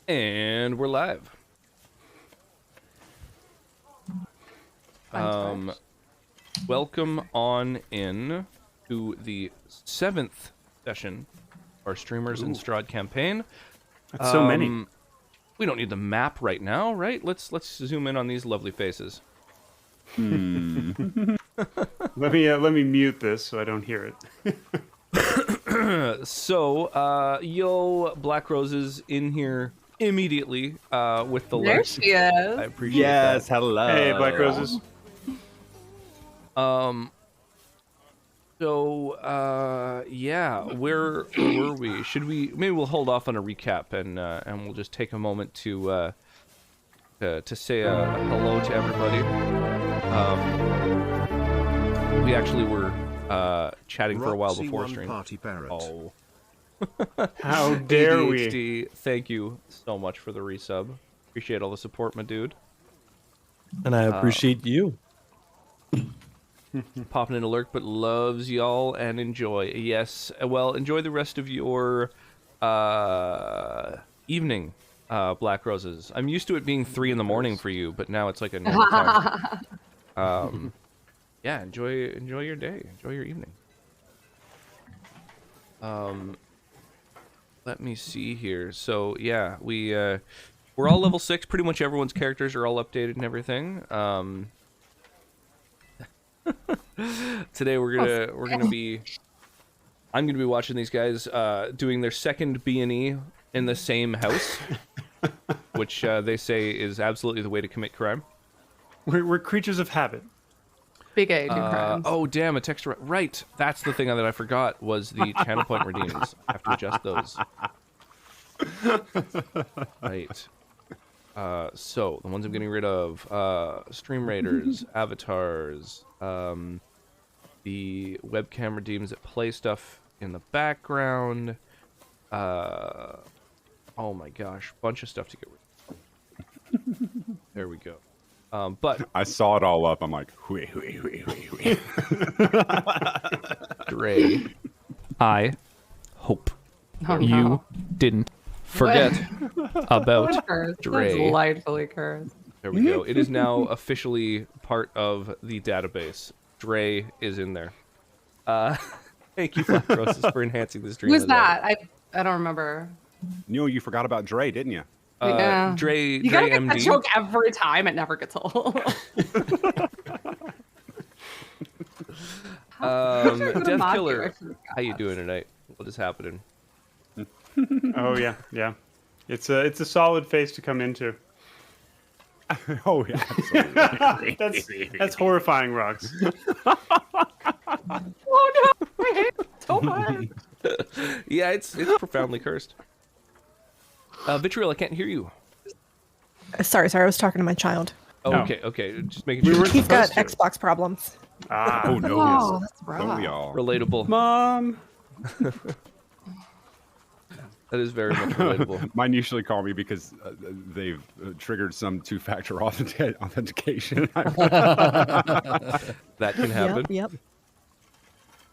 And we're live. Welcome on in to the 7th session of our Streamers in Strahd campaign. That's so many. We don't need the map right now, right? Let's zoom in on these lovely faces. Let me mute this so I don't hear it. So, yo, Black Roses in here immediately with the There lurk. she is. I appreciate that. Hello. Hey, Black Roses. Yeah, where were we? Maybe we'll hold off on a recap and we'll just take a moment to say a hello to everybody. We actually were chatting for a while before stream. Party parrot. Oh. How dare we? ADHD, thank you so much for the resub. Appreciate all the support, my dude. And I appreciate you. Popping in a lurk, but loves y'all and enjoy. Yes, well, enjoy the rest of your evening, Black Roses. I'm used to it being 3 in the morning for you, but now it's like a normal time. Yeah, enjoy your day. Enjoy your evening. Let me see here. So yeah, we're all level 6. Pretty much everyone's characters are all updated and everything. Today I'm gonna be watching these guys doing their second B&E in the same house, which they say is absolutely the way to commit crime. We're creatures of habit. Big A, do crimes. Oh damn, a text right. That's the thing that I forgot was the channel point redeems. I have to adjust those. Right. So the ones I'm getting rid of: stream raiders, avatars, the webcam redeems that play stuff in the background. Oh my gosh, bunch of stuff to get rid of. There we go. But I saw it all up. I'm like, hui. Dre, I hope Oh, you no. didn't forget about Cursed. Dre. That's delightfully cursed. There we go. It is now officially part of the database. Dre is in there. Thank you, Black Roses, for enhancing the stream. Who's that? I don't remember. You forgot about Dre, didn't you? Yeah. Dre You gotta get that MD. joke every time. It never gets old. Death Killer, how you doing tonight? What is happening? Oh yeah. It's a solid face to come into. Oh yeah. Absolutely. That's horrifying, Rox. Oh no! I hate it so much. Yeah, it's profoundly cursed. Vitriol, I can't hear you. Sorry, I was talking to my child. Oh, No. okay. Just making sure. He's got supposed to. Xbox problems. Oh no. Oh, that's Don't rough. we all? Relatable. Mom. That is very much relatable. Mine usually call me because they've triggered some two-factor authentication. That can happen. Yep.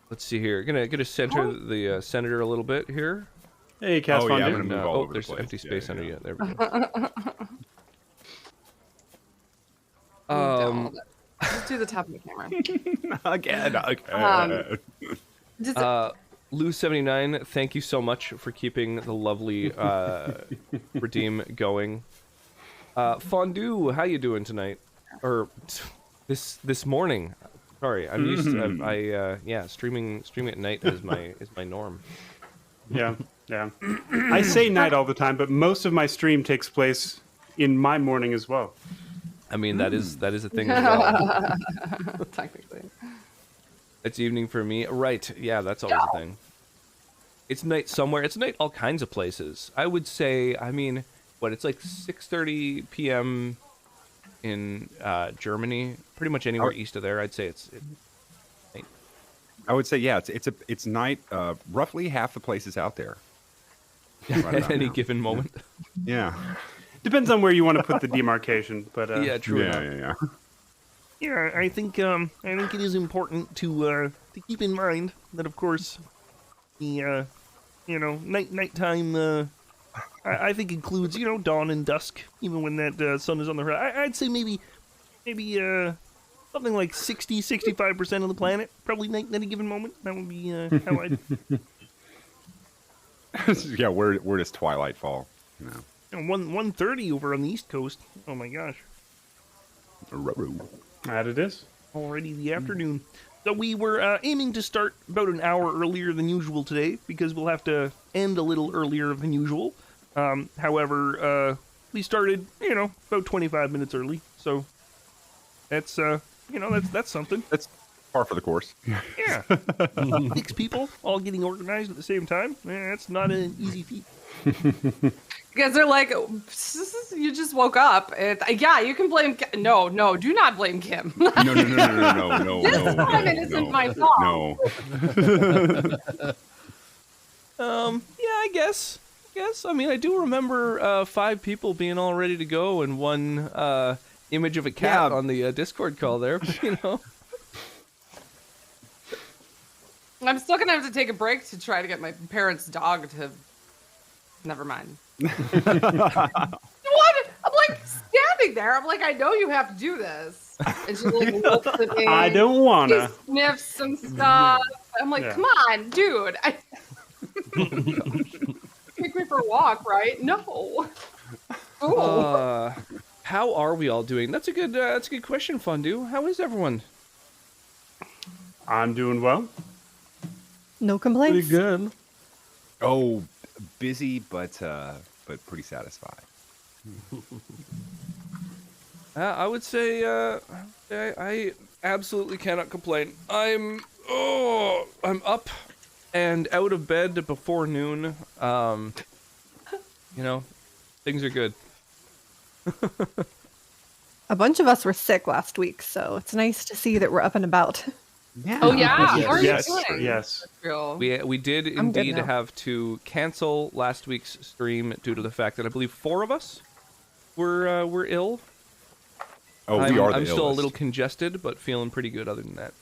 Let's see here. Gonna center the senator a little bit here. Hey, Cass Oh, yeah, I'm Fondue. gonna move all over the There's place. empty space Yeah, under yeah. you. There we go. Don't. Just do the top of the camera. Again. Just, Lou79, thank you so much for keeping the lovely redeem going. Fondue, how you doing tonight? Or this morning? Sorry, I'm used to streaming at night is my norm. Yeah. I say night all the time, but most of my stream takes place in my morning as well. I mean that is a thing as well. technically. It's evening for me. Right, yeah, that's always a thing. It's night somewhere. It's night all kinds of places. I would say, it's like 6:30 p.m. in Germany. Pretty much anywhere east of there, I'd say it's night. I would say yeah. It's night. Roughly half the places out there. Right At about any now. given moment. Yeah. Depends on where you want to put the demarcation, but Yeah, true enough. Yeah. Yeah, I think it is important to keep in mind that, of course, the nighttime I think includes, dawn and dusk, even when that sun is on the horizon. I'd say maybe something like 65% of the planet, probably night at any given moment. That would be how I'd... Yeah, where does twilight fall? 1:30 over on the East Coast. Oh my gosh. That it is. Already the afternoon. So we were aiming to start about an hour earlier than usual today, because we'll have to end a little earlier than usual. However, we started, about 25 minutes early. So that's, that's something. That's par for the course. Yeah. 6 people all getting organized at the same time. That's not an easy feat. Because they're like, you just woke up. Yeah, you can blame Kim. No, do not blame Kim. No. This time it isn't my fault. No. Yeah, I guess. I mean, I do remember 5 people being all ready to go and one image of a cat on the Discord call there. I'm still gonna have to take a break to try to get my parents' dog to. Never mind. What? I'm like standing there. I'm like, I know you have to do this. And she like looks at me. I don't wanna. She sniffs some stuff. I'm like, come on, dude. Take me for a walk, right? No. Ooh. How are we all doing? That's a good question, Fondue. How is everyone? I'm doing well. No complaints. Pretty good. Oh, busy, but pretty satisfied. I would say I absolutely cannot complain. I'm up and out of bed before noon. Things are good. A bunch of us were sick last week, so it's nice to see that we're up and about. Yeah. Oh yeah. How are Yes. you doing? Yes. We did I'm good indeed now. have to cancel last week's stream due to the fact that I believe 4 of us were ill. Oh, I'm, we are the I'm still a illest. little congested, but feeling pretty good other than that.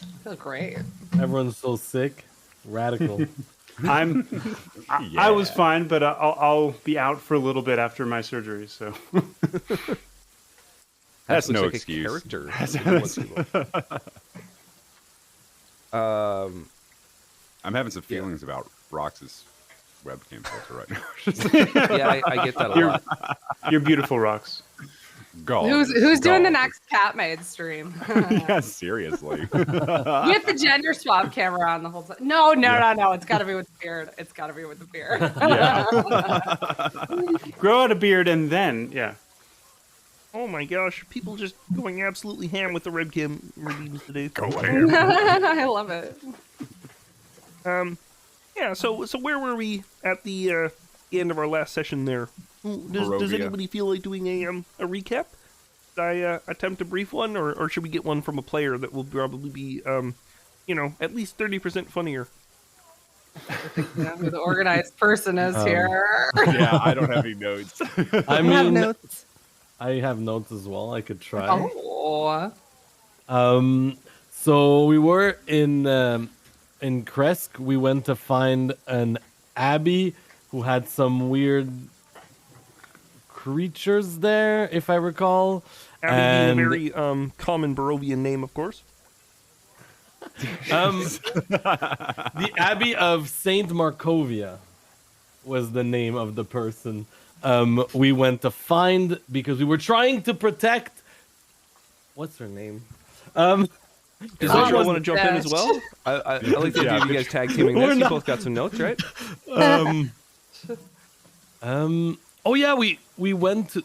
I feel great. Everyone's so sick. Radical. I was fine, but I'll be out for a little bit after my surgery. So That's Looks no like excuse. A character. I'm having some feelings about Rox's webcam filter right now. Yeah, I get that a lot. you're beautiful, Rox. God. Who's doing the God. next Cat Maid stream? Yeah, seriously. With the gender swap camera on the whole time. No. It's got to be with the beard. It's got to be with the beard. Grow out a beard and then, yeah. Oh my gosh, people just going absolutely ham with the webcam redeems today. I love it. Yeah, so where were we at the end of our last session there? Does Markovia. anybody feel like doing a recap? Should I attempt a brief one, or should we get one from a player that will probably be, at least 30% funnier? Yeah, who the organized person is here. Yeah, I don't have any notes. I I have mean, notes. I have notes as well. I could try. Oh. So we were in Kresk. We went to find an abbey who had some weird creatures there, if I recall. Abbey being a very common Barovian name, of course. The Abbey of Saint Markovia was the name of the person we went to find because we were trying to protect. What's her name? Does Oh, anyone want to jump in best. as well? I like the idea of you guys tag teaming We're this. You not- both got some notes, right? Oh yeah, we went to.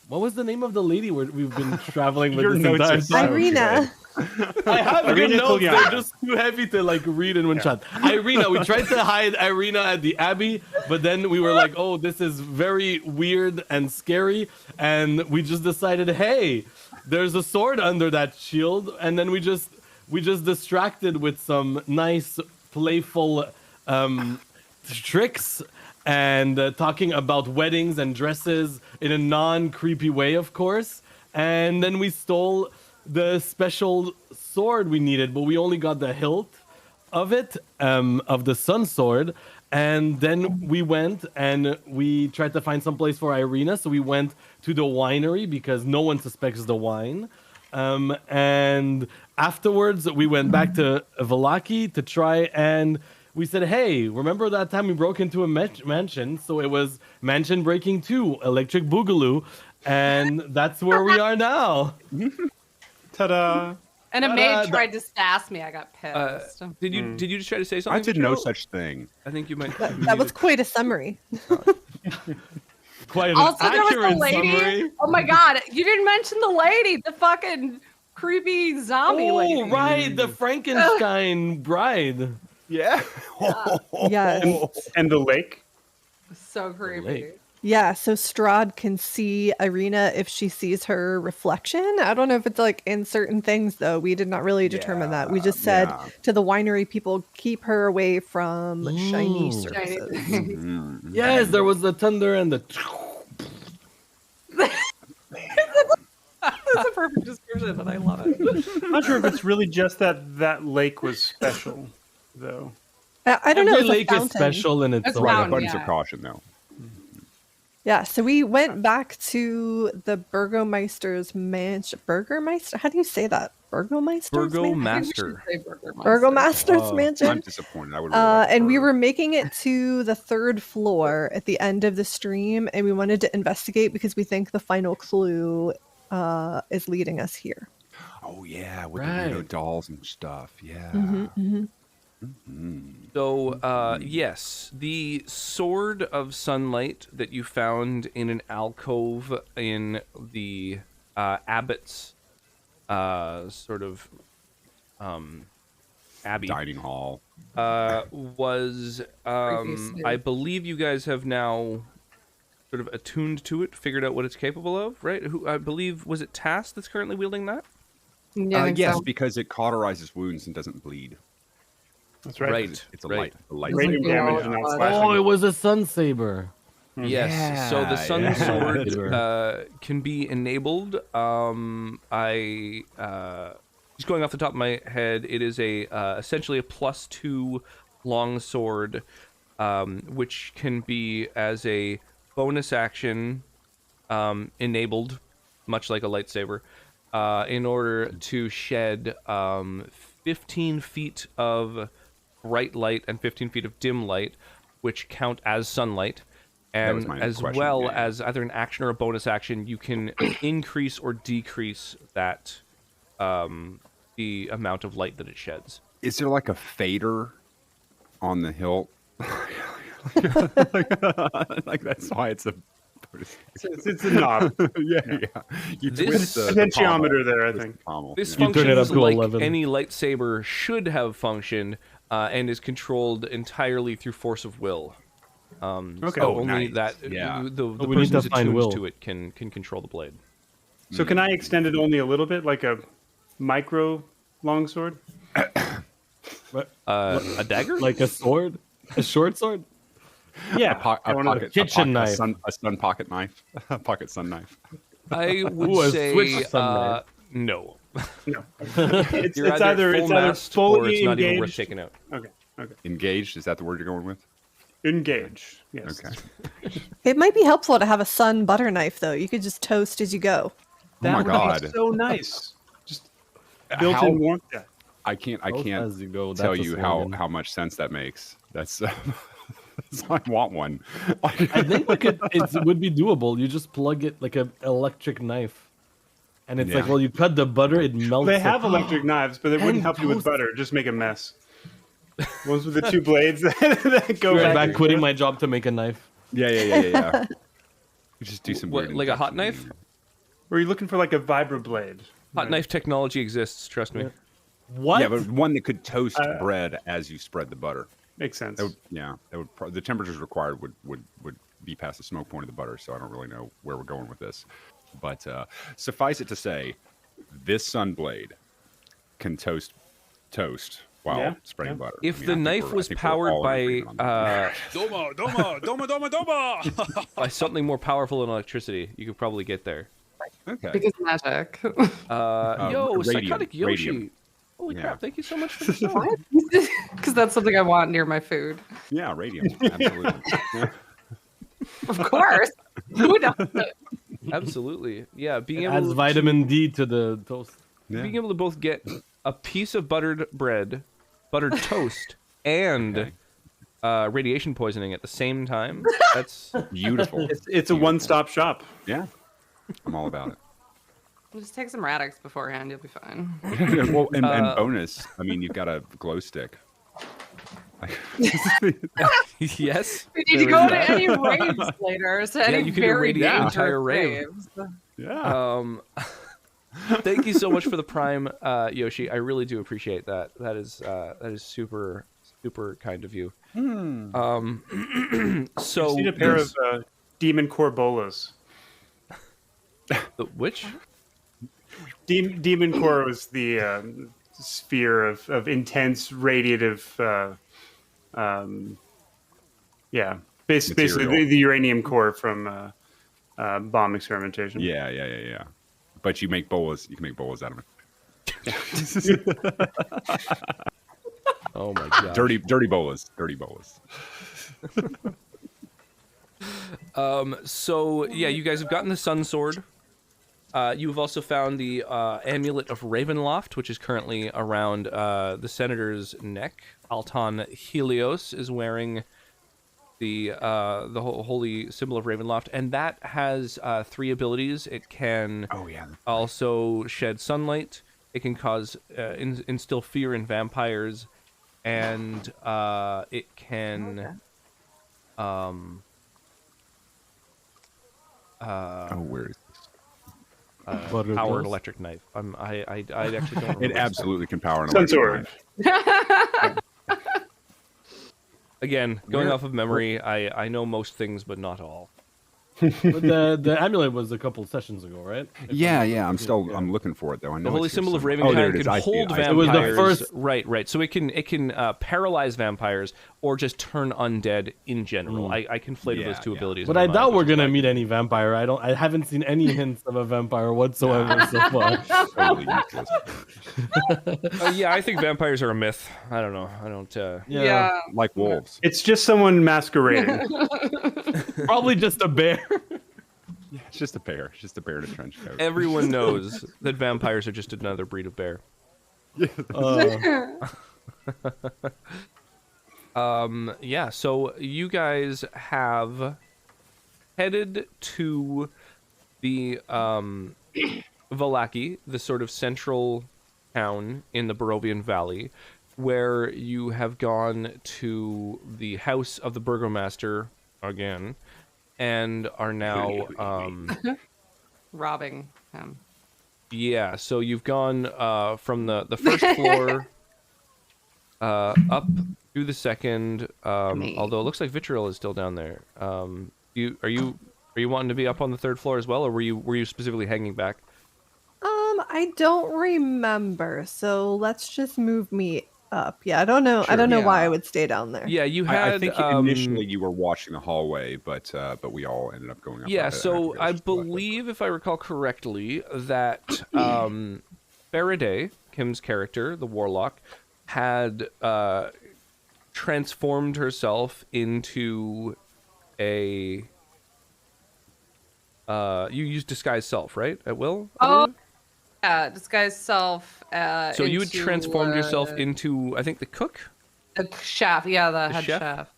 What was the name of the lady we've been traveling with Your this notes entire are so time? Irina. I have good Irina notes. Kulyana. They're just too heavy to read in one shot. Irina, we tried to hide Irina at the Abbey, but then we were like, "Oh, this is very weird and scary," and we just decided, "Hey, there's a sword under that shield," and then we just distracted with some nice, playful tricks and talking about weddings and dresses in a non-creepy way, of course. And then we stole the special sword we needed, but we only got the hilt of it, of the sun sword. And then we went and we tried to find some place for Irina. So we went to the winery because no one suspects the wine. And afterwards, we went back to Valaki to try and we said, hey, remember that time we broke into a mansion? So it was Mansion Breaking 2, Electric Boogaloo. And that's where we are now. Ta-da! And a maid tried to sass me. I got pissed. Did you just try to say something? I did no Joe? such thing. I think you might. That was quite a summary. Quite an Also, there was accurate the lady. summary. Oh my god, you didn't mention the lady, the fucking creepy zombie lady. Oh, right, the Frankenstein bride. Yeah. Yeah. And the lake. So creepy. lake. Yeah, so Strahd can see Irina if she sees her reflection. I don't know if it's like in certain things, though. We did not really determine that. We just said yeah. to the winery people, keep her away from shiny Ooh. surfaces. Mm-hmm. Yes, there was the thunder and the. That's a perfect description, and I love it. I'm not sure if it's really just that lake was special, though. I don't know. Every It's a lake is fountain. special in its It's own round, way. Abundance yeah. of caution, though. Yeah, so we went back to the Burgomeister's mansion. Burgermeister? How do you say that? Burgomeister's mansion? Burgomaster's mansion. I'm disappointed. I would. Really like And we her. were making it to the 3rd floor at the end of the stream, and we wanted to investigate because we think the final clue is leading us here. Oh yeah, with the Right. weirdo dolls and stuff. Yeah. So, yes, the Sword of Sunlight that you found in an alcove in the abbot's sort of abbey Dining hall. was, Previously. I believe you guys have now sort of attuned to it, figured out what it's capable of, right? Who I believe, was it Tass that's currently wielding that? Yeah, I think Yes, so. because it cauterizes wounds and doesn't bleed. That's right. Right. It's a right. light. Radiant damage, not Oh, slashing. Oh, it was a sun saber. Yes. So the Sun Yeah. Sword can be enabled. Just going off the top of my head, it is a essentially a +2 long sword, which can be as a bonus action enabled, much like a lightsaber, in order to shed 15 feet of bright light and 15 feet of dim light, which count as sunlight. was And my as question, well yeah. as either an action or a bonus action, you can increase or decrease that the amount of light that it sheds. Is there like a fader on the hilt? like that's why it's a. It's a knob. yeah. You This- twist the Potentiometer pommel. there, I Twist think. the pommel, This yeah. You turn it up functions to like 11. any lightsaber should have functioned, and is controlled entirely through force of will. Okay. So Oh, only nice. that Yeah. the we need person to who's find attuned will. to it can control the blade. So can I extend it only a little bit, like a micro longsword? A dagger? Like a sword? A short sword? Yeah, A one of the- kitchen knife. a sun pocket knife, a pocket sun knife. I would Ooh, a say switch sunlight. no. No, it's You're either full mast or fully it's not even worth engaged. taking out. Okay, Engaged, is that the word you're going with? engage. Yes. Okay. It might be helpful to have a sun butter knife, though. You could just toast as you go. That my would be God. so nice. Just built-in How- warmth. Yeah. I Both can't as you go, tell that's a you slogan. how much sense that makes. That's I want one. I think it would be doable. You just plug it like an electric knife. And it's like, Yeah. well, you cut the butter, it melts. They it. have electric knives, but they wouldn't And help you with toast. butter. Just make a mess. Ones with the two blades that go Right back. back and quitting forth. my job to make a knife. Yeah. You just do some What, weird like a hot injection. knife? Or are you looking for like a vibroblade? Hot knife technology exists, trust me. What? Yeah, but one that could toast bread as you spread the butter. Makes sense. That would the temperatures required would be past the smoke point of the butter, so I don't really know where we're going with this. But suffice it to say, this sun blade can toast while Yeah, spreading yeah. butter. If I mean, the I think knife we're- I was think we're powered all in by agreement on that. Domo. by something more powerful than electricity, you could probably get there. Okay. Because magic. Yo, radium, psychotic Yoshi. radium. Holy Yeah. crap! Thank you so much for the sub. Because that's something I want near my food. Yeah, radium. Absolutely. Yeah. Of course. Who doesn't? Absolutely. Yeah, being It able adds to, vitamin D to the toast. Yeah. being able to both get a piece of buttered bread, buttered toast, and Okay. radiation poisoning at the same time. That's Beautiful. It's a one-stop shop. Yeah. I'm all about it. Just take some Radix beforehand. You'll be fine. Well, and bonus, I mean, you've got a glow stick. yes. We need to go to any raves later. So any you could very irradiate an dangerous entire rave. raves. Yeah. Thank you so much for the Prime, Yoshi. I really do appreciate that. That is super kind of you. So Just need a pair of demon core bolas. which? Demon core was the sphere of intense radiative. Basically Material. the uranium core from bomb experimentation. Yeah. But you make bolas. You can make bolas out of it. Oh my god. Dirty bolas. Dirty bolas. So yeah, you guys have gotten the Sun Sword. You've also found the Amulet of Ravenloft, which is currently around the Senator's neck. Alton Helios is wearing the holy symbol of Ravenloft, and that has 3 abilities. It can also shed sunlight. It can cause instill fear in vampires, and it can. Where is this? Butter Power an toast? electric knife. I actually don't remember. It absolutely can power an Sun electric sword. knife. Again, going Where- off of memory, I know most things, but not all. But the amulet was a couple sessions ago, right? Yeah. I'm looking for it though. I know The holy it's here symbol of somewhere. Oh, there Ravenkind it is. can I see hold it. I see It was the vampires. first- Right. So it can paralyze vampires or just turn undead in general. I conflated those two abilities. But in I my doubt mind, we're which is gonna why- meet any vampire. I haven't seen any hints of a vampire whatsoever so far. Totally useless. Yeah, I think vampires are a myth. I don't know. I don't. Yeah. Like wolves. It's just someone masquerading. Probably just a bear. Yeah, it's just a bear. It's just a bear in a trench coat. Everyone knows that vampires are just another breed of bear. Yeah, so you guys have headed to the Valaki, the sort of central town in the Barovian Valley, where you have gone to the house of the burgomaster again, and are now Robbing him. yeah, so you've gone from the first floor up through the second. Although it looks like Vitriol is still down there. Are you wanting to be up on the third floor as well, or were you specifically hanging back? I don't remember, so let's just move me up. Yeah, I don't know. I don't know why I would stay down there. Yeah, you had. I think initially you were watching the hallway, but we all ended up going up. Yeah, after that. so I think it was just believe, if I recall correctly, that Faraday, Kim's character, the warlock, had transformed herself into a. You use disguise self, right? At will. I Oh, believe? yeah. Disguise self. So you had into, transformed yourself into, I think, the cook, the chef. Yeah, the head chef? chef.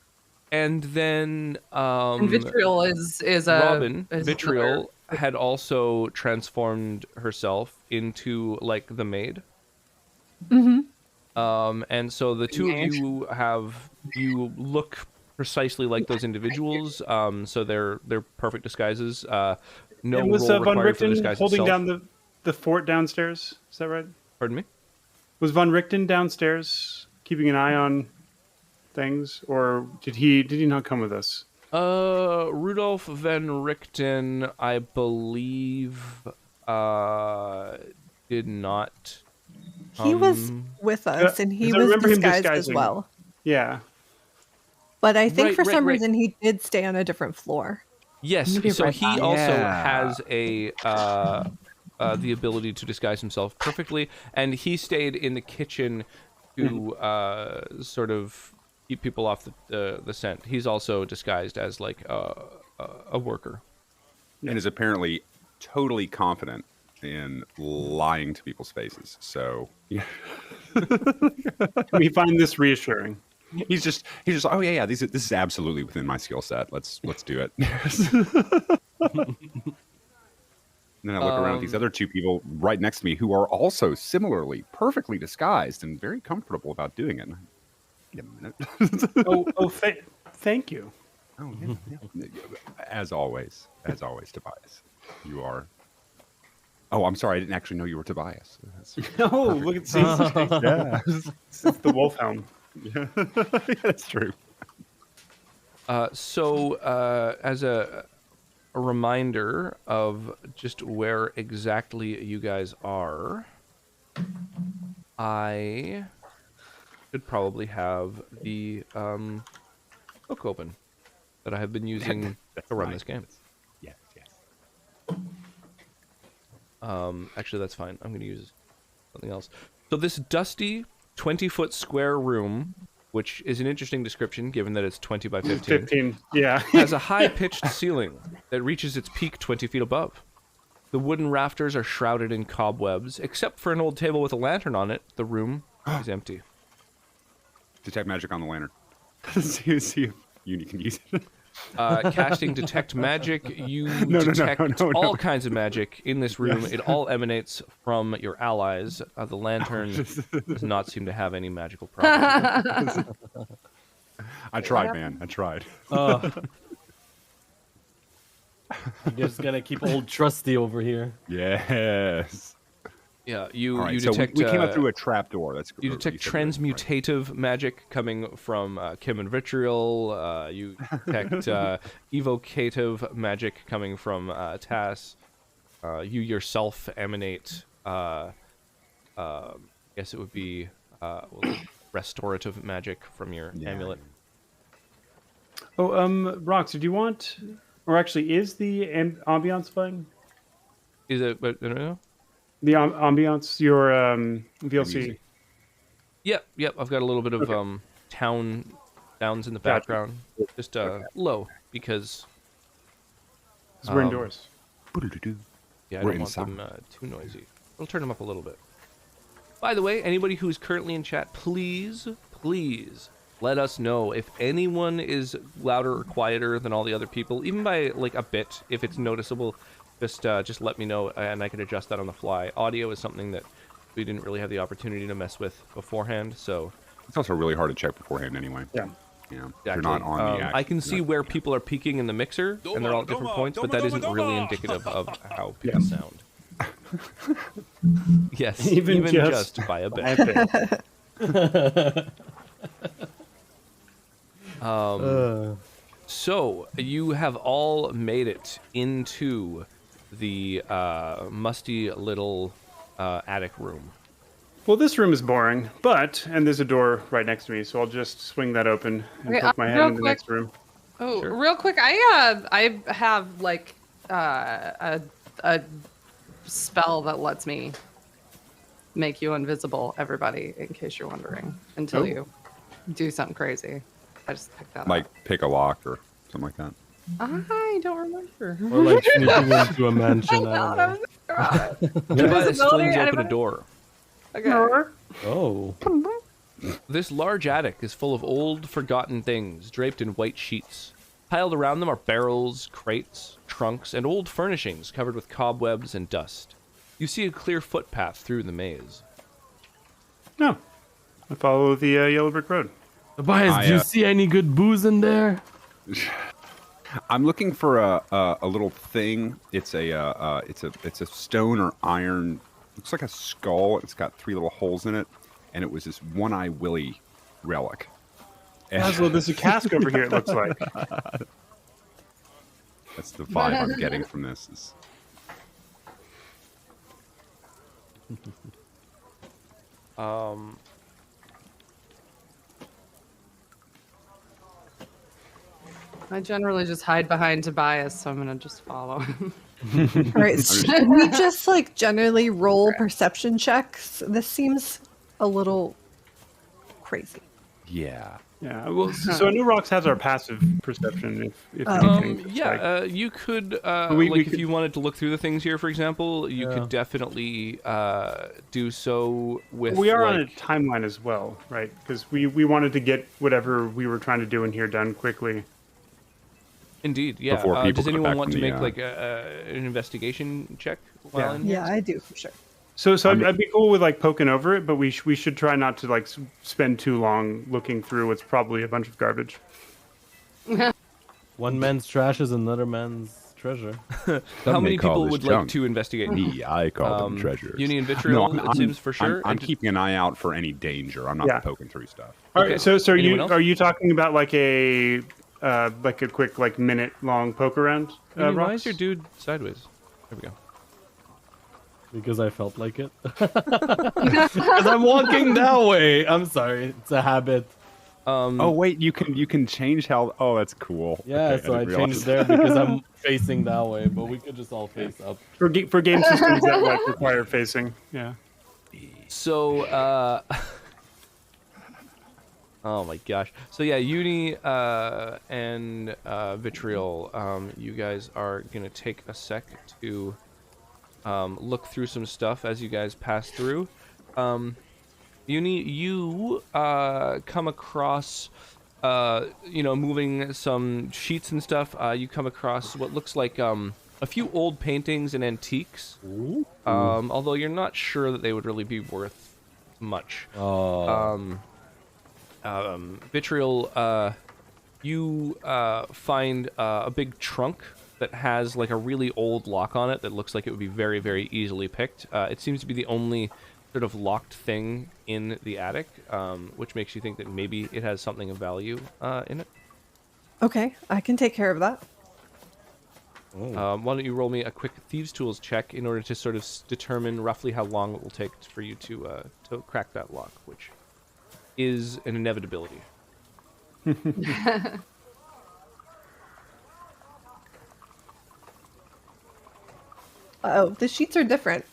and then And Vitriol is a Robin is Vitriol had also transformed herself into like the maid. And so the two of you look precisely like those individuals. So they're perfect disguises. No And was role Von required for the Richten disguise holding itself. down the fort downstairs? Is that right? Pardon me? Was Von Richten downstairs keeping an eye on things, or did he not come with us? Rudolf van Richten, I believe, did not. He was with us, and he 'cause I was remember him disguised as disguising. well. Yeah. But I think for Right, some right. reason he did stay on a different floor. Yes, Maybe so right he now. also Yeah. has a the ability to disguise himself perfectly, and he stayed in the kitchen to sort of keep people off the scent. He's also disguised as like a worker. And is apparently totally confident in lying to people's faces. So We find this reassuring. he's just oh yeah, this is absolutely within my skill set. Let's do it. And then I look around at these other two people right next to me who are also similarly perfectly disguised and very comfortable about doing it. Wait a minute. Thank you. Oh, yeah. As always, Tobias, you are. Oh, I'm sorry. I didn't actually know you were Tobias. Oh, look at CC. Yeah, it's the Wolfhound. Yeah, that's true. So, as a reminder of just where exactly you guys are, I should probably have the book open that I have been using to run this game. Yes. Actually, that's fine. I'm going to use something else. So this dusty 20-foot square room, which is an interesting description given that it's 20 by 15, yeah. has a high-pitched ceiling that reaches its peak 20 feet above. The wooden rafters are shrouded in cobwebs. Except for an old table with a lantern on it, the room is empty. Detect magic on the lantern. see if you can use it. Casting Detect Magic, you detect all kinds of magic in this room. Yes. It all emanates from your allies. The lantern does not seem to have any magical properties. I tried, man. I tried. You're just gonna keep old Trusty over here. Yes. Yeah, you All right, detect. so we came up through a trapdoor. That's You detect transmutative magic coming from Kim and Vitriol. You detect evocative magic coming from Tass. You yourself emanate. I guess it would be restorative magic from your amulet. Oh, Rox, did you want, or actually, is the ambiance playing? Is it? I don't know. The ambiance, your VLC. Music. Yep. I've got a little bit of town sounds in the background, just low because We're indoors. yeah, I We're don't inside. want them too noisy. I'll turn them up a little bit. By the way, anybody who's currently in chat, please let us know if anyone is louder or quieter than all the other people, even by like a bit, if it's noticeable. Just let me know, and I can adjust that on the fly. Audio is something that we didn't really have the opportunity to mess with beforehand, so It's also really hard to check beforehand anyway. Yeah. You know, exactly. you're not on the action. I can see where people are peaking in the mixer, and they're all at different points, but that isn't really indicative of how people sound. Yes, even just by a bit. So you have all made it into the musty little attic room. Well, this room is boring, and there's a door right next to me, so I'll just swing that open and poke my head real in the quick. next room. Oh, Sure. real quick, I have like a spell that lets me make you invisible, everybody, in case you're wondering, until you do something crazy. I just picked that Like up. pick a lock or something like that. I don't remember. Or like sneaking into a mansion. I I don't know. was thinking about it. Tobias Invisibility, flings open a anybody? door. Okay. Oh. This large attic is full of old, forgotten things draped in white sheets. Piled around them are barrels, crates, trunks, and old furnishings covered with cobwebs and dust. You see a clear footpath through the maze. No. I follow the yellow brick road. Tobias, do you see any good booze in there? I'm looking for a little thing. It's a stone or iron. Looks like a skull. It's got 3 little holes in it, and it was this One-Eye Willie relic. Laszlo, there's a cask over here, it looks like. That's the vibe I'm getting from this. I generally just hide behind Tobias, so I'm gonna just follow him. All right, should we just like generally roll perception checks? This seems a little crazy. Yeah. Yeah. Well, so New Rocks has our passive perception. If anything, it's like- You could we like if could- you wanted to look through the things here, for example, you Yeah. could definitely do so with. we are on a like, timeline as well, right? Because we wanted to get whatever we were trying to do in here done quickly. Indeed, yeah. Before people Does come anyone back want to from the, make like an investigation check while Yeah. in here? Yeah, I do for sure. So I'd be cool with like poking over it, but we should try not to like spend too long looking through what's probably a bunch of garbage. One man's trash is another man's treasure. How many call people this would junk. like to investigate? Me, I call them treasures. Uni and Vitriol, No, it seems for sure. I'm And just- keeping an eye out for any danger. I'm not Yeah. poking through stuff. All Okay. right. So Anyone else? are you talking about like a quick like minute long poke around? Uni, why Rocks? is your dude sideways? There we go. Because I felt like it. Because I'm walking that way. I'm sorry. It's a habit. Oh wait, you can change how. Oh, that's cool. Yeah, Okay, so I didn't changed realize. there because I'm facing that way. But we could just all face up. For game systems that like require facing. Yeah. So, oh my gosh. So yeah, Uni and Vitriol, you guys are gonna take a sec to look through some stuff as you guys pass through. Uni, you come across, moving some sheets and stuff. You come across what looks like a few old paintings and antiques. Although you're not sure that they would really be worth much. Vitriol, you find a big trunk that has like a really old lock on it that looks like it would be very, very easily picked. It seems to be the only sort of locked thing in the attic, which makes you think that maybe it has something of value in it. Okay, I can take care of that. Why don't you roll me a quick Thieves' Tools check in order to sort of determine roughly how long it will take for you to crack that lock, which is an inevitability. Oh, the sheets are different.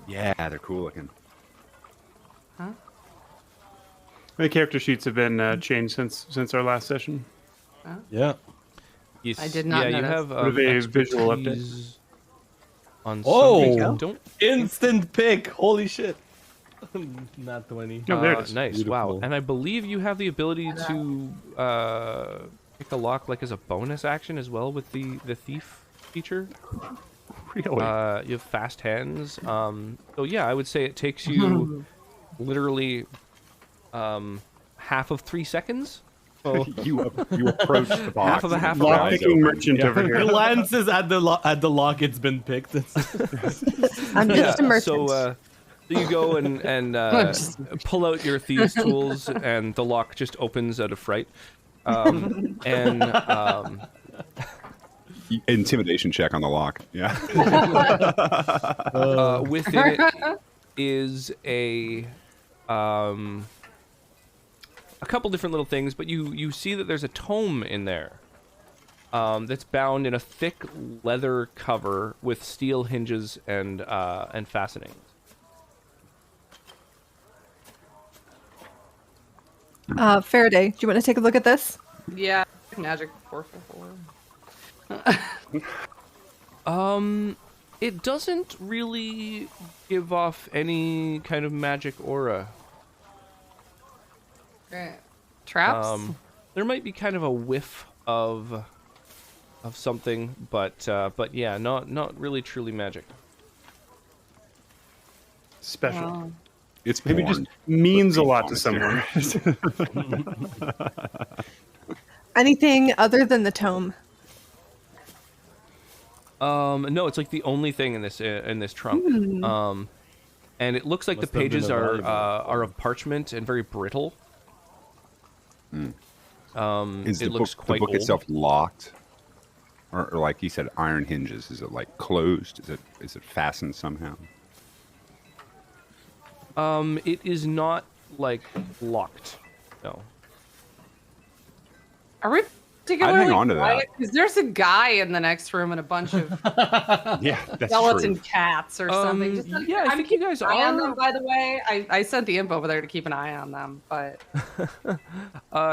Yeah, they're cool looking. The character sheets have been changed since our last session. Yeah. Yes. I did not Yeah, you notice. have Sort of a visual update. expertise on Oh! something. Don't. Instant pick. Holy shit. Not 20. No, there it is. Nice. Wow. Beautiful. And I believe you have the ability to pick a lock like as a bonus action as well with the thief feature. Really? You have fast hands. So yeah, I would say it takes you literally half of 3 seconds. you approach the box. Half of a half and a your round. eyes Lock-picking open. merchant over here. Glances at the lock. It's been picked. I'm just a merchant. So you go and pull out your thieves' tools, and the lock just opens out of fright. Intimidation check on the lock. Yeah. Within it is a couple different little things, but you see that there's a tome in there that's bound in a thick leather cover with steel hinges and fastenings. Faraday, do you want to take a look at this? Yeah, magic 444. It doesn't really give off any kind of magic aura. Great. Traps? There might be kind of a whiff of something, but yeah, not really truly magic. Special. Wow. It's Maybe porn. just means a Put lot to these on someone. Anything other than the tome? No, it's like the only thing in this trunk. And it looks like Must the have been pages a are valuable of parchment and very brittle. Is it the looks book, quite the book old. itself locked, or like you said, iron hinges? Is it like closed? Is it fastened somehow? It is not like locked. No. Are we particularly hang on to that. because there's a guy in the next room and a bunch of Yeah, that's skeleton true. cats or something. Just yeah, I think you guys an eye on are. them, by the way. I sent the imp over there to keep an eye on them, but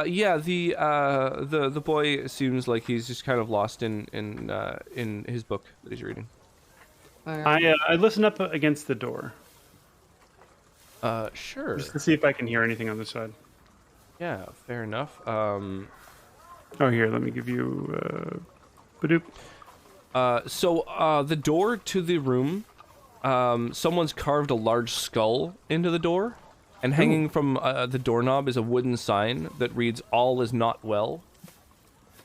Yeah, the boy seems like he's just kind of lost in his book that he's reading. I listen up against the door Sure. just to see if I can hear anything on the side. Yeah, fair enough. Oh, here, let me give you. Badoop. So the door to the room, someone's carved a large skull into the door, and hanging from the doorknob is a wooden sign that reads "All is not well."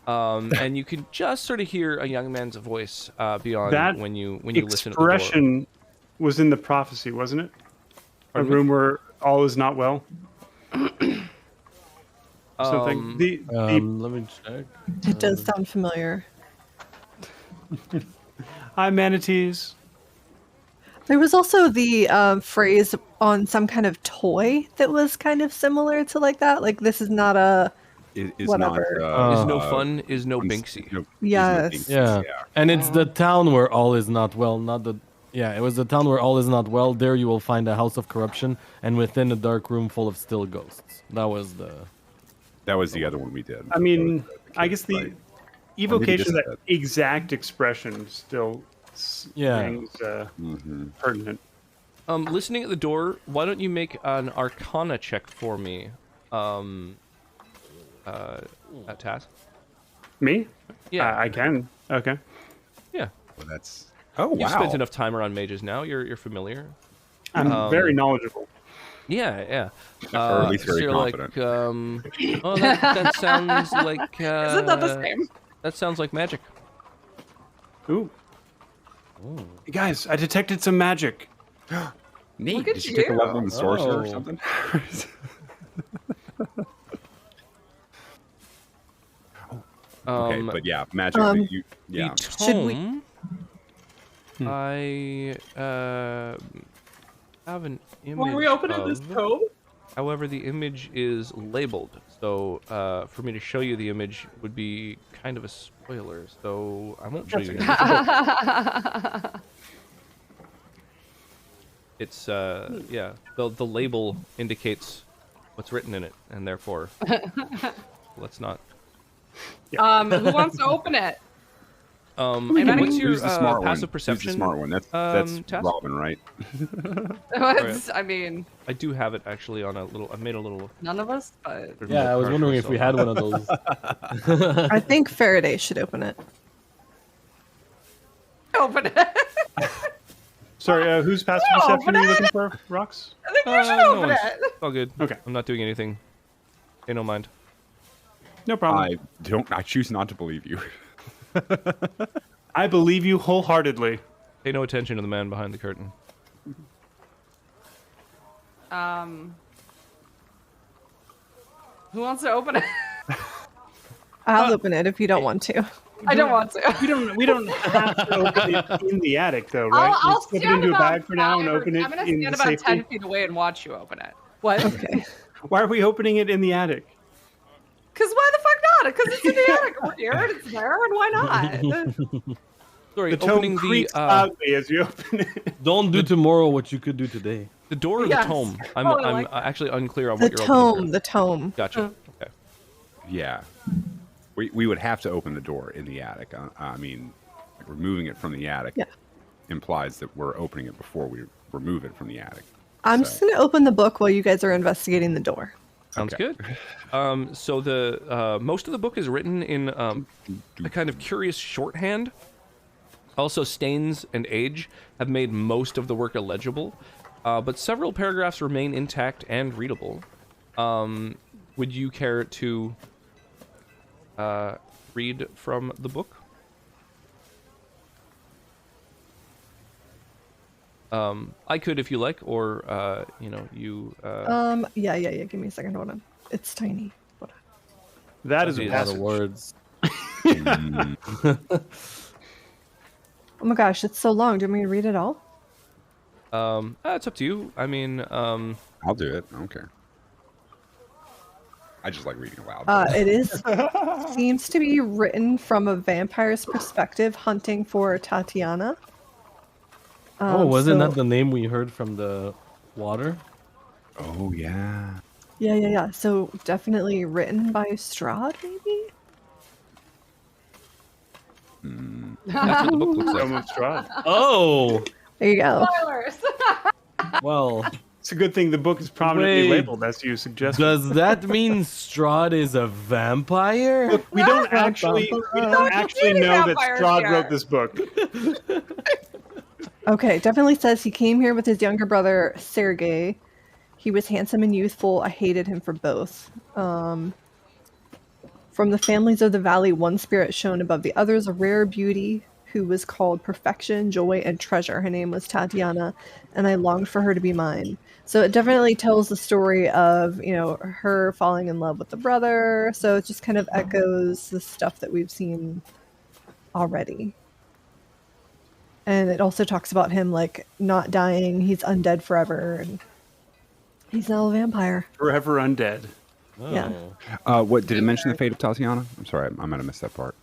And you can just sort of hear a young man's voice beyond That when you listen at the door. expression was in the prophecy, wasn't it? Pardon a me? room where all is not well. Something. Let me check. It does sound familiar. Hi, manatees. There was also the phrase on some kind of toy that was kind of similar to like that. Like, this is not a Is Whatever. not. Is no fun, is no Binksy. Yes. Yeah, and it's the town where all is not well, not the. Yeah, it was the town where all is not well. There you will find a house of corruption, and within a dark room full of still ghosts. That was the. That was the other one we did. I mean, That was the I kid guess the fight. evocation of just that exact expression still rings pertinent. Listening at the door, why don't you make an Arcana check for me? At task. Me? Yeah. I can. Okay. Yeah. Well, that's. Oh wow! You've spent enough time around mages now. You're familiar. I'm very knowledgeable. Yeah, yeah. Or at least very so you're confident. Like, oh, that sounds like. isn't that the same? That sounds like magic. Ooh. Hey guys, I detected some magic. Neat. Look at Did you take a you. level in the sorcerer or Oh. something? Okay, but yeah, magic. Yeah. The Should we- tome. I have an image. When we open it, this of- tome. However, the image is labeled, so for me to show you the image would be kind of a spoiler. So I won't show you. The image. It's yeah. The label indicates what's written in it, and therefore, let's not. Who wants to open it? And what's your Who's the smart one? passive perception? Who's the smart one? That's task? Robin, right? I mean, I do have it actually on a little. I made a little. none of us, but Yeah, I was wondering if we had one of those. I think Faraday should open it. open it. Sorry, whose passive No, perception but are you looking for, Rox? I think you should No open one's- it. it's all good. Okay. I'm not doing anything. Hey, no mind. No problem. I choose not to believe you. I believe you wholeheartedly. Pay no attention to the man behind the curtain. Who wants to open it? I'll open it if you don't want to. I don't want to. We don't have to open it in the attic though, right? I'll Let's slip it stand into a about bag for now and 5 or- open it I'm gonna in stand the about safety. 10 feet away and watch you open it. What? Okay. Why are we opening it in the attic? Because why the fuck not? Because it's in the attic over here and it's there, and why not? Sorry, The tome opening the creaks loudly as you open it. Don't do tomorrow what you could do today. the door or Yes. the tome. I'm Oh, I I'm like that. actually unclear on The what you're opening. tome. The tome. Gotcha. Okay. Yeah. We would have to open the door in the attic. I mean, like removing it from the attic Yeah. implies that we're opening it before we remove it from the attic. I'm So- just gonna open the book while you guys are investigating the door. Sounds Okay. good. So the most of the book is written in a kind of curious shorthand. Also, stains and age have made most of the work illegible, but several paragraphs remain intact and readable. Would you care to read from the book? I could if you like, or you. Yeah. Give me a second. Hold on. It's tiny. Hold on. That is That'd a be A lot of passage. words. Oh my gosh, it's so long. Do you want me to read it all? It's up to you. I mean, I'll do it. I don't care. I just like reading aloud. It is seems to be written from a vampire's perspective, hunting for Tatiana. Wasn't so- that the name we heard from the water? Oh yeah. Yeah. So definitely written by Strahd, maybe. That's what the book looks like. Almost Strahd. Oh, There you go. Spoilers. well. It's a good thing the book is prominently Wait. labeled as you suggested. Does that mean Strahd is a vampire? Look, we don't actually know that vampires Strahd here. wrote this book. Okay, definitely says he came here with his younger brother Sergei. He was handsome and youthful. I hated him for both. From the families of the valley, one spirit shone above the others, a rare beauty who was called perfection, joy, and treasure. Her name was Tatiana, and I longed for her to be mine. So it definitely tells the story of, her falling in love with the brother. So it just kind of echoes the stuff that we've seen already. And it also talks about him, like, not dying. He's undead forever, and he's now a vampire. Forever undead. Yeah. What did it mention the fate of Tatiana? I'm sorry, I might have missed that part.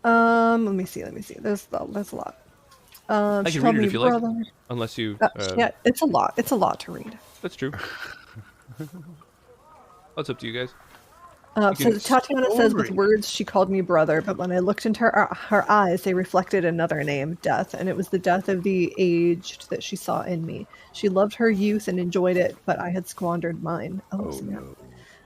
Let me see. There's a lot. I She can told read it me if you like, brother- unless you. yeah, it's a lot. It's a lot to read. That's true. What's up to you guys? So Tatiana says with story. words she called me brother, but when I looked into her eyes, they reflected another name, death, and it was the death of the aged that she saw in me. She loved her youth and enjoyed it, but I had squandered mine. Oh snap. No.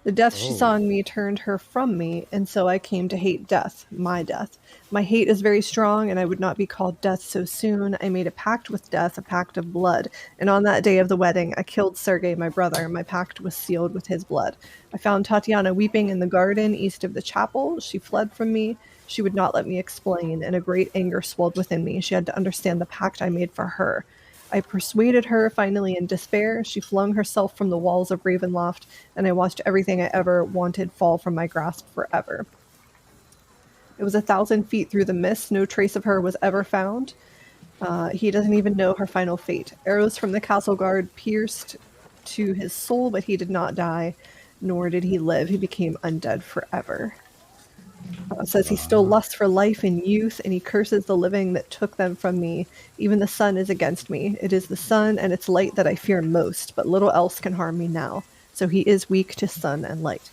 The death she saw in me turned her from me, and so I came to hate death, my death. My hate is very strong, and I would not be called death so soon. I made a pact with death, a pact of blood, and on that day of the wedding, I killed Sergei, my brother. My pact was sealed with his blood. I found Tatiana weeping in the garden east of the chapel. She fled from me. She would not let me explain, and a great anger swelled within me. She had to understand the pact I made for her. I persuaded her, finally in despair. She flung herself from the walls of Ravenloft, and I watched everything I ever wanted fall from my grasp forever. It was 1,000 feet through the mist. No trace of her was ever found. He doesn't even know her final fate. Arrows from the castle guard pierced to his soul, but he did not die, nor did he live. He became undead forever. It says he still lusts for life and youth, and he curses the living that took them from me. Even the sun is against me. It is the sun and its light that I fear most, but little else can harm me now. So he is weak to sun and light.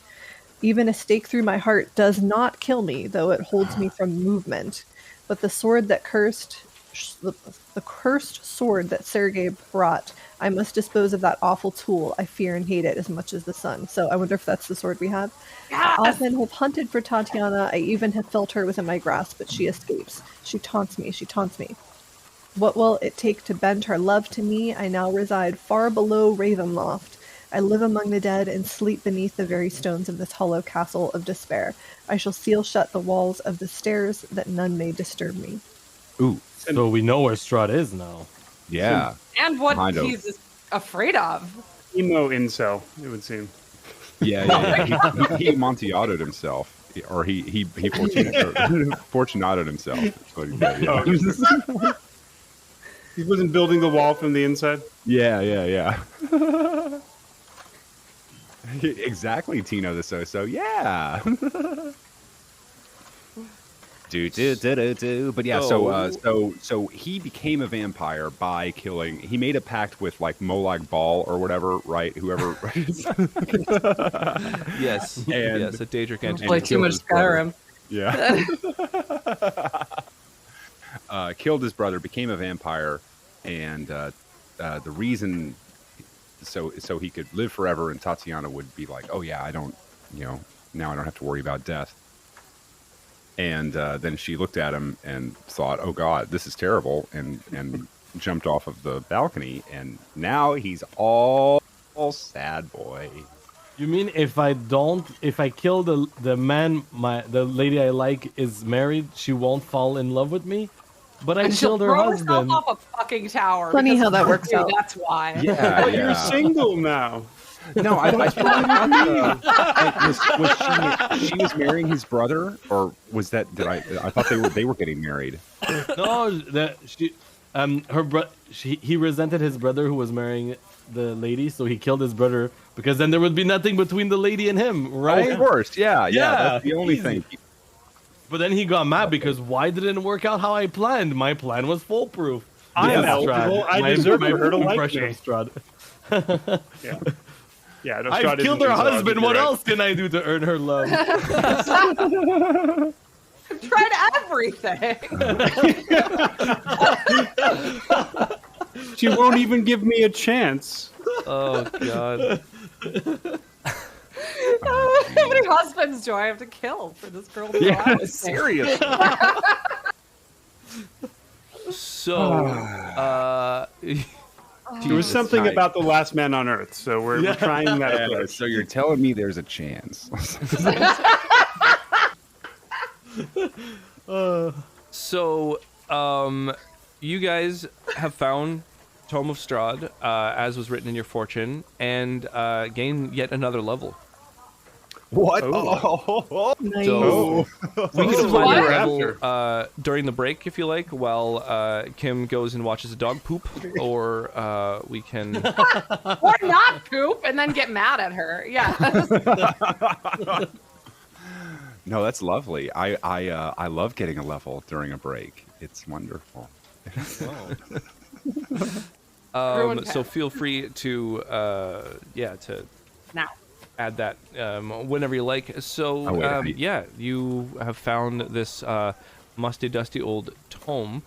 Even a stake through my heart does not kill me, though it holds me from movement. But the sword that the cursed sword that Sergei brought, I must dispose of that awful tool. I fear and hate it as much as the sun. So I wonder if that's the sword we have. I often have hunted for Tatiana. I even have felt her within my grasp, but she escapes. She taunts me. What will it take to bend her love to me? I now reside far below Ravenloft. I live among the dead and sleep beneath the very stones of this hollow castle of despair. I shall seal shut the walls of the stairs that none may disturb me. Ooh, So we know where Strahd is now. yeah. And what Kind of. he's afraid of. Emo incel, it would seem. Yeah. He Amontillato'd himself, or he Fortunato'd himself. That's what he did, yeah. He wasn't building the wall from the inside. Yeah. Exactly, Tino the So-So. Yeah. do. But yeah, so he became a vampire by killing. He made a pact with like Molag Bal or whatever, right? Whoever. Yes. And- yes, a Daedric entity. Play too killed much his brother. Skyrim. Yeah. Killed his brother, became a vampire, and the reason so he could live forever, and Tatiana would be like, oh yeah, I don't, now I don't have to worry about death. And then she looked at him and thought, oh God, this is terrible, and jumped off of the balcony, and now he's all sad boy. You mean if I kill the man, the lady I like is married, she won't fall in love with me? But I And she'll killed her throw herself husband. off a fucking tower. Funny because how that works dude, out. That's why. Yeah, But you're single now. No, I was she was marrying his brother, or was that? I thought they were getting married. No, he resented his brother who was marrying the lady, so he killed his brother because then there would be nothing between the lady and him, right? Oh, of course, yeah. That's the only easy. thing. But then he got mad because why didn't it work out how I planned? My plan was foolproof. I am Strahd. eligible. I deserve for her to like impression me. of Strahd. Yeah. Yeah, no, I've Strahd killed isn't her eligible, husband. you're What right. else can I do to earn her love? I've tried everything. She won't even give me a chance. Oh God. How many husbands do I have to kill for this girl to go out with me? Seriously. So, There was something about the last man on Earth, so we're trying that approach. So you're telling me there's a chance? So, you guys have found Tome of Strahd, as was written in your fortune, and gain yet another level. What? Nice. So we can what find we're a level during the break if you like, while Kim goes and watches a dog poop, or we can. Or not poop and then get mad at her. Yeah. No, that's lovely. I love getting a level during a break. It's wonderful. So feel free to to Now. add that whenever you like. So you have found this musty, dusty old tome,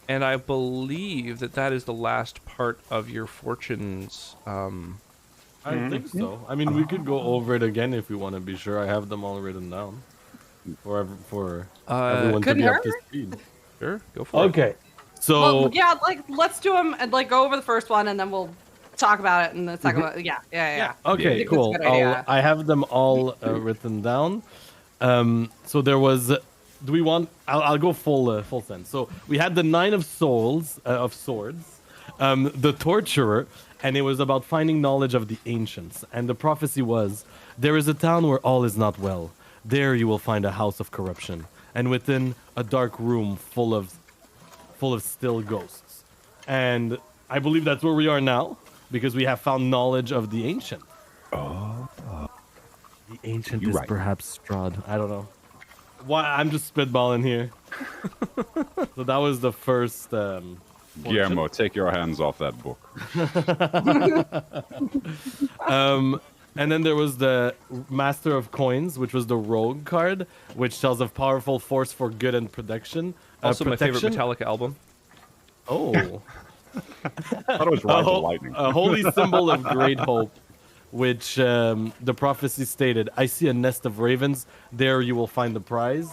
and I believe that is the last part of your fortunes. I think so. I mean, we could go over it again if we want to be sure. I have them all written down for everyone to Couldn't be up hurt. to speed. Sure, go for it. Okay, so Well, yeah, let's do them and go over the first one and then we'll talk about it in the second one. Yeah. okay, I think that's a cool. good idea. I have them all written down. So there was. Do we want? I'll go full sense. So we had the Nine of Swords, the Torturer, and it was about finding knowledge of the ancients. And the prophecy was, there is a town where all is not well. There you will find a house of corruption, and within a dark room full of still ghosts. And I believe that's where we are now, because we have found knowledge of the ancient. The ancient You're is right. perhaps Strahd. I don't know. Why? I'm just spitballing here. So that was the first. Guillermo, take your hands off that book. And then there was the Master of Coins, which was the Rogue card, which tells of powerful force for good and protection. Also, my favorite protection. Metallica album. Oh, I thought it was Ride the Lightning. a holy symbol of great hope, which the prophecy stated, I see a nest of ravens. There you will find the prize,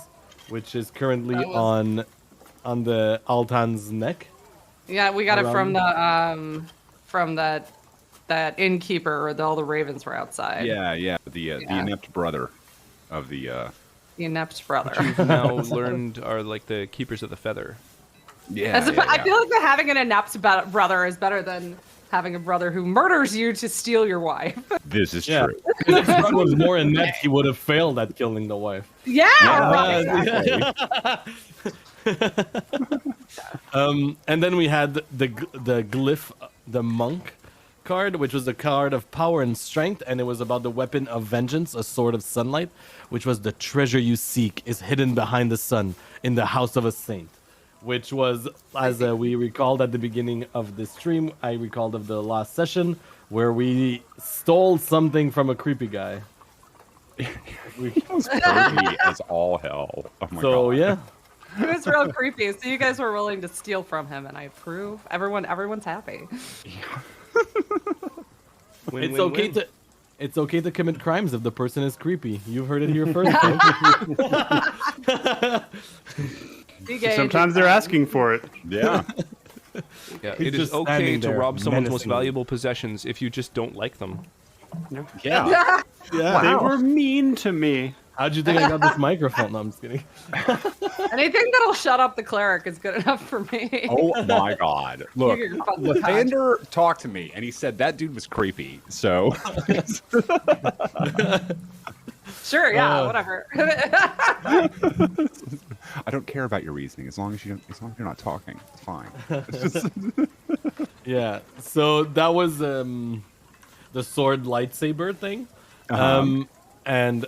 which is currently That was- on the Altan's neck. Yeah, we got it from Around- the from that innkeeper where all the ravens were outside. Yeah. The inept brother of the. The inept brother. You've now learned are like the keepers of the feather. Yeah, I feel like that having an inept brother is better than having a brother who murders you to steal your wife. This is Yeah. true. If Strahd was more inept, he would have failed at killing the wife. Yeah, right. And then we had the glyph, the monk card, which was the card of power and strength, and it was about the weapon of vengeance, a sword of sunlight, which was the treasure you seek is hidden behind the sun in the house of a saint, which was, as we recalled at the beginning of the stream, I recalled of the last session, where we stole something from a creepy guy. It was creepy as all hell. Oh my So god. yeah. It was real creepy. So you guys were willing to steal from him, and I approve. Everyone's happy. Win, It's win, okay win. to it's okay to commit crimes if the person is creepy. You've heard it here first. folks. Sometimes they're asking for it. Yeah. Yeah, He's it is just okay standing to there rob someone's most menacingly. valuable possessions if you just don't like them. Yeah. Yeah. They were mean to me. How'd you think I got this microphone? No, I'm just kidding. Anything that'll shut up the cleric is good enough for me. Oh my god. Look, You're fucking Lathander talked to me and he said that dude was creepy. So Sure, yeah, whatever. I don't care about your reasoning as long as you're not talking. It's fine. It's just, Yeah. So that was the sword lightsaber thing. And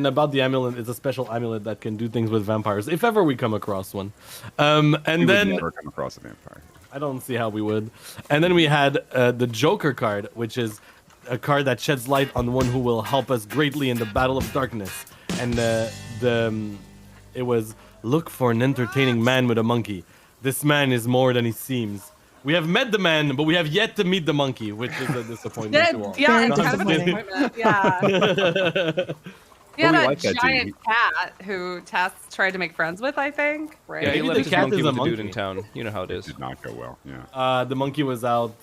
about the amulet, it's a special amulet that can do things with vampires if ever we come across one. And we then would never come across a vampire. I don't see how we would. And then we had the Joker card, which is a card that sheds light on one who will help us greatly in the battle of darkness. And it was look for an entertaining man with a monkey. This man is more than he seems. We have met the man, but we have yet to meet the monkey, which is a disappointment to all. Yeah, Very kind of a disappointing. disappointment. Yeah. He had we a like that dude. giant cat who Tess tried to make friends with, I think. Right? Yeah, he Maybe left the his cat monkey is a with the dude in monkey. town. You know how it is. Did not go well. Yeah. The monkey was out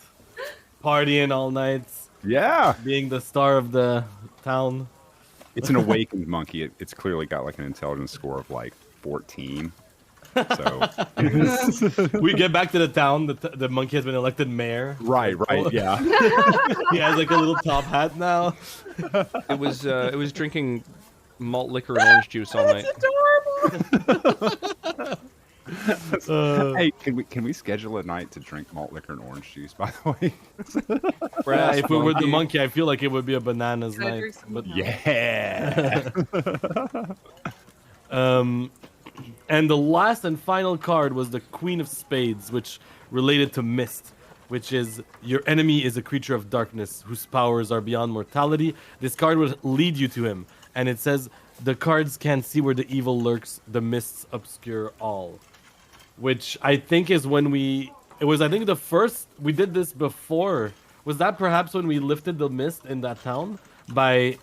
partying all night, Yeah. being the star of the town. It's an awakened monkey. It's clearly got like an intelligence score of like 14. So We get back to the town. The monkey has been elected mayor. right, yeah. He has like a little top hat now. It was drinking malt liquor and orange juice all night. Adorable. Hey, can we schedule a night to drink malt liquor and orange juice? By the way. Brass If we were the monkey, I feel like it would be a bananas Can I night. drink some But now? Yeah. And the last and final card was the Queen of Spades, which related to Mist, which is your enemy is a creature of darkness whose powers are beyond mortality. This card would lead you to him, and it says the cards can't see where the evil lurks. The mists obscure all, which I think is when it was I think the first we did this before. Was that perhaps when we lifted the mist in that town by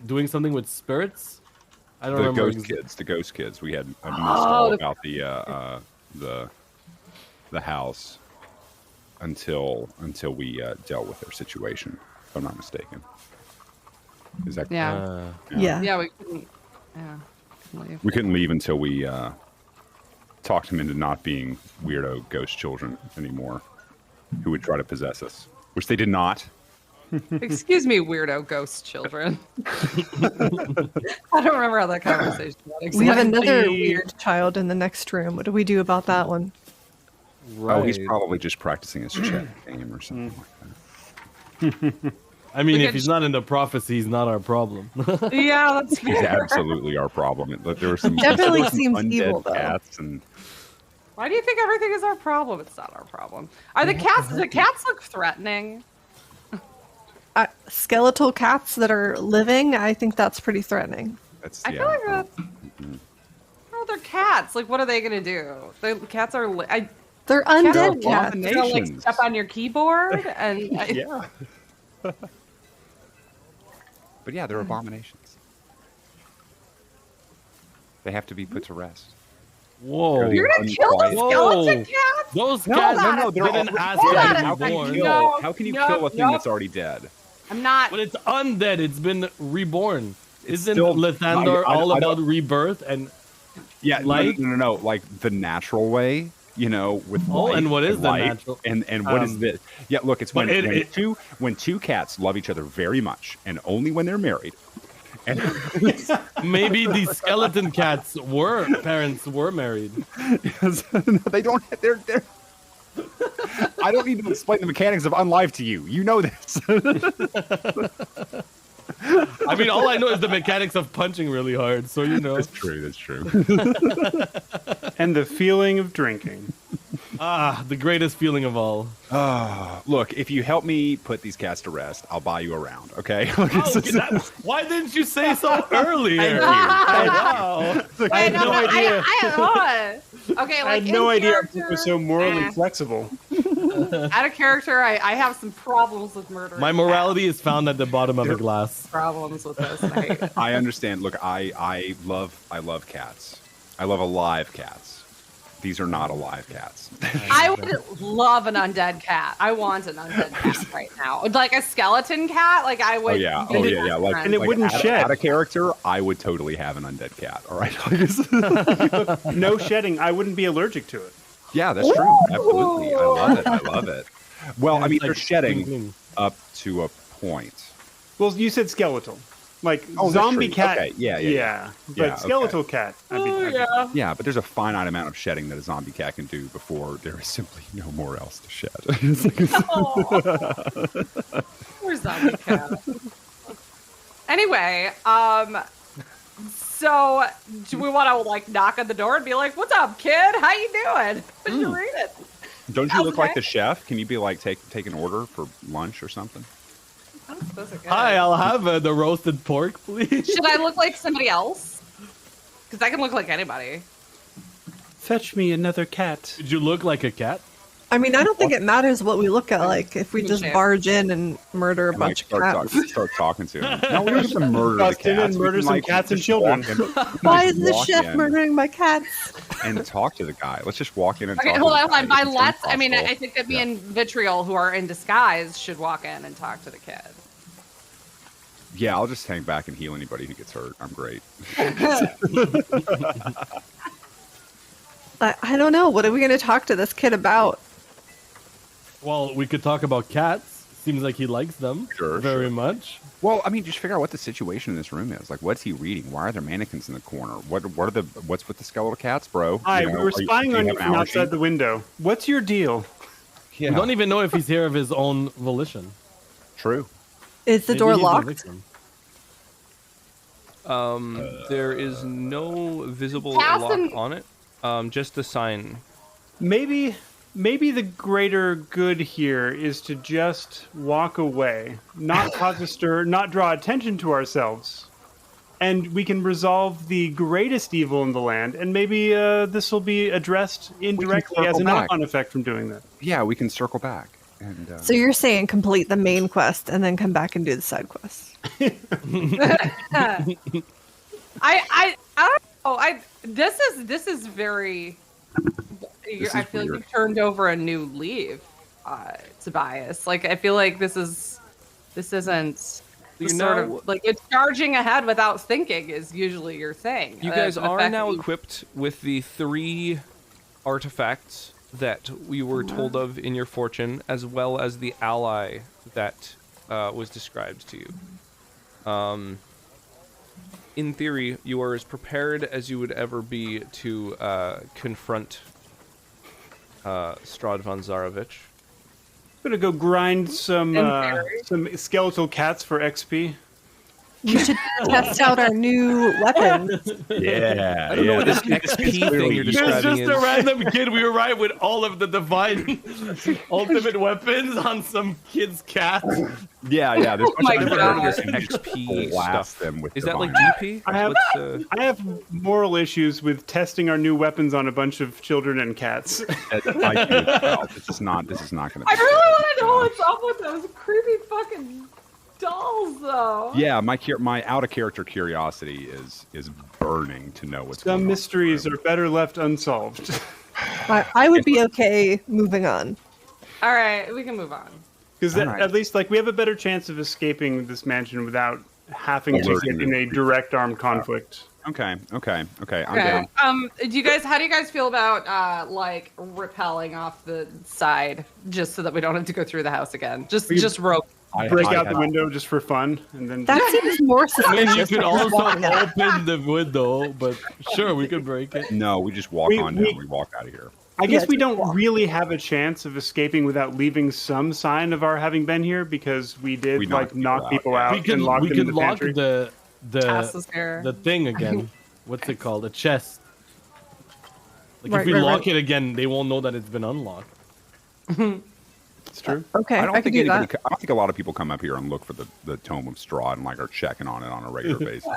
doing something with spirits? I don't The remember. ghost kids. We had a mist all the- about the house until we dealt with their situation. If I'm not mistaken. Is that Yeah. Yeah. Yeah, we couldn't. Yeah. Leave. We couldn't leave until we talked him into not being weirdo ghost children anymore, who would try to possess us, which they did not. Excuse me, weirdo ghost children. I don't remember how that conversation went. We have another the- weird child in the next room. What do we do about that one? Oh, he's Right. probably just practicing his chess game or something like that. I mean, Look if at- he's not in the prophecy, he's not our problem. Yeah, that's He's fair. absolutely our problem. There were some Definitely there were some seems undead evil, though. cats and Why do you think everything is our problem? It's not our problem. Are the cats? The cats look threatening. Skeletal cats that are living, I think that's pretty threatening. that's I feel like that's. Oh, they're cats. Like, what are they gonna do? The cats are. They're Cats are undead cats. They're gonna, like Abominations. step on your keyboard and. yeah. But yeah, they're abominations. They have to be put to rest. Whoa. You're gonna kill the Whoa. skeleton cats? Those No, cats no, no, they're didn't all- ask Hold to on be a How can you second. reborn. kill? No, How can you no, kill a thing no. that's already dead? I'm not. But it's undead. It's been reborn. Isn't still- Lathander I all don't- about rebirth? And Yeah, Like- no, like the natural way, with Oh, life and what is the life, natural- and what is this? Yeah, look, it's when, But when two cats love each other very much, and only when they're married. And maybe these skeleton cats parents were married. they don't. They're. I don't need to explain the mechanics of unlife to you. You know this. I mean, all I know is the mechanics of punching really hard. So That's true. That's true. And the feeling of drinking. the greatest feeling of all. Look, if you help me put these cats to rest, I'll buy you a round. Okay. Why didn't you say so earlier? Wow. I had no idea. Okay, I like had no in idea character, it was so morally flexible. Out of character, I have some problems with murder. My morality is found at the bottom of a glass. Problems with this. I hate it. I understand. Look, I love cats. I love alive cats. These are not alive cats. I would love an undead cat. I want an undead cat right now. Like a skeleton cat. Like I would. yeah. be Oh, the yeah, yeah. best Like, friend. And it wouldn't shed. Out of character, I would totally have an undead cat. All right. No shedding. I wouldn't be allergic to it. Yeah, that's true. Absolutely. I love it. Well, I mean, It's they're like shedding twinkling. up to a point. Well, you said skeletal. Like Oh, the zombie tree. cat. Okay, yeah. But Yeah, okay. skeletal cat. Oh, yeah. But there's a finite amount of shedding that a zombie cat can do before there is simply no more else to shed. It's like- Poor zombie cat. Anyway, so do we want to like knock on the door and be like, "What's up, kid? How you doing? What you reading?" Don't you How's look it like going? the chef? Can you be like take an order for lunch or something? Those are good. Hi, I'll have the roasted pork, please. Should I look like somebody else? Because I can look like anybody. Fetch me another cat. Did you look like a cat? I mean, I don't think it matters what we look at. Like, if we Good just chance. barge in and murder a And, like, bunch of cats. start talking to him. No, we don't have to murder the Bust in cats. and We murder can, some like, cats and just children. walk in- we can Why just is the walk chef in murdering my cats? and talk to the guy? Let's just walk in and Okay, talk hold to on, the hold guy. on. By It's let's, I mean, impossible. I think that me and Vitriol, who are in disguise, should walk in and talk to the kid. Yeah, I'll just hang back and heal anybody who gets hurt. I'm great. I don't know. What are we going to talk to this kid about? Well, we could talk about cats. Seems like he likes them Sure, very sure. much. Well, I mean, just figure out what the situation in this room is. Like, what's he reading? Why are there mannequins in the corner? What's with the skeletal cats, bro? Hi, You know, we were are you- spying do on you you have an from outside allergy? the window. What's your deal? Yeah, We don't even know if he's here of his own volition. true. Is the Maybe door he's a locked? victim. There is no visible Cast lock and- on it. Just a sign. Maybe the greater good here is to just walk away, not cause a stir, not draw attention to ourselves, and we can resolve the greatest evil in the land. And maybe this will be addressed indirectly as circle a back. knock-on effect from doing that. Yeah, we can circle back. And So you're saying complete the main quest and then come back and do the side quests? I don't know. This is very. This I is feel like weird. you've turned over a new leaf, Tobias. Like I feel like this isn't. You're The sort now- of like it's charging ahead without thinking is usually your thing. You guys The are fact now that you- equipped with the 3 artifacts that we were told of in your fortune, as well as the ally that was described to you. In theory, you are as prepared as you would ever be to confront Strahd von Zarovich. Gonna go grind some skeletal cats for XP. You should test out our new weapons. yeah, I don't know what this XP thing you're It was describing just is. a random kid. We arrived with all of the divine ultimate weapons on some kid's cat. yeah. There's a bunch my of I've never God. heard of this and you just XP blast stuff. them with Is that like divine. GP? I have- What's, I have moral issues with testing our new weapons on a bunch of children and cats. I do as well. This is not going to. I really want to know what's up with those creepy fucking dolls, though. Yeah, my out of character curiosity is burning to know what's going Some on. mysteries are better left unsolved. I would be okay moving on. All right, we can move on. Because All right. at least, like, we have a better chance of escaping this mansion without having to Alerting get in a them. direct armed conflict. Okay. I'm Okay. down. How do you guys feel about like rappelling off the side just so that we don't have to go through the house again? Just rope. Break I out the had- window just for fun, and then That seems more I mean, suspicious. you could than just also walking out. open the window, but sure, we could break it. No, we just walk on down. We walk out of here. I guess Yeah, we just don't walk. really have a chance of escaping without leaving some sign of our having been here because we did We like knock knocked people people out, out We could and lock we them in could the lock pantry. Asses here. the thing again. What's it called? A chest. Like Right, if we right, lock right. it again, they won't know that it's been unlocked. It's true. Okay, I don't I can think do anybody. that. I don't think a lot of people come up here and look for the tome of Strahd and like are checking on it on a regular basis. You know?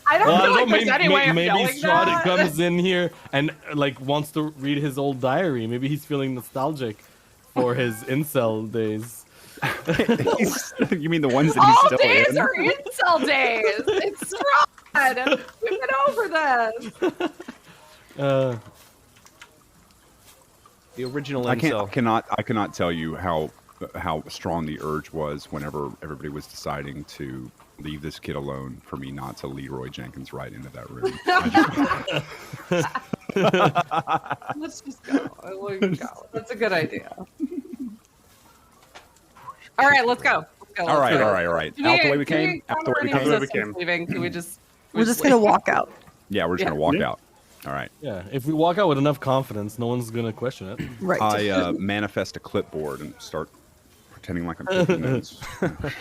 I don't Well, I feel like don't know, there's any way of maybe knowing Strahd that. comes in here and like wants to read his old diary. Maybe he's feeling nostalgic for his incel days. You mean the ones that he's All still days in? are incel days. It's Strahd. We've been over this. The original I incel. cannot tell you how strong the urge was whenever everybody was deciding to leave this kid alone for me not to Leroy Jenkins right into that room. Let's just go. Let's go. That's a good idea. All right, let's go. Let's Yeah, All right, let's all go. right, all right. Do Out the way we do came. Out the way we counter came. any systems leaving? Do we just? We're just gonna walk out. Yeah, we're just Yeah. gonna walk Yeah. out. All right. Yeah, if we walk out with enough confidence, no one's gonna question it. Right. I manifest a clipboard and start pretending like I'm taking notes.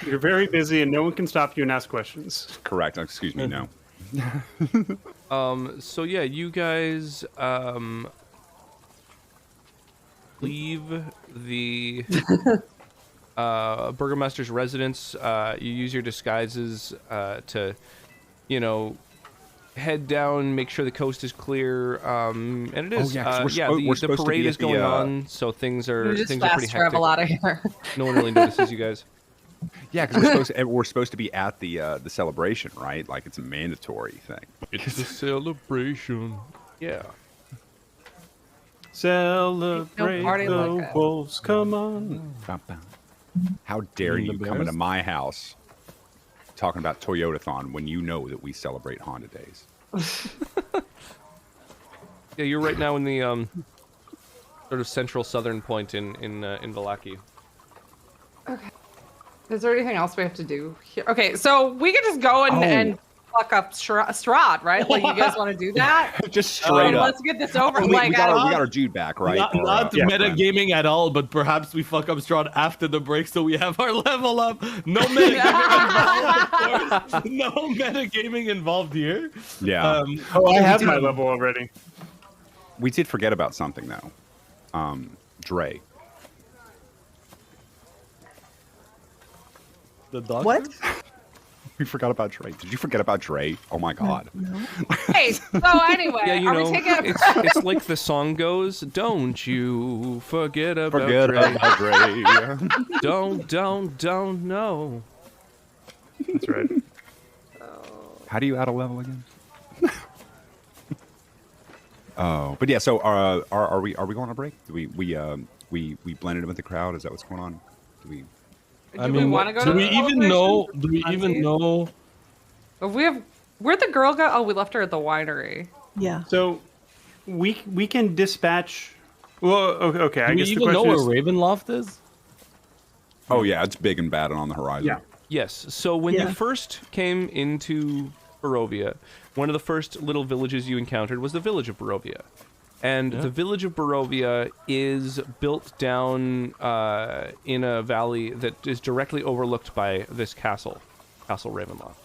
You're very busy, and no one can stop you and ask questions. Correct. Excuse me. No. So yeah, you guys leave the burgomaster's residence. You use your disguises to, head down, make sure the coast is clear. And it is. yeah, 'cause we're the supposed to parade be is at the, going on, so things are We just things are fast pretty travel hectic. out of here. No one really notices you guys. Yeah, because we're supposed to be at the celebration, right? Like it's a mandatory thing. It's a celebration. Yeah. Celebrate party the like that. wolves, come on. How dare mean the you come into Bears? my house talking about Toyotathon when you know that we celebrate Honda Days? Yeah, you're right now in the sort of central southern point in Vallaki. Is there anything else we have to do here? Okay, so we could just go and fuck up Strahd, right? Like, you guys want to do that? Just straight up. Let's get this over. We Like, got our Jude back, right? Not, Or, not yeah, metagaming at all, but perhaps we fuck up Strahd after the break so we have our level up. No metagaming involved, of course. No metagaming involved here. Yeah. Oh, I have my level already. We did forget about something though. Dre. The doctor? What? We forgot about Dre. Did you forget about Dre? Oh my god. hey, so anyway, Yeah, you are know, we taking a it's like the song goes, "Don't you forget about Forget Dre. about Dre. Don't know." That's right. How do you add a level again? Oh, but yeah. So are we going on a break? Do we blended in with the crowd? Is that what's going on? Do we? I Do we mean, want to go do to we the even celebration? know? Do we Let's even see. know? If we have, where'd the girl go? Oh, we left her at the winery. Yeah. So we can dispatch. Well, okay. I Do we guess the even know question where is. Ravenloft is? Oh yeah, it's big and bad and on the horizon. Yeah. Yes. So when Yeah. you first came into Barovia, one of the first little villages you encountered was the village of Barovia. And the village of Barovia is built down in a valley that is directly overlooked by this castle, Castle Ravenloft.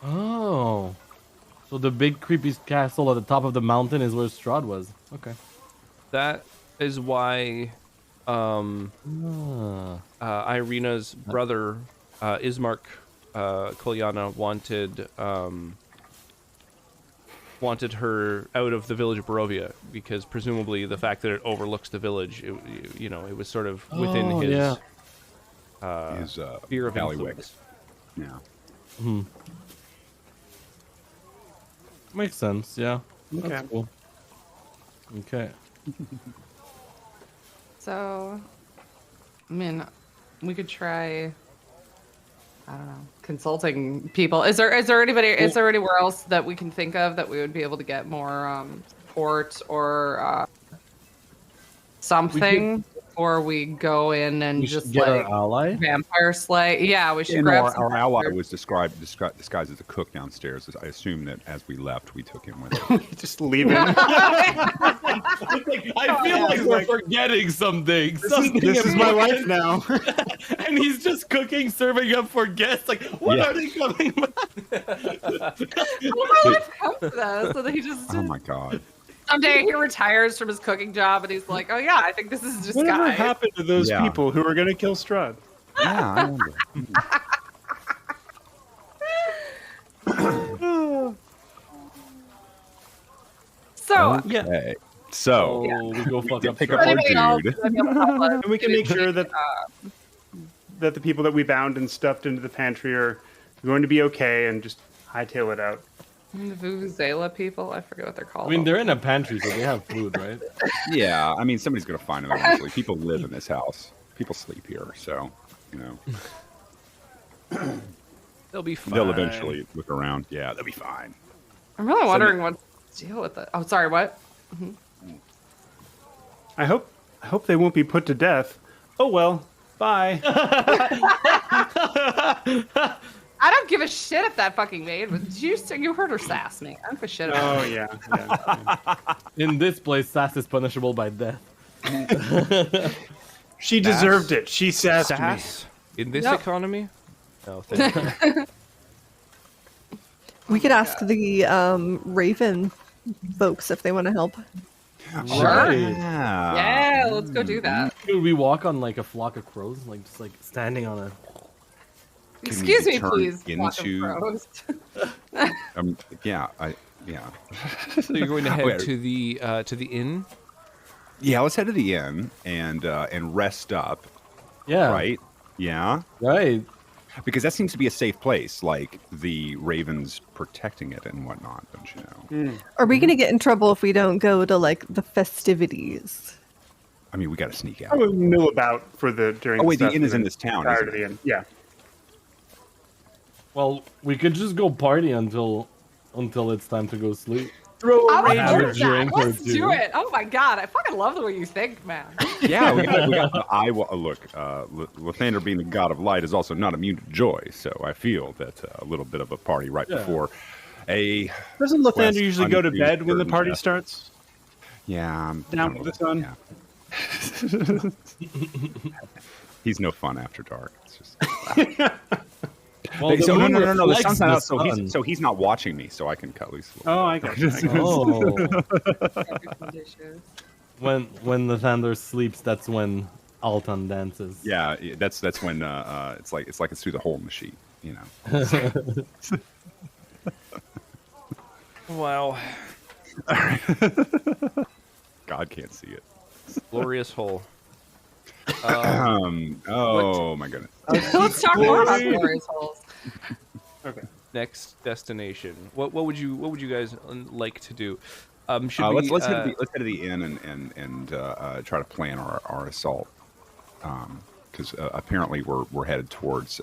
Oh. So the big creepy castle at the top of the mountain is where Strahd was. Okay. That is why Irina's brother, Ismark Kolyana, wanted her out of the village of Barovia because presumably the fact that it overlooks the village, it was sort of within Oh, his yeah. His sphere of alleyway. influence. Yeah. Makes sense, yeah. Okay. That's cool. Okay. So, I mean, we could try. I don't know, consulting people. Is there anywhere else that we can think of that we would be able to get more support or something before we go in and We should just get like our ally. vampire slay? Yeah, we should And grab some our ally vampire- was disguised as a cook downstairs. I assume that as we left, we took him with us. Just leave it. I feel like we're forgetting something. This is my life now. And he's just cooking, serving up for guests. Like, what Yeah. are they coming back? Well, my life comes to that, so that he just Oh my god. someday he retires from his cooking job and he's like, oh yeah, I think this is just Whatever guy. happened to those Yeah. people who were going to kill Strahd? Yeah, I wonder. So Yeah. Okay. So Oh, we go fuck up pick Strahd. up our anybody else dude. that will help us? And we can make sure that that the people that we bound and stuffed into the pantry are going to be okay and just hightail it out. The Vuvuzela people, I forget what they're called. I mean, they're in a pantry, so they have food, right? Yeah, I mean, somebody's gonna find them eventually. People live in this house. People sleep here, so They'll be fine. they'll eventually look around. Yeah, they'll be fine. I'm really wondering what's the deal with it. Oh, sorry, what? I hope they won't be put to death. Oh well, Bye. I don't give a shit if that fucking maid was. You heard her sass me. I don't give a shit about Oh yeah. Yeah. In this place, sass is punishable by death. She deserved it. She sassed me. Sass in this Yep. economy? No, thank you. We could ask the Raven folks if they want to help. Sure. Right. Yeah, let's go do that. Could we walk on like a flock of crows, like just like standing on a? Excuse me, turn please. flock of into- crows. Yeah. So you're going to head Wait. to the inn? Yeah, let's head to the inn and rest up. Yeah. Right. Yeah. Right. Because that seems to be a safe place, like the ravens protecting it and whatnot, don't you know? Are we going to get in trouble if we don't go to like the festivities? I mean, we got to sneak I out. would mill about for the during. Oh wait, the stuff inn is and in this town. prior Isn't to the it? end. Yeah. Well, we could just go party until it's time to go sleep. Throw I a would Have a love ranger. that. drink or Let's two. do it. Oh my god, I fucking love the way you think, man. Yeah, we got look, Lathander being the god of light is also not immune to joy, so I feel that a little bit of a party right Yeah. before a Doesn't Lathander West usually go to unused bed when the curtain party death. starts? yeah, Down with the sun. Yeah. He's no fun after dark. It's just Well, the so, no, moon no, no, no. The reflects sun's not the out, so sun. he's not watching me, so I can cut loose. A little Oh, I got you. Oh, when the thunder sleeps, that's when Alton dances. Yeah, that's when it's like it's through the hole in the sheet, you know. Wow. God can't see it. Glorious hole. Oh my goodness. Let's talk more about glorious holes. Okay. Next destination. What would you guys like to do? Should Let's we, head to the inn and try to plan our assault. Because apparently we're headed towards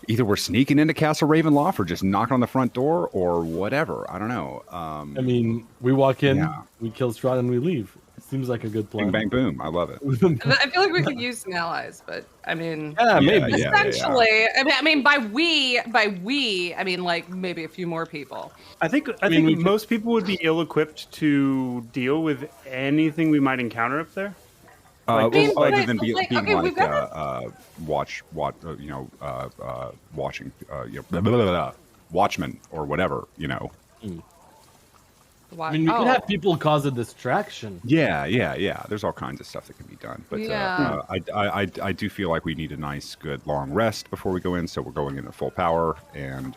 either we're sneaking into Castle Ravenloft or just knocking on the front door or whatever. I don't know. I mean, we walk in, Yeah. we kill Strahd, and we leave. Seems like a good plan. Bang bang boom. I love it. I feel like we could use some allies, but I mean, Yeah, maybe. Yeah. essentially, I mean, by we, I mean like maybe a few more people. I think mean, we could- most people would be ill-equipped to deal with anything we might encounter up there. Well, being- other than like, being okay, we've like got watching, blah, blah, blah, blah, watchmen or whatever, you know. I mean, we could have people cause a distraction. Yeah. There's all kinds of stuff that can be done, but Yeah. I do feel like we need a nice, good long rest before we go in. So we're going in at full power and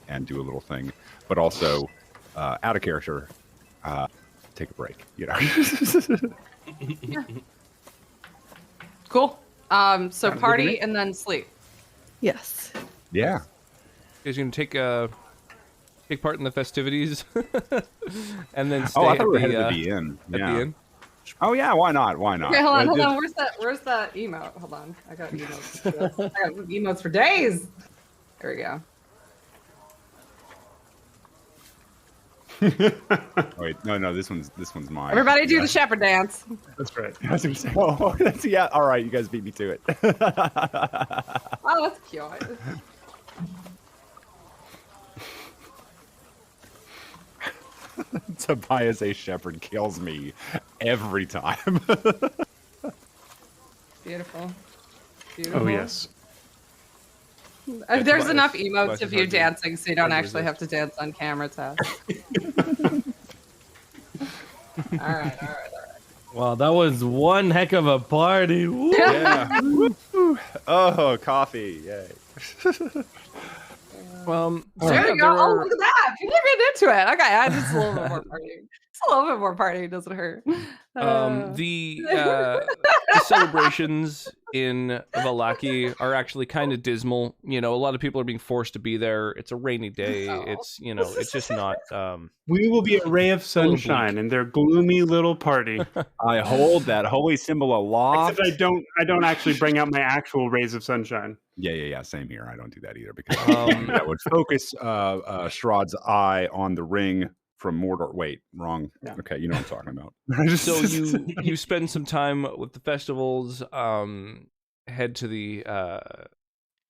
and do a little thing, but also out of character, take a break. You know. Cool. So good to me. party and then sleep. Yes. Yeah. You guys gonna take part in the festivities, and then stay Oh, I at thought we were the, headed to the inn. at Yeah. the inn. Oh yeah. Why not? Why not? Okay, hold on. Where's that emote? Hold on. I got emotes. I got emotes for days. There we go. Oh, wait, no. This one's mine. Everybody do Yeah. the shepherd dance. That's right. I was gonna say, oh, yeah. All right, you guys beat me to it. Oh, that's cute. Tobias A. Shepherd kills me every time. Beautiful. Oh yes. There's Tobias- enough Tobias emotes is of you hard to- dancing, so you don't hard to actually have to dance on camera, Tess. All right. Wow, that was one heck of a party. Woo. Yeah. Oh, coffee! Yay. Well, There you go. there Oh, are- look at that. You're getting into it. Okay, I just a little bit more partying. Just a little bit more partying doesn't hurt. The celebrations in Valaki are actually kind of dismal. You know, a lot of people are being forced to be there. It's a rainy day. Oh. It's it's just not. We will be a ray of little sunshine in their gloomy little party. I hold that holy symbol aloft. Except I don't actually bring out my actual rays of sunshine. Yeah. Same here. I don't do that either because Um, that would focus Strahd's eye on the ring from Mordor. Wait, wrong. Yeah. Okay, you know what I'm talking about. So you spend some time with the festivals. Head to the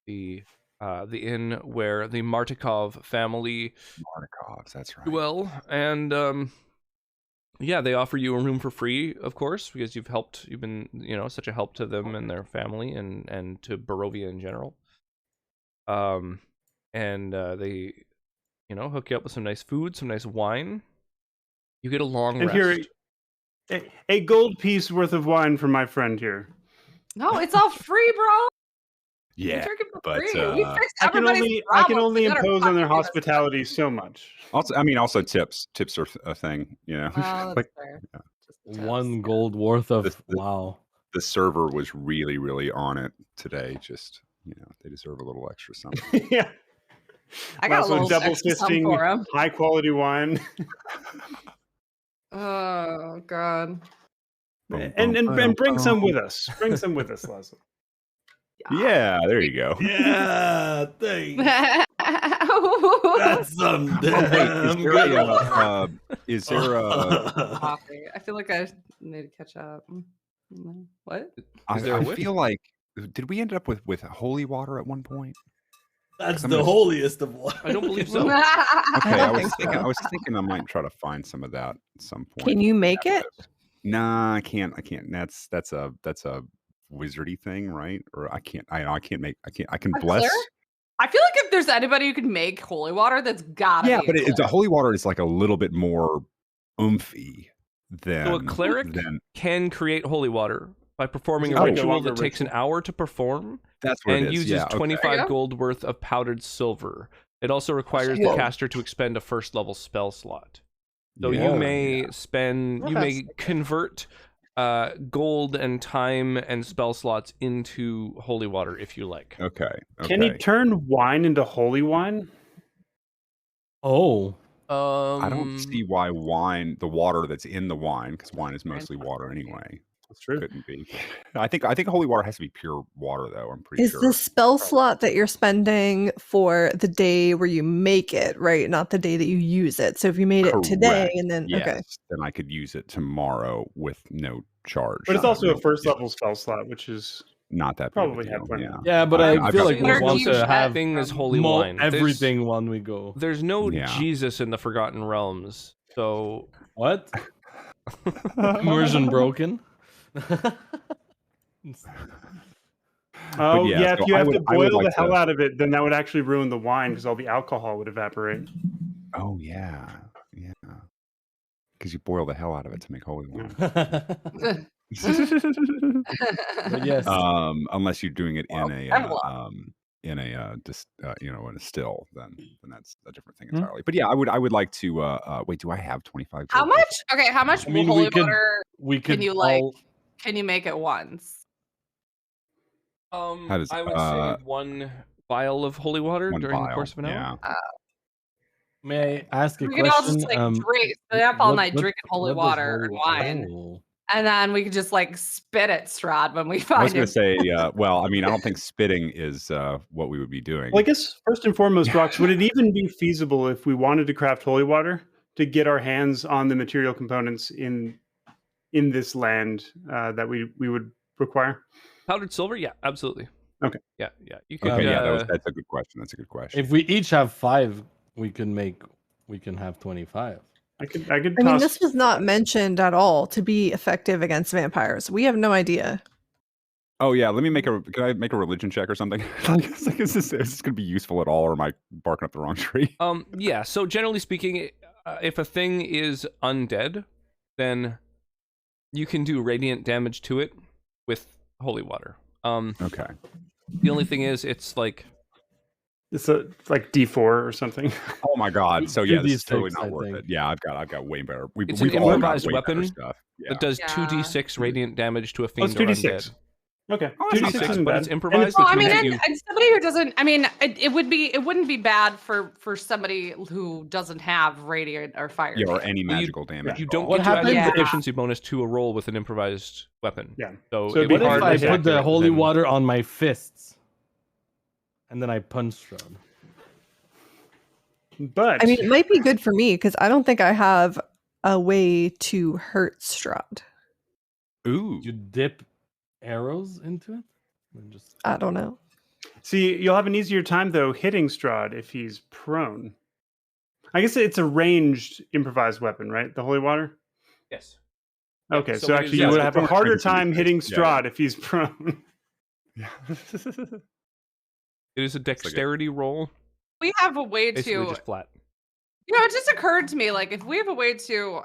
inn where the Martikov family Markovs, that's right. dwell, and yeah, they offer you a room for free, of course, because you've been, such a help to them and their family, and to Barovia in general. And they, hook you up with some nice food, some nice wine. You get a long And rest. here, a gold piece worth of wine from my friend here. No, it's all free, bro. Yeah, We drink it for but, free. We fixed I can everybody's only problems. We gotta impose on their fucking give us- hospitality so much. also tips. Tips are a thing, Oh, that's like, fair. yeah. Just the tips. 1 gold worth of wow. the server was really, really on it today. Just they deserve a little extra something. Yeah. I got a Also little double extra something fisting for him. high quality wine. Oh god. and bring some with us. Bring some with us, Leslie. Yeah, there you go. Yeah, thanks. That's That's some Is there a? coffee. I feel like I need to catch up. What? Is there a I whip? feel like did we end up with holy water at one point? That's I'm the gonna- holiest of all. I don't believe so. Okay, don't I was think thinking. so. I was thinking I might try to find some of that at some point. Can you make it? Nah, I can't. That's a wizardy thing, right? Or I can't. I can A bless. cleric? I feel like if there's anybody who can make holy water, that's gotta Yeah, be. but a the cleric. holy water is like a little bit more oomphy than. So a cleric than- can create holy water by performing a Oh. ritual Longer that takes an ritual. hour to perform That's what and it is. uses yeah, okay. 25 Yeah. gold worth of powdered silver. It also requires the Whoa. caster to expend a first level spell slot. So Yeah, you may yeah. spend, Well, you may that's- convert gold and time and spell slots into holy water if you like. Okay. Can he turn wine into holy wine? Oh, I don't see why the water that's in the wine, because wine is mostly water anyway, That's true. couldn't be. I think holy water has to be pure water, though. I'm pretty Is sure. the spell slot that you're spending for the day where you make it, right? Not the day that you use it. So if you made it today Correct. and then Yes, okay. then I could use it tomorrow with no charge. But it's Not also a really- first level spell slot, which is Not that big probably of a have deal, plenty. yeah. yeah, but I've I feel got like we Where want do to you have thing is holy mo- wine. There's- everything when we go. There's no Yeah. Jesus in the Forgotten Realms. So What? Immersion broken? Oh yeah, yeah, so if you I have would- to I would boil the like hell to- out of it, then that would actually ruin the wine because all the alcohol would evaporate. Oh yeah, yeah. Because you boil the hell out of it to make holy wine. But yes. Unless you're doing it in Ravenloft. in a still, then that's a different thing entirely. But yeah, I would like to wait. Do I have 25? How gold? much? Okay, how much I mean, holy we could- water we could can you like? all- Can you make it once? How does- I would say 1 vial of holy water One during the vial, course of an hour. yeah. May I ask a We could all question? just like drink, stay up all night what- drinking holy what does water and holy- wine, Oh. and then we could just like spit at Strahd when we I was find going him. to say, well, I mean, I don't think spitting is what we would be doing. Well, I guess first and foremost, Rox, would it even be feasible if we wanted to craft holy water to get our hands on the material components in this land that we would require? Powdered silver? Yeah, absolutely. Okay. Yeah. You could. Okay, yeah, that's a good question. That's a good question. If we each have 5, we can have 25. I could I mean, toss. this was not mentioned at all to be effective against vampires. We have no idea. Oh yeah, let me can I make a religion check or something? Is this going to be useful at all, or am I barking up the wrong tree? Yeah. So generally speaking, if a thing is undead, then you can do radiant damage to it with holy water. Okay. The only thing is, it's like It's like D4 or something. Oh my god. So Do yeah, this these is totally things, not I worth think. it. Yeah, I've got way better. It's We've an all got improvised way better weapon stuff. Yeah. that does Yeah. 2d6 radiant damage to a Oh, fiend it's or 2d6. undead. Okay. Oh, that's not 2d6 bad, isn't but bad. it's And improvised, Well, which I mean, means and, you- and somebody who doesn't. I mean, it wouldn't be bad for somebody who doesn't have radiant or fire. Yeah, or damage. any Well, magical damage. You at don't all. What get to add happens a if- proficiency bonus to a roll with an improvised weapon. Yeah. So, So it it'd be would What be if hard I to put the accurate holy than- water on my fists? And then I punch Strahd. But I mean, it might be good for me because I don't think I have a way to hurt Strahd. Ooh. You dip arrows into it? And just I don't know. see, you'll have an easier time though hitting Strahd if he's prone. I guess it's a ranged improvised weapon, right? The holy water. Yes. Okay, so so it actually, is- you yeah, would so have a prone harder strength is time hitting defense. Yeah, Strahd if he's prone. Yeah. It is a dexterity roll. We have a way Basically to. just flat. It just occurred to me, like, if we have a way to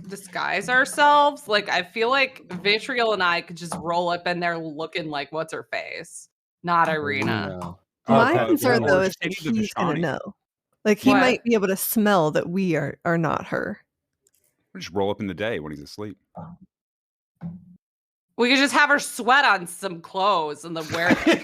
disguise ourselves, like, I feel like Vitriol and I could just roll up in there looking like what's her face, not Irina. No. My concern or though is that Shady the he's gonna Vishani. know. Like he What? might be able to smell that we are not her. We'll just roll up in the day when he's asleep. We could just have her sweat on some clothes and then wear them.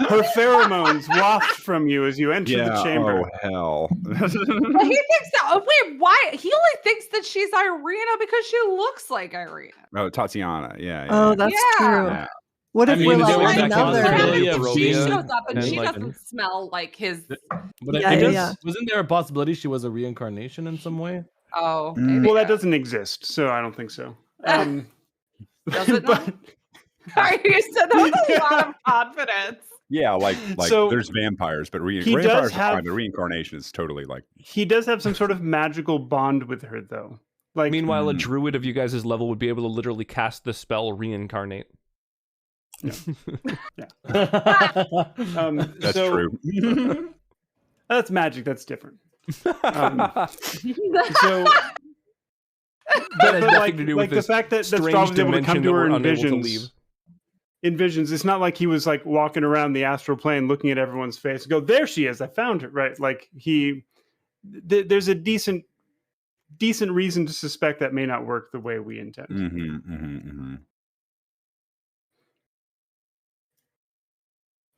Her pheromones waft from you as you enter the chamber. Oh hell. He thinks that. Oh, wait, why? He only thinks that she's Irina because she looks like Irina. Oh, Tatiana. Yeah. Oh, that's Yeah. true. Yeah. What I if mean, we're there like was that another? possibility of If she being- shows up and and she like- doesn't smell like his. But Yeah, I guess, yeah. wasn't there a possibility she was a reincarnation in some way? Oh, Mm. maybe Well, that not. doesn't exist, so I don't think so. Does it not? You said that with a lot of confidence. Yeah, like So, there's vampires, but he does vampires are have- fine. The reincarnation is totally like he does have some sort of magical bond with her, though. Like, Meanwhile, a druid of you guys' level would be able to literally cast the spell reincarnate. that's so true. that's magic. That's different. So, That has nothing like, to do like with the this fact that strange Strahd was able to dimension come to that her we're in unable to visions. leave. In visions, it's not like he was like walking around the astral plane looking at everyone's face and go, "There she is! I found her!" Right? Like there's a decent reason to suspect that may not work the way we intend.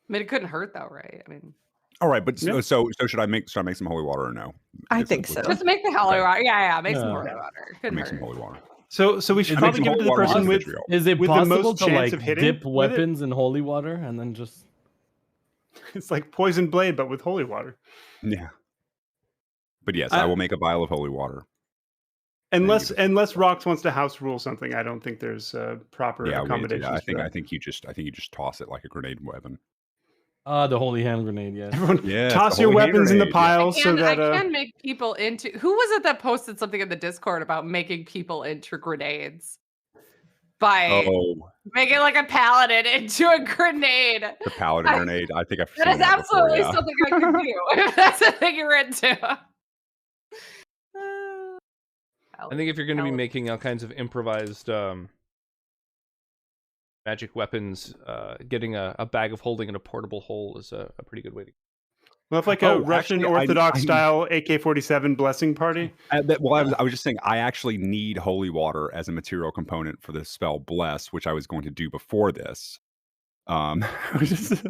I mean, it couldn't hurt though, right? I mean, All right, but Yeah. so should I make some holy water or no? I If think it- so. just make the holy water. Yeah, make some Yeah. holy water. Couldn't Make some hurt. holy water. So we should Is it probably give it to the holy water person or with vitriol? Is it with the possible most to chance like of hitting dip with it? weapons in holy water and then just? it's like poison blade, but with holy water. Yeah. But yes, I- I will make a vial of holy water. Unless you. Rox wants to house rule something, I don't think there's proper Yeah, we do accommodations. that. for I that. think you just toss it like a grenade weapon. The holy hand grenade, yes. Everyone Yeah, toss the your holy hand weapons in the grenade, pile I so that can make people into. Who was it that posted something in the Discord about making people into grenades by Oh, making like a paladin into a grenade? the paladin grenade. I think I've seen That is that before, absolutely yeah. something I could do if that's the thing you're into. I think if you're going to be making all kinds of improvised magic weapons, getting a bag of holding in a portable hole is a pretty good way to. well, if like Oh, a Russian actually, Orthodox I- style AK-47 blessing party. I was just saying, I actually need holy water as a material component for the spell Bless, which I was going to do before this. Which is,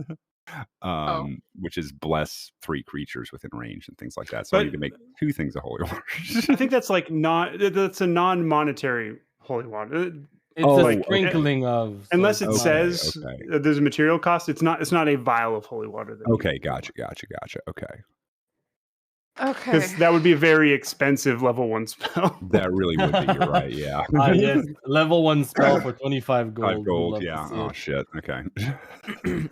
which is bless 3 creatures within range and things like that. So I But- need to make 2 things of holy water. I think that's like that's a non-monetary holy water. It's Oh, a like- sprinkling of. Unless it Okay, says okay. that there's a material cost, it's not a vial of holy water. Okay, gotcha. Okay. Okay. Because that would be a very expensive level 1 spell. That really would be, you're right, yeah. Yes, level 1 spell for 25 gold. 5 We'd gold, love to yeah. see Oh, it. shit, okay.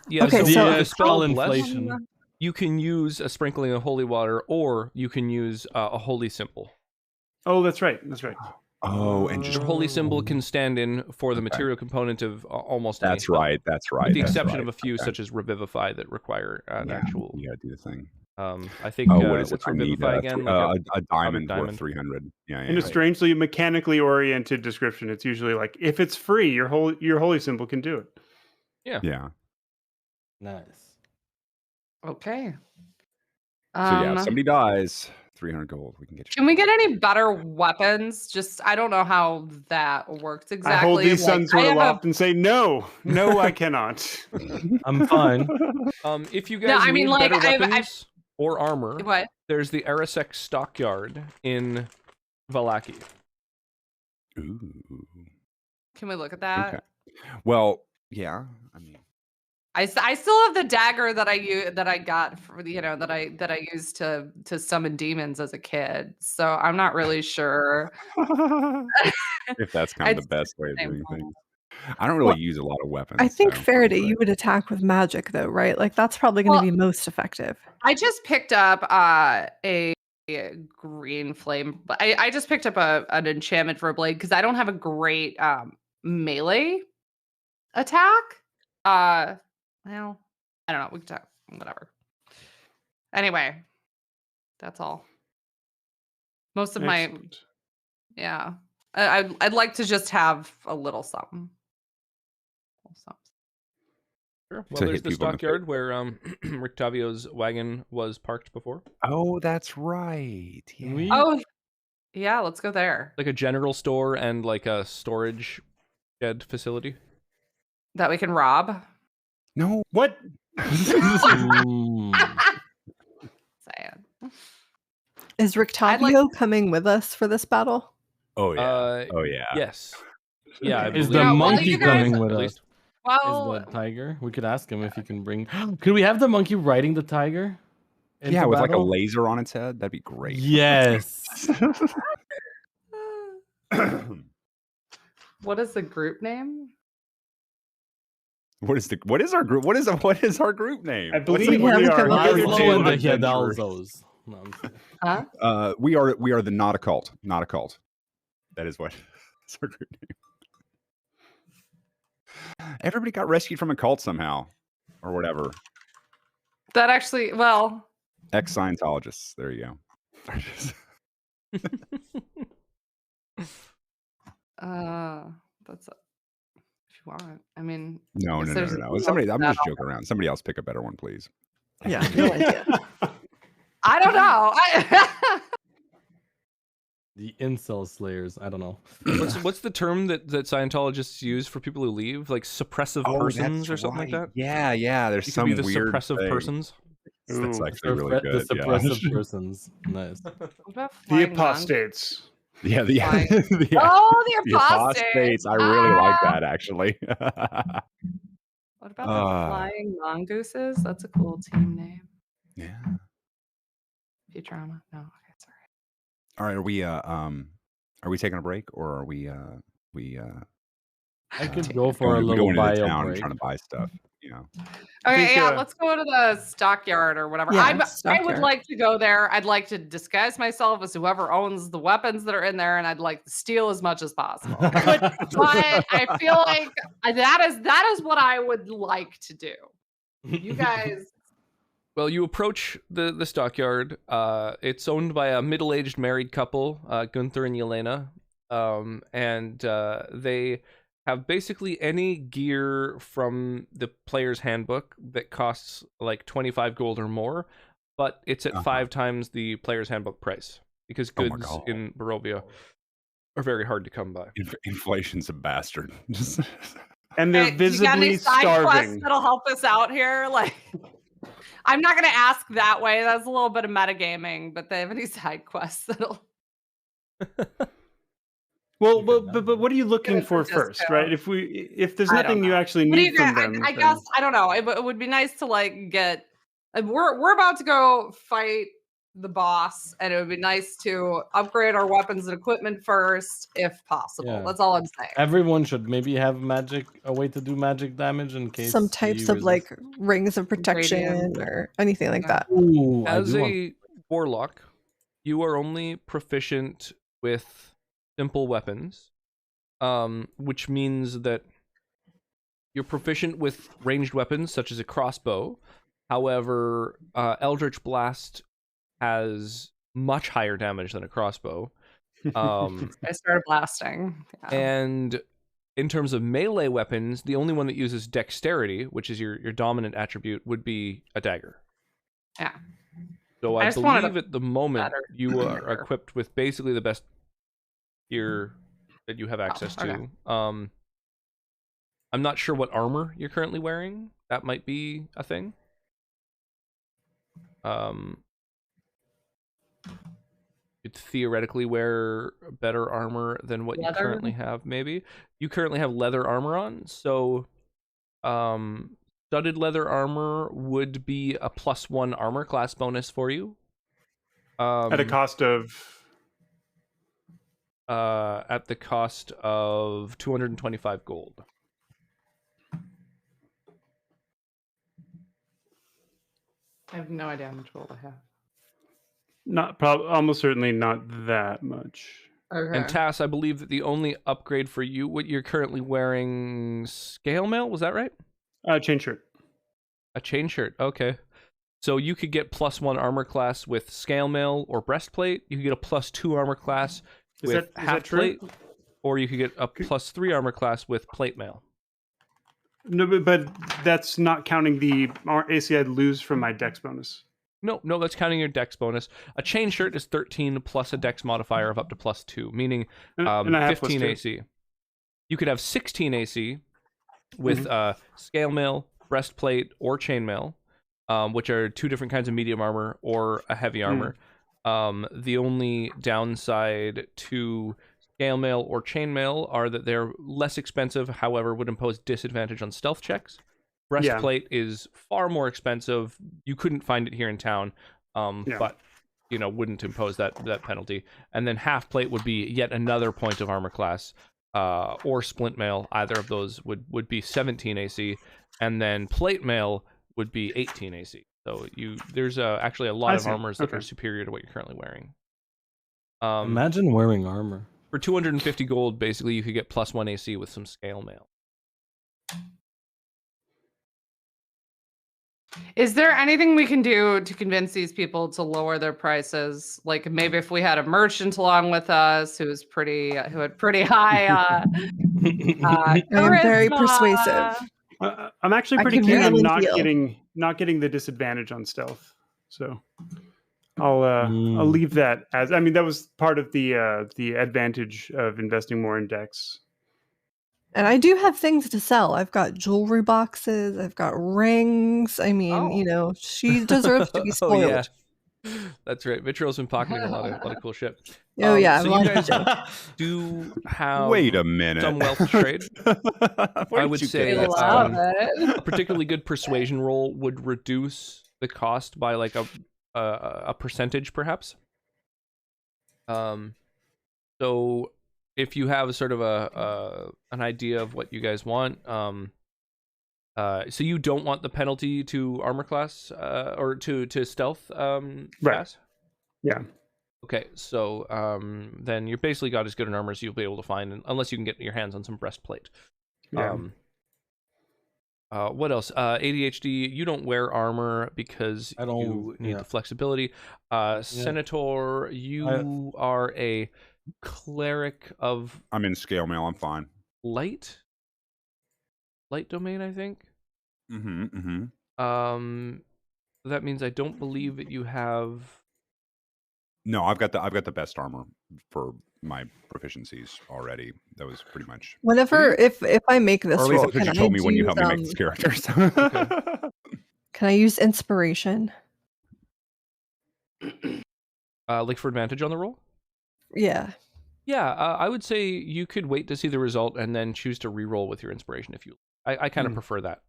Yeah, Okay, so so- with The the spell spell Bless, inflation. you can use a sprinkling of holy water, or you can use a holy symbol. Oh, that's right. That's right. Oh, and just Your holy symbol can stand in for the Okay. material component of almost any that's spell, right. with the that's exception right, of a few okay. such as Revivify that require an Yeah, actual. you gotta do the thing. I think Oh, what is it? what's I need Revivify again? a diamond diamond. worth 300. Yeah, In a strangely mechanically oriented description, it's usually like if it's free, your holy symbol can do it. yeah. Nice. Okay. So yeah, if somebody dies, 300 gold. We can get you. Can we get any better weapons? Just I don't know how that works exactly. I hold these Like, suns I sort of have a- aloft and say, no, I cannot. I'm fine. If you guys No, I need mean, like, better I've- weapons or armor, What? there's the Arasek Stockyard in Valaki. Ooh. Can we look at that? Okay. Well, yeah. I mean, I still have the dagger that I got for that I used to summon demons as a kid. So I'm not really sure. If that's kind of the best way of Same doing thing. things. I don't really use a lot of weapons. I think so- Faraday, you would attack with magic though, right? Like that's probably going to Well- be most effective. I just picked up a green flame. I just picked up an enchantment for a blade because I don't have a great melee attack. Well, I don't know. We can talk. Whatever. Anyway, that's all. Most of my Excellent. yeah. I'd like to just have a little something. Sure. Well, To there's hit the people in the stockyard where Rictavio's wagon was parked before. Oh, that's right. Yeah. We- Oh, yeah. Let's go there. Like a general store and like a storage shed facility. That we can rob. No. What? Mm. Saying. Is Rictavio coming with us for this battle? Oh yeah. Uh, oh yeah. Yes. Yeah. I Is believe the Yeah, well, monkey you guys- coming at with us? least. Well, Is the tiger? We could ask him if he can bring. Could we have the monkey riding the tiger? into Yeah, with like a battle? laser on its head. That'd be great. Yes. what is the group name? What is our group? What is our group name? I believe We we haven't are come up with Untitled one. Laszlo and the Adventurers. Hidalgos. No, I'm kidding. Huh? We are the not a cult. Not a cult. That is what is our group name. Everybody got rescued from a cult somehow, or whatever. That actually, well, Ex Scientologists. There you go. that's if you want. I mean, No. there's Somebody, I'm just no- joking around. Somebody else pick a better one, please. Yeah, no idea. I don't know. The incel slayers. I don't know. What's the term that Scientologists use for people who leave? Like suppressive persons or something like that? Yeah. There's You could some be the weird suppressive thing. persons. That's Ooh. actually really good. The suppressive persons. Nice. What about The flying monk? apostates. Yeah, the Flying- the, Oh, the the apostates. apostates. I really like Ah. that actually. What about the flying mongooses? That's a cool team name. Yeah. Futurama. No, okay, sorry. All right. Are we taking a break or are we I could go for a going little into the bio town and break. trying to buy stuff? You know. Okay, think, yeah, uh, let's go to the stockyard or whatever. Yeah, I would stockyard. like to go there. I'd like to disguise myself as whoever owns the weapons that are in there, and I'd like to steal as much as possible. But I feel like that is what I would like to do. You guys, Well, you approach the stockyard. It's owned by a middle-aged married couple, Gunther and Yelena, and they have basically any gear from the player's handbook that costs like 25 gold or more, but it's at 5 times the player's handbook price because Oh my goods God. in Barovia are very hard to come by. Inflation's a bastard. And they're hey, you got any visibly side quests starving. that'll help us out here? Like, I'm not gonna ask that way. That's a little bit of metagaming, but they have any side quests that'll. Well, but what are you looking Good for for first, disco. right? If there's I don't nothing you know. actually What do need you from guys? them, I then- guess I don't know. It would be nice to like get. We're about to go fight the boss, and it would be nice to upgrade our weapons and equipment first, if possible. Yeah. That's all I'm saying. Everyone should maybe have a way to do magic damage in case Some types you of like rings of protection Radiant. or anything like Yeah. that. Ooh, I As do want- a warlock, you are only proficient with simple weapons, which means that you're proficient with ranged weapons such as a crossbow. However, Eldritch Blast has much higher damage than a crossbow. I started blasting. Yeah. And in terms of melee weapons, the only one that uses dexterity, which is your dominant attribute, would be a dagger. Yeah. So I I just wanted believe a at the moment better you are dagger. equipped with basically the best gear that you have access okay. to. I'm not sure what armor you're currently wearing. That might be a thing. You'd theoretically wear better armor than what you Leather? currently have, maybe. You currently have leather armor on, so studded leather armor would be a +1 armor class bonus for you. At a cost of at the cost of 225 gold. I have no idea how much gold I have. almost certainly not that much. Okay. And Tass, I believe that the only upgrade for you, what you're currently wearing, scale mail, was that right? Chain shirt. A chain shirt, okay. So you could get +1 armor class with scale mail or breastplate. You could get a +2 armor class with Is that half true? plate, or you could get a +3 armor class with plate mail. No, but that's not counting the AC I'd lose from my dex bonus. No, that's counting your dex bonus. A chain shirt is 13 plus a dex modifier of up to +2, meaning And I have 15 +2. AC. You could have 16 AC with scale mail, breastplate, or chainmail, which are 2 different kinds of medium armor or a heavy armor. The only downside to scale mail or chainmail are that they're less expensive, however, would impose disadvantage on stealth checks. Breastplate is far more expensive. You couldn't find it here in town, but wouldn't impose that penalty. And then half plate would be yet another point of armor class, or splint mail. Either of those would be 17 AC, and then plate mail would be 18 AC. So there's actually a lot of armors that are superior to what you're currently wearing. Imagine wearing armor. For 250 gold, basically, you could get +1 AC with some scale mail. Is there anything we can do to convince these people to lower their prices? Like maybe if we had a merchant along with us who had pretty high I am very charisma. persuasive. I'm actually I pretty can keen on really not feel. getting the disadvantage on stealth. So I'll leave that as. I mean, that was part of the advantage of investing more in dex. And I do have things to sell. I've got jewelry boxes. I've got rings. I mean, she deserves to be spoiled. Oh, yeah. That's right. Vitrio's been pocketing a lot of cool shit. Oh, yeah. So you guys do have Wait a minute. some wealth to trade. I would say I love it. a particularly good persuasion roll would reduce the cost by like a percentage, perhaps. So if you have sort of an idea of what you guys want, so you don't want the penalty to armor class or to stealth, Right. class? Yeah. Okay, so then you're basically got as good an armor as you'll be able to find, unless you can get your hands on some breastplate. Yeah. What else? ADHD, you don't wear armor because you need the flexibility. Senator, you are a cleric of I'm in scale mail. I'm fine. light domain, I think. That means I don't believe that you have. No, I've got the best armor for my proficiencies already. That was pretty much. Whenever, if I make this Or at least roll, that's what you told me when you helped me make these characters. Can I use inspiration? Like for advantage on the roll? Yeah. Yeah, I would say you could wait to see the result and then choose to re-roll with your inspiration if you. I kind of prefer that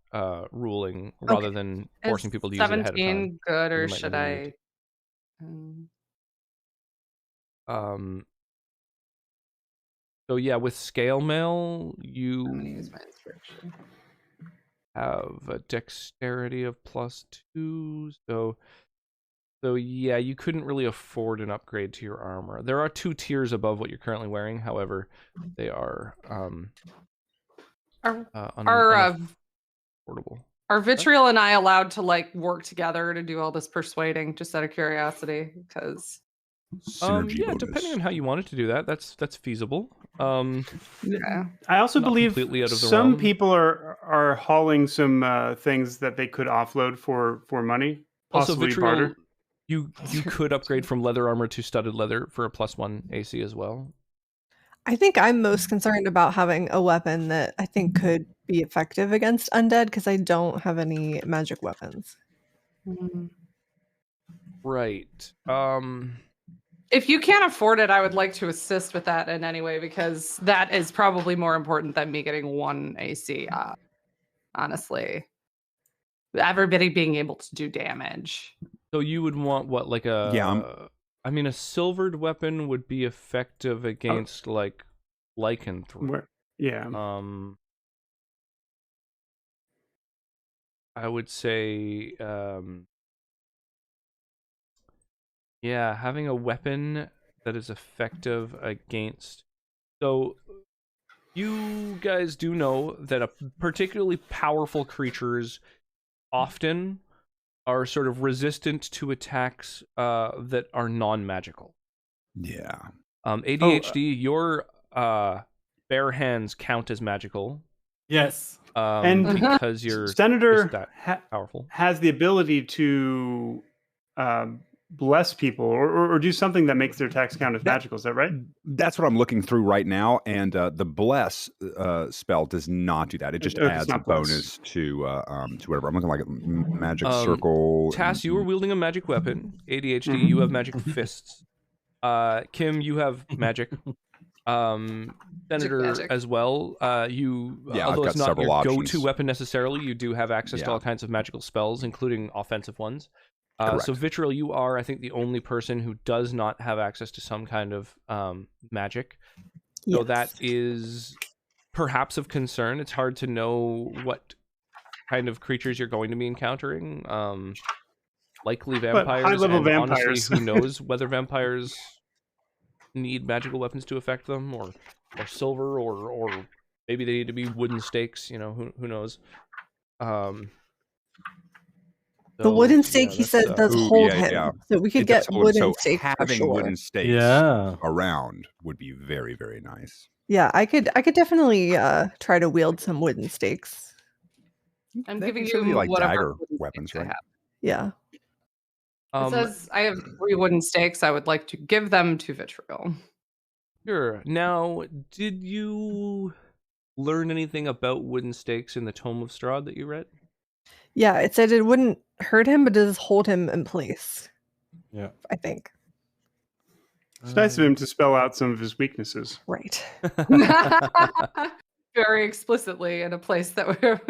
ruling rather than forcing people to use it ahead of time. 17 good, or You might should never I? need So yeah, with scale mail, I'm gonna you use my inspiration. have a dexterity of +2, so yeah, you couldn't really afford an upgrade to your armor. There are 2 tiers above what you're currently wearing, however, they are unaffordable. Are Vitriol and I allowed to like work together to do all this persuading? Just out of curiosity, because Synergy yeah, bonus. depending on how you wanted to do that, that's feasible. yeah. I also Not believe completely out of the some realm. people are hauling some things that they could offload for money, Also, possibly Vitriol, barter. you could upgrade from leather armor to studded leather for a +1 AC as well. I think I'm most concerned about having a weapon that I think could be effective against undead because I don't have any magic weapons. Right. If you can't afford it, I would like to assist with that in any way, because that is probably more important than me getting 1 AC. Honestly. everybody being able to do damage. So you would want what, like a? Yeah, I mean, a silvered weapon would be effective against like lycanthrope. Yeah. I would say, yeah, having a weapon that is effective against. So, you guys do know that a particularly powerful creatures often are sort of resistant to attacks that are non-magical. Yeah. ADHD, your bare hands count as magical. Yes. And because you're Senator just that powerful. has the ability to bless people or do something that makes their attacks count as magical. Is that right? That's what I'm looking through right now, and the bless spell does not do that. It just adds a bonus to whatever. I'm looking like a magic circle. Tass, you are wielding a magic weapon. ADHD, you have magic fists. Kim, you have magic. Senator magic. as well. Although it's not your go-to weapon necessarily, you do have access to all kinds of magical spells, including offensive ones. So Vitriol, you are, I think, the only person who does not have access to some kind of magic. Yes. So that is perhaps of concern. It's hard to know what kind of creatures you're going to be encountering. Likely vampires. High-level and vampires. Honestly, who knows whether vampires need magical weapons to affect them, or silver, or maybe they need to be wooden stakes. You know, who knows. The wooden stake, he said, does hold him. Yeah. So we could get wooden stake for having sure. wooden stakes Yeah. around would be very, very nice. Yeah, I could definitely try to wield some wooden stakes. I'm They giving consider you these like whatever dagger wooden weapons, stakes I right? have. Yeah. It says I have 3 wooden stakes. I would like to give them to Vitriol. Sure. Now, did you learn anything about wooden stakes in the Tome of Strahd that you read? Yeah, it said it wouldn't hurt him, but it does hold him in place. Yeah. I think. It's nice of him to spell out some of his weaknesses. Right. Very explicitly in a place that we're.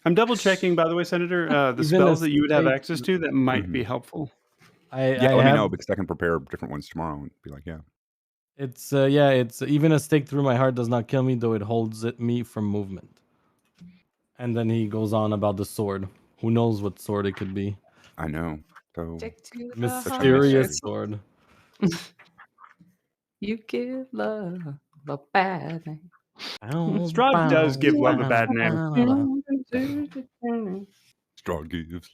I'm double checking, by the way, Senator, the Even spells a that you would have stake- access to that might be helpful. Let me know because I can prepare different ones tomorrow and be like, yeah. It's it's even a stake through my heart does not kill me, though it holds me from movement. And then he goes on about the sword. Who knows what sword it could be? I know. So Mysterious sword. You give love a bad name. Strahd does give love a bad name. Strahd gives.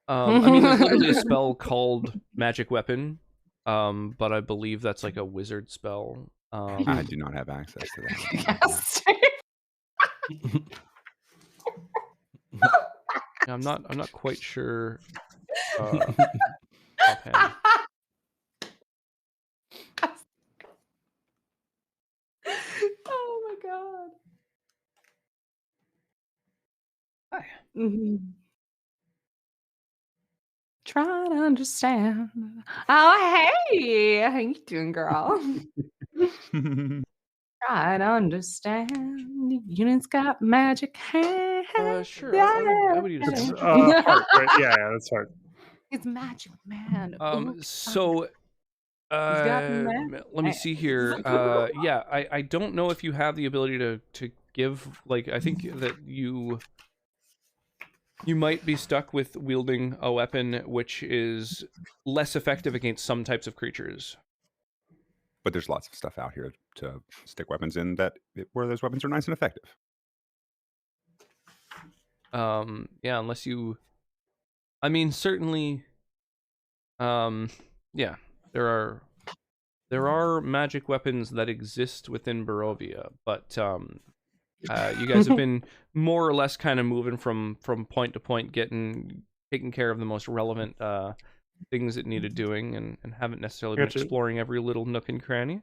I mean, there's literally a spell called Magic Weapon, but I believe that's like a wizard spell. I do not have access to that. Yes. I'm not quite sure. Offhand. Oh my god. Hi. Try to understand. Oh hey, how you doing, girl? Try to understand. Unit's got magic hands. Sure. I would use that. Heart, right? Yeah, that's hard. He's magic man. So got let me see here. Yeah, I don't know if you have the ability to give, like, I think that you might be stuck with wielding a weapon which is less effective against some types of creatures. But there's lots of stuff out here to stick weapons in where those weapons are nice and effective. Yeah, unless you, I mean, certainly, yeah, there are magic weapons that exist within Barovia, but you guys have been more or less kind of moving from point to point, taking care of the most relevant things that needed doing, and haven't necessarily been exploring every little nook and cranny.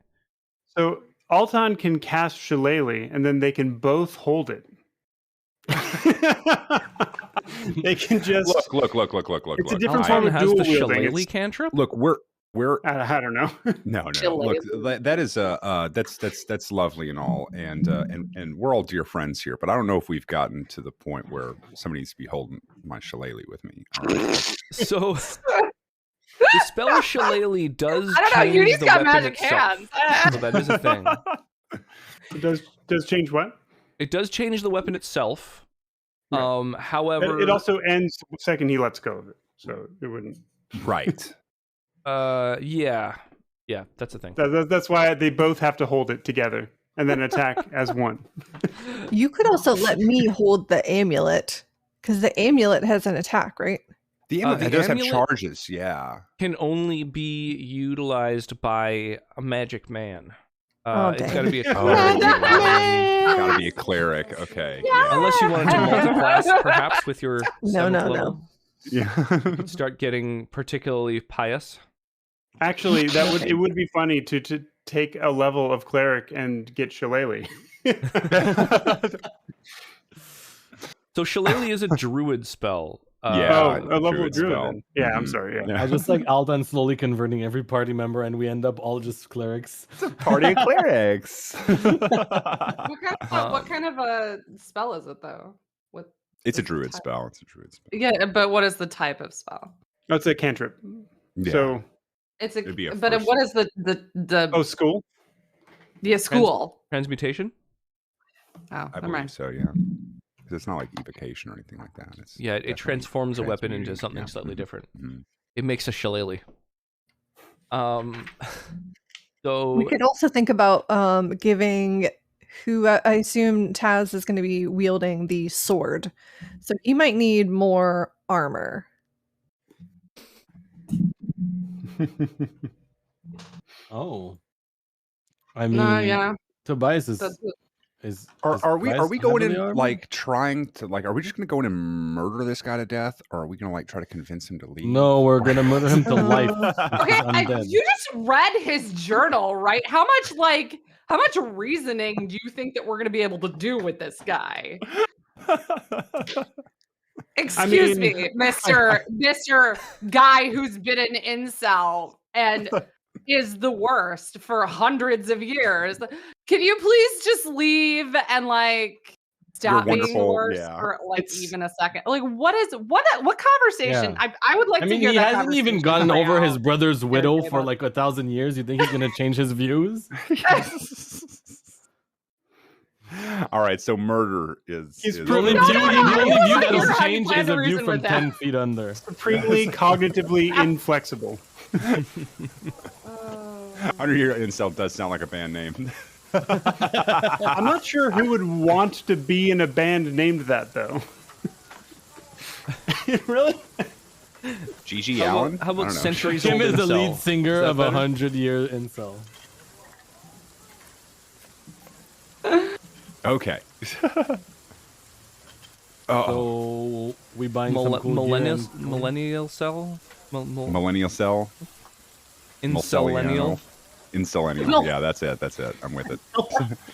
So Altan can cast Shillelagh, and then they can both hold it. They can just look. It's a different form of has dual the wielding. Shillelagh cantrip. Look, I don't know. No. Shillelagh. Look, that is that's lovely and all, and we're all dear friends here. But I don't know if we've gotten to the point where somebody needs to be holding my shillelagh with me. All right. So the spell Shillelagh does I don't know. change Yudi's the got weapon magic itself. hands. So that is a thing. It does change what? It does change the weapon itself. Right. However, It also ends the second he lets go of it, so it wouldn't. Right. yeah, that's the thing. That's why they both have to hold it together and then attack as one. You could also let me hold the amulet, because the amulet has an attack, right? The The amulet does have amulet- charges. Yeah. Can only be utilized by a magic man. Oh, It's dang. got to be a Oh, cleric. gotta be a cleric. Okay. Yeah. Unless you wanted to multiclass, perhaps with your No, 7th no. level, Yeah. start getting particularly pious. Actually, it would be funny to take a level of cleric and get shillelagh. So Shillelagh is a druid spell. Yeah. a level of druid druid. spell. Then. Yeah, I'm Mhm. sorry. Yeah. Yeah. I just like Altan slowly converting every party member, and we end up all just clerics. Party of clerics. What kind of a spell is it though? What? It's a What's the druid type? spell. It's a druid spell. Yeah, but what is the type of spell? Oh, it's a cantrip. Yeah. So, It's a. It'd be a But first. what is the school. the school? Transmutation? Oh, I never believe mind. so. Yeah. Because it's not like evocation or anything like that. It's Yeah, it definitely transforms a weapon into transmuting, something yeah. slightly Mhm. different. Mhm. It makes a Shillelagh. So We could also think about giving who I assume Taz is going to be wielding the sword. So he might need more armor. Oh, I mean, Yeah. Tobias is That's is. Are we Tobias going in heavily armored? like trying to like? Are we just going to go in and murder this guy to death, or are we going to like try to convince him to leave? No, we're gonna murder him to life. because Okay, he's undead. you just read his journal, right? How much reasoning do you think that we're gonna be able to do with this guy? Excuse mean, me, Mr. Guy who's been an incel and is the worst for hundreds of years. Can you please just leave and like stop being the wonderful, worst yeah. for like It's- even a second? Like what conversation? Yeah. I would like I to mean, hear he that hasn't even conversation gotten play over his out. brother's widow say for about- like 1,000 years. You think he's gonna change his views? All right, so murder is. He's The only No, view, no, no, the I only would view like to that'll hear how you change plan is to a view reason from with that. 10 feet under. Supremely cognitively inflexible. Under your incel does sound like a band name. I'm not sure who would want to be in a band named that though. Really? Gigi How about- Allen. how about I don't know. Centuries Tim Old is the Incel? lead singer that of a better? 100-year incel. Okay. Oh, So we buying some cool gear and- millennial cell? millennial cell. Incellennial? Incellennial. No. Yeah, that's it. That's it. I'm with it.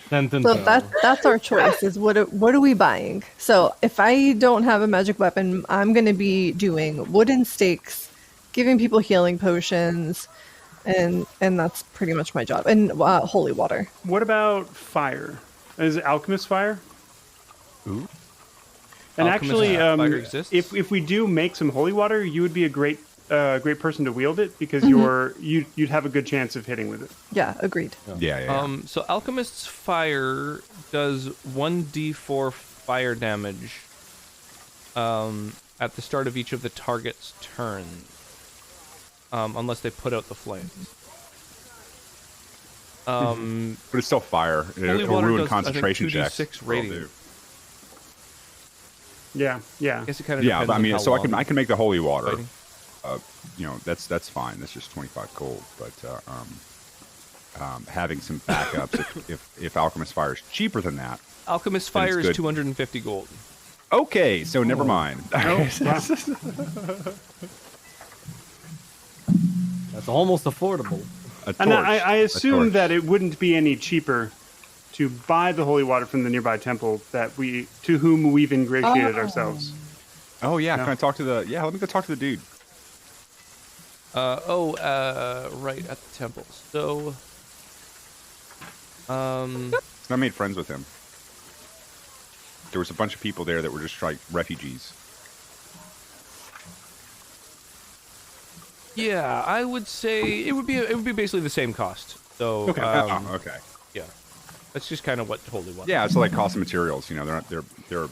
Sentence So cell. that's our choice. Is what are we buying? So if I don't have a magic weapon, I'm going to be doing wooden stakes, giving people healing potions, and that's pretty much my job. And holy water. What about fire? Is it alchemist fire? Ooh. And Alchemist actually, fire exists? if we do make some holy water, you would be a great person to wield it because you'd have a good chance of hitting with it. Yeah, agreed. Yeah. So Alchemist's Fire does 1d4 fire damage at the start of each of the target's turns, unless they put out the flames. But it's still fire. Holy It'll water ruin does, I think, concentration 2d6 checks. radiant. Yeah. I guess it kind of Yeah, depends but I on mean, how so long I can make the holy water. fighting. That's fine. That's just 25 gold. But having some backups, if Alchemist Fire is cheaper than that. Alchemist Then Fire it's is good. 250 gold. Okay, so never mind. That's almost affordable. A And torch. I A assume torch. that it wouldn't be any cheaper to buy the holy water from the nearby temple to whom we've ingratiated ourselves. Oh yeah, No. can I talk to the? Yeah, let me go talk to the dude. Right at the temple. So, I made friends with him. There was a bunch of people there that were just like refugees. yeah, I would say it would be basically the same cost. So, Okay. Okay. yeah, that's just kind of what Holy Water. Yeah, it's like cost of materials. You know, they're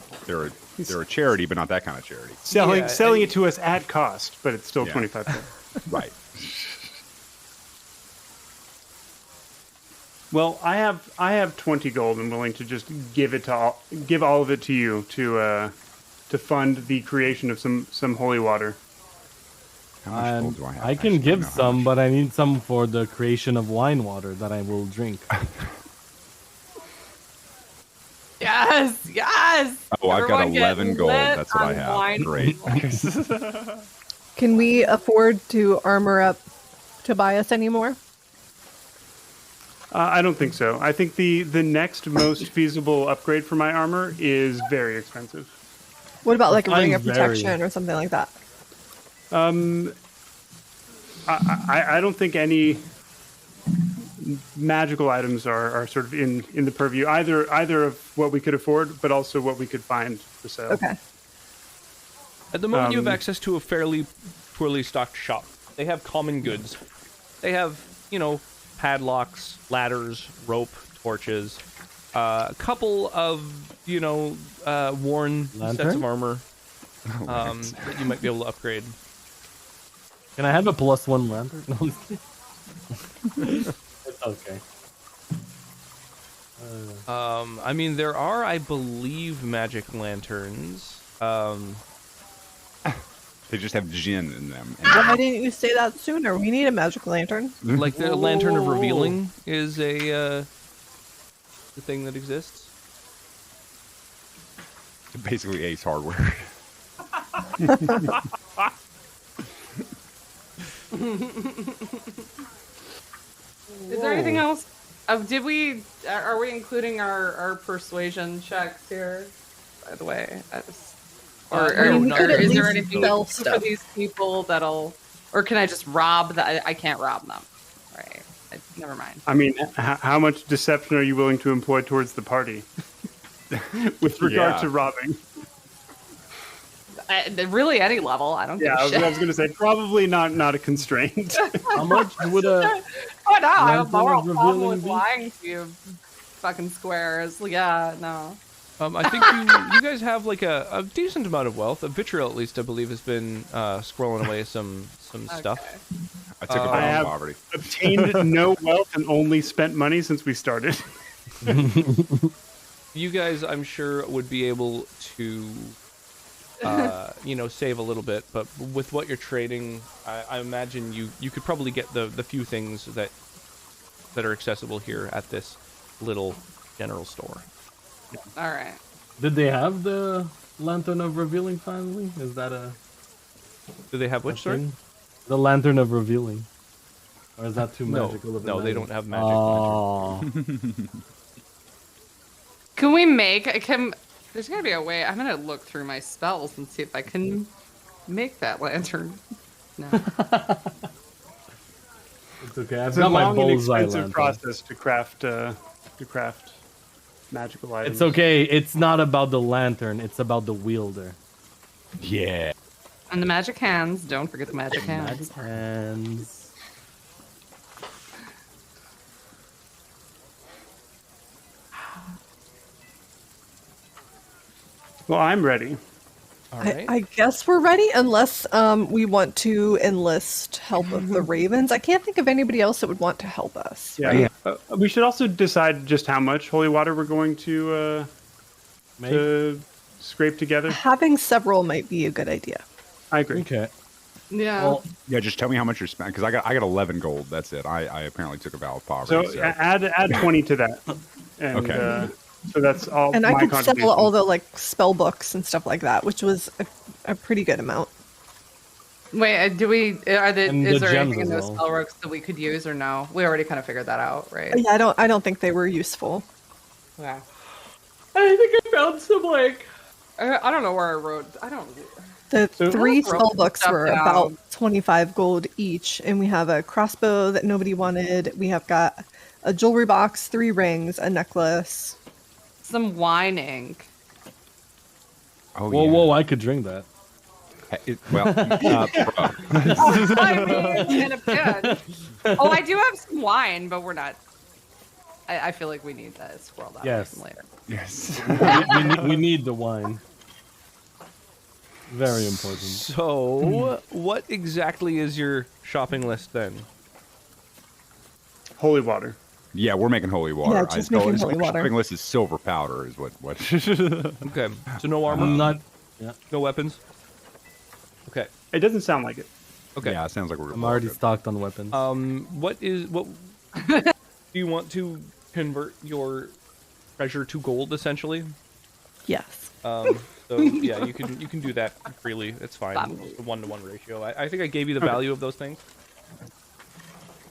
a charity, but not that kind of charity. Selling it to us at cost, but it's still Yeah. 25 cents. Right. Well, I have 20 gold. I'm willing to just give all of it to you to fund the creation of some holy water. How much gold do I have? I can Actually, give no, how some, much? but I need some for the creation of wine water that I will drink. Yes, yes. Oh, I've got Everyone get 11 gold. lit That's what I on have. wine. Great. Can we afford to armor up Tobias anymore? I don't think so. I think the next most feasible upgrade for my armor is very expensive. What about like a ring I'm of protection or something like that? I don't think any magical items are sort of in the purview either of what we could afford, but also what we could find for sale. Okay. At the moment, you have access to a fairly poorly stocked shop. They have common goods. They have, padlocks, ladders, rope, torches, a couple of, worn sets Lantern? of armor that you might be able to upgrade. Can I have a +1 lantern? No, I'm kidding. It's okay. I mean, there are, I believe, magic lanterns. They just have gin in them. Why didn't you say that sooner? We need a magic lantern. Like the Lantern of Whoa. Revealing is the thing that exists. Basically Ace Hardware. Is there anything else? Are we including our persuasion checks here? By the way, We could at is there least anything sell for stuff. these people or can I just rob that? I can't rob them. Right. Never mind. I mean, how much deception are you willing to employ towards the party with regard Yeah. to robbing? Really, any level. I don't give Yeah, a I shit. was going to say probably not a constraint. How much would a Oh no, I have Lantern more of problem Revealing with be? lying to you, fucking squares. Yeah, no. I think you guys have like a decent amount of wealth. Vitriol, at least, I believe, has been scrolling away some stuff. I took a I bet have- on poverty. Obtained no wealth and only spent money since we started. You guys, I'm sure, would be able to, save a little bit. But with what you're trading, I imagine you could probably get the few things that are accessible here at this little general store. All right. Did they have the Lantern of Revealing finally? Is that a Do they have which, sorry? thing? The Lantern of Revealing. Or is that too No, magical of a no, they name? don't have magic lantern. Oh. Can we make? There's gotta be a way. I'm gonna look through my spells and see if I can make that lantern. No. It's okay. I've It's a got my long and bullseye expensive lantern. process to craft magical items. It's okay. It's not about the lantern. It's about the wielder. Yeah. And the magic hands. Don't forget the magic hands. Magic hands. Well, I'm ready. All right. I guess we're ready, unless we want to enlist help of the Ravens. I can't think of anybody else that would want to help us. Yeah. We should also decide just how much holy water we're going to scrape together. Having several might be a good idea. I agree. Okay. Yeah. Well, Yeah, just tell me how much you're spending, because I got 11 gold. That's it. I apparently took a vow of poverty. So add 20 to that. And, Okay. so that's all. And I my could contribution. sell all the spell books and stuff like that, which was a pretty good amount. Wait, And is the there gems anything in as those well. spell books that we could use or no? We already kind of figured that out, right? Yeah, I don't think they were useful. Yeah. I think I found some I don't know where I wrote. The So- three Broke spell books stuff were down. about 25 gold each, and we have a crossbow that nobody wanted. We have got a jewelry box, 3 rings, a necklace. Some wine ink. Oh, Whoa, yeah. whoa! I could drink that. Bro. I mean, in a pinch. Oh, I do have some wine, but we're not. I feel like we need that squirrel that Yes. from later. Yes. we need the wine. Very important. So, what exactly is your shopping list then? Holy water. Yeah, we're making holy water. Yeah, just making holy water. Shopping list is silver powder, is what. Okay, so no armor, I'm not. no weapons. Okay, It doesn't sound like it. okay. Yeah, it sounds like we're. I'm already good. stocked on weapons. What do you want to convert your treasure to gold essentially? Yes. So yeah, you can do that freely. It's fine. It's a 1-to-1 ratio. I think I gave you the value of those things.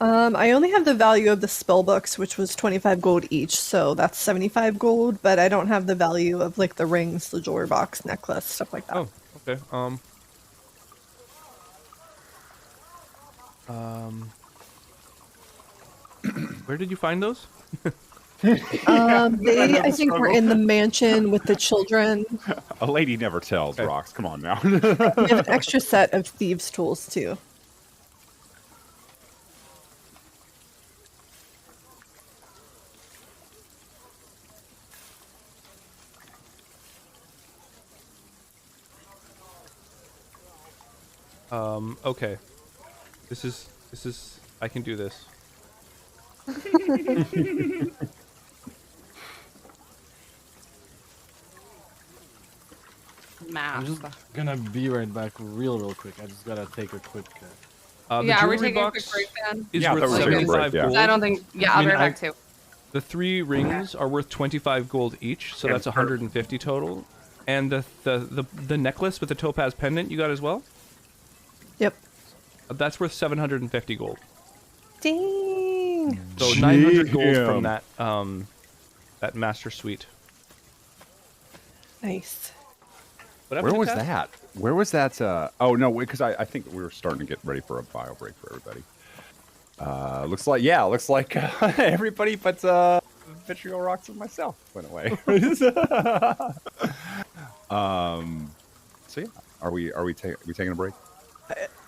I only have the value of the spell books, which was 25 gold each, so that's 75 gold, but I don't have the value of like the rings, the jewelry box, necklace, stuff like that. Oh, okay. Where did you find those? They, I think, were in the mansion with the children. A lady never tells. Rocks. Come on now. We have an extra set of thieves' tools too. Okay. This is. I can do this. Math. I'm just gonna be right back real quick. I just gotta take a quick. The Yeah, are we jewelry taking a box quick break then? is Yeah, I worth thought we were taking a 75 break, yeah. gold. I don't think. Yeah, I'll be right back too. The 3 rings are worth 25 gold each, so that's 150 total. And the necklace with the topaz pendant you got as well? Yep. That's worth 750 gold. Dang. So 900 gold Damn. from that master suite. Nice. What Where happened was to Kat? that? Where was that? Oh no, because I think we were starting to get ready for a bio break for everybody. Looks like everybody but Vitriol Rocks and myself went away. So yeah, are we taking a break?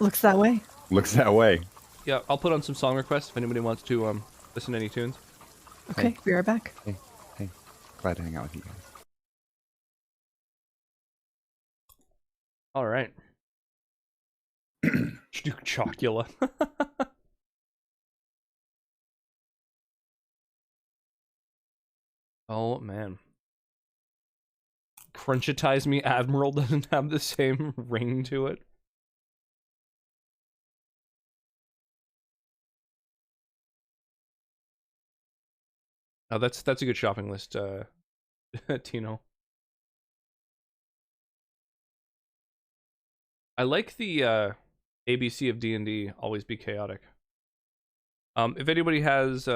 Looks that way. Looks that way. Yeah, I'll put on some song requests if anybody wants to listen to any tunes. Okay, be right back. Hey, glad to hang out with you guys. All right. Chocula. Oh man. Crunchitize Me Admiral doesn't have the same ring to it. Oh, that's a good shopping list, Tino. I like the ABC of D&D, always be chaotic. If anybody has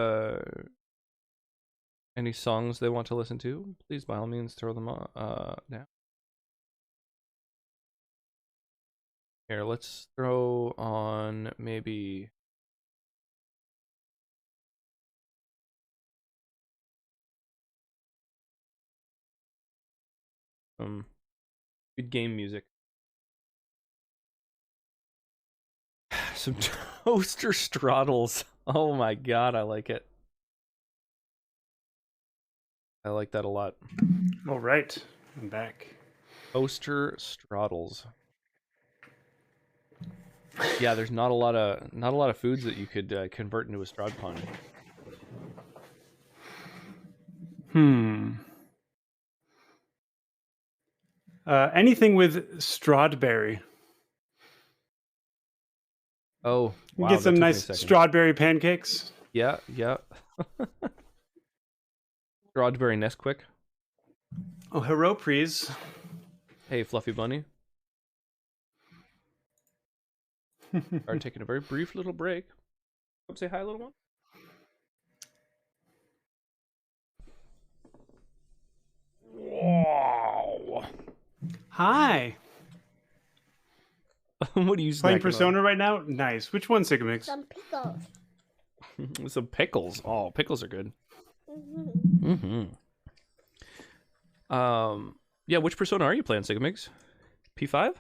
any songs they want to listen to, please by all means throw them down. Here, let's throw on maybe good game music. Some toaster straddles. Oh my god, I like it. I like that a lot. All right, I'm back. Toaster straddles. Yeah, there's not a lot of foods that you could convert into a Strahd punch. Anything with Strawberry. Oh, wow, Get that some took me a nice second. strawberry pancakes. Yeah. Strawberry Nesquik. Oh, hello, please. Hey, Fluffy Bunny. Are taking a very brief little break. Come say hi, little one. Wow. Hi. What are you Playing snacking Persona right now? Nice. Which one, Sigamix? Some pickles. on? Some pickles. Oh, pickles are good. Yeah, which Persona are you playing, Sigamix? P5?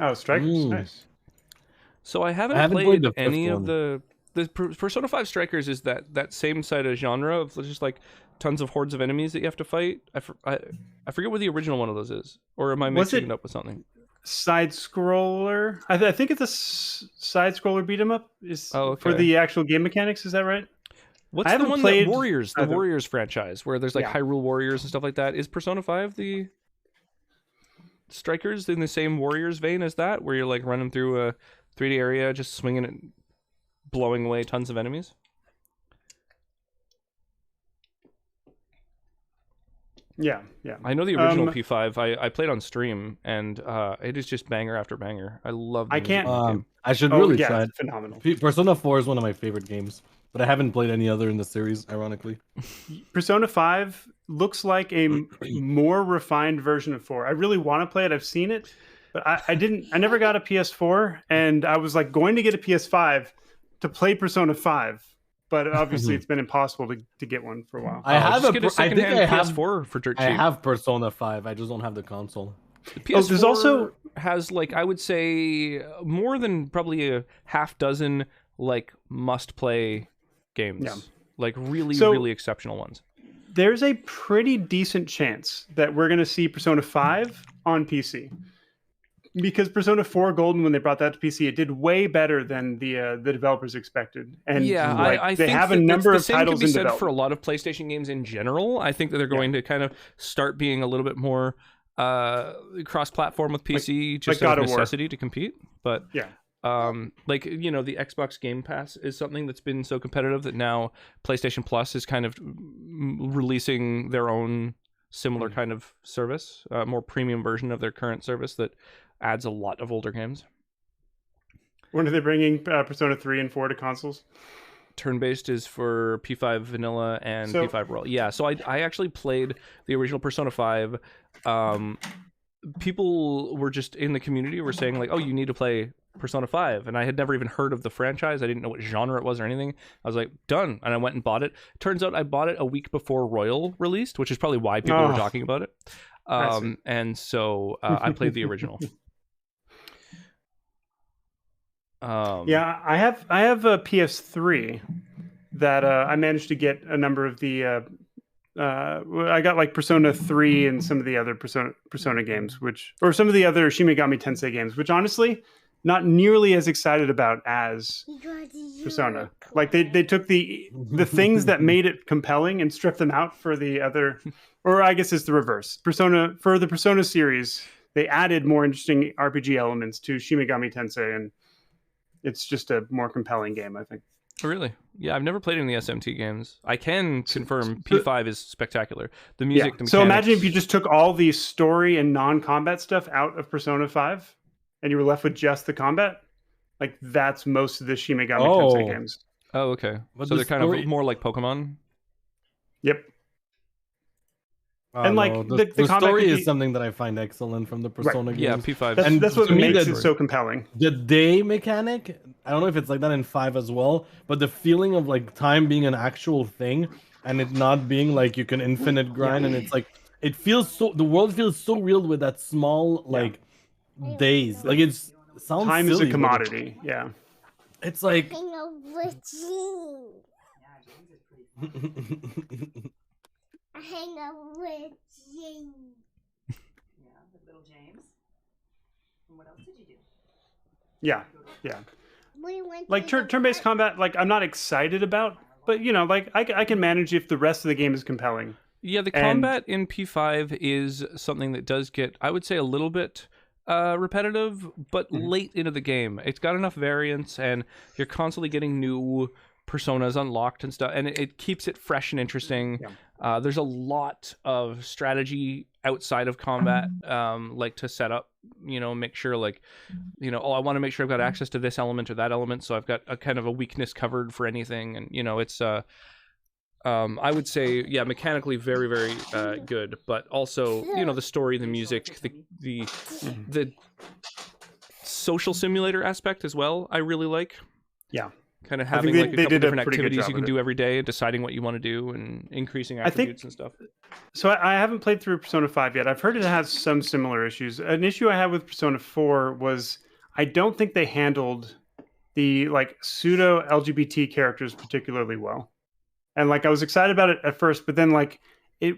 Oh, Strikers. Nice. So I haven't, haven't played, played the any fifth of the Persona 5 Strikers is that same side of genre of just like tons of hordes of enemies that you have to fight. I forget what the original one of those is, or am I mixing it up with something? Side scroller. I think it's a side scroller beat 'em up. Is Oh, okay. for the actual game mechanics. Is that right? What's I the haven't one played that Warriors, the either. Warriors franchise, where there's like Yeah. Hyrule Warriors and stuff like that? Is Persona 5 the Strikers in the same Warriors vein as that, where you're like running through a 3D area, just swinging it, blowing away tons of enemies? Yeah. I know the original P5. I played on stream, and it is just banger after banger. I love. The I music can't- in the game. I should Oh, really yeah, try it's it. phenomenal. Persona 4 is one of my favorite games, but I haven't played any other in the series, ironically. Persona 5 looks like a more refined version of 4. I really want to play it. I've seen it, but I didn't. I never got a PS4, and I was like going to get a PS5 to play Persona 5, but obviously it's been impossible to get one for a while. I have just get a I think secondhand I have PS4 for dirt cheap. I have Persona 5. I just don't have the console. The PS4 there's also- has like I would say more than probably a half dozen like must play games. Yeah. Like really, So- really exceptional ones. There's a pretty decent chance that we're going to see Persona 5 on PC. Because Persona 4 Golden, when they brought that to PC, it did way better than the developers expected. And Yeah, like, I they think have a that number the of same titles can be in said development. for a lot of PlayStation games in general. I think that they're going to kind of start being a little bit more cross-platform with PC, just like out God of of War. necessity to compete. But Yeah. like the Xbox Game Pass is something that's been so competitive that now PlayStation Plus is kind of releasing their own similar kind of service, more premium version of their current service that adds a lot of older games. When are they bringing Persona 3 and 4 to consoles? Turn-based is for P5 Vanilla and So- P5 Royal. Yeah, so I actually played the original Persona 5. People were just in the community were saying like, "Oh, you need to play Persona 5," and I had never even heard of the franchise. I didn't know what genre it was or anything. I was like, "Done," and I went and bought it. Turns out I bought it a week before Royal released, which is probably why people were Oh. talking about it. I see. And so I played the original. Yeah, I have a PS3 that I managed to get a number of the. I got like Persona 3 and some of the other Persona games, or some of the other Shin Megami Tensei games, which honestly, not nearly as excited about as Persona. Like they took the things that made it compelling and stripped them out for the other, or I guess it's the reverse. For the Persona series, they added more interesting RPG elements to Shin Megami Tensei, and it's just a more compelling game, I think. Really? Yeah, I've never played any SMT games. I can confirm P5 is spectacular. The music, the So imagine if mechanics- you just took all the story and non-combat stuff out of Persona 5 and you were left with just the combat. Like that's most of the Shin Megami Tensei games. Oh, okay. But So the they're kind story- of more like Pokemon. Yep. I And, don't like, know. the the combat story could is be- something that I find excellent from the Persona games. Yeah, P5. That's what to me, makes the- it so compelling. The day mechanic, I don't know if it's like that in 5 as well, but the feeling of like time being an actual thing and it not being like you can infinite grind and it's like it feels so the world feels so real with that small like days. Like it sounds Time silly, is a but commodity. Yeah. It's like Hang out with Jean. I hang out with Jean. Yeah, with little James. And what else did you do? Yeah. We went Like to the turn-based park. combat, like I'm not excited about, but like I can manage if the rest of the game is compelling. Yeah, the And- combat in P5 is something that does get, I would say, a little bit repetitive, but late into the game. It's got enough variance, and you're constantly getting new personas unlocked and stuff, and it keeps it fresh and interesting. There's a lot of strategy outside of combat, like to set up, make sure like, oh, I want to make sure I've got access to this element or that element, so I've got a kind of a weakness covered for anything, and it's I would say, yeah, mechanically very, very good, but also, the story, the music, the social simulator aspect as well. I really like. Yeah. Kind of I think having like a they couple did a different pretty good activities job you can with it. do every day, and deciding what you want to do, and increasing attributes and stuff. So I haven't played through Persona 5 yet. I've heard it has some similar issues. An issue I had with Persona 4 was I don't think they handled the like pseudo LGBT characters particularly well. And like I was excited about it at first, but then like I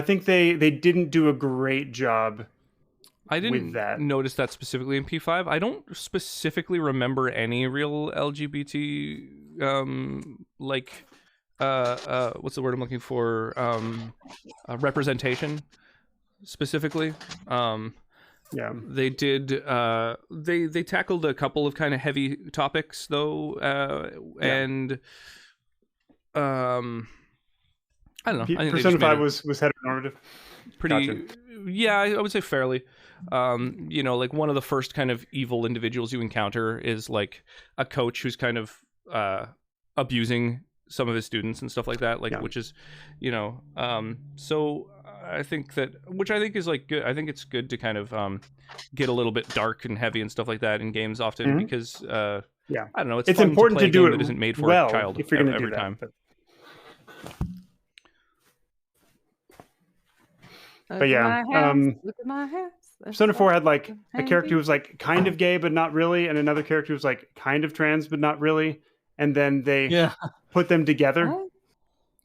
think they didn't do a great job. I didn't with that. notice that specifically in P5. I don't specifically remember any real LGBT what's the word I'm looking for? Representation specifically. Yeah. They did they tackled a couple of kind of heavy topics though, and I don't know. I think they Persona just made 5 it was heteronormative. pretty Gotcha. Yeah, I would say fairly. Like one of the first kind of evil individuals you encounter is like a coach who's kind of abusing some of his students and stuff like that, which is so I think that, which I think is like good. I think it's good to kind of get a little bit dark and heavy and stuff like that in games often, because I don't know, it's fun important to, play to do a game it that isn't made for well a child if you're going to do every that. time. But yeah, look at my hands. Persona 4 had like a character who was like kind of gay but not really, and another character who was like kind of trans but not really, and then they put them together.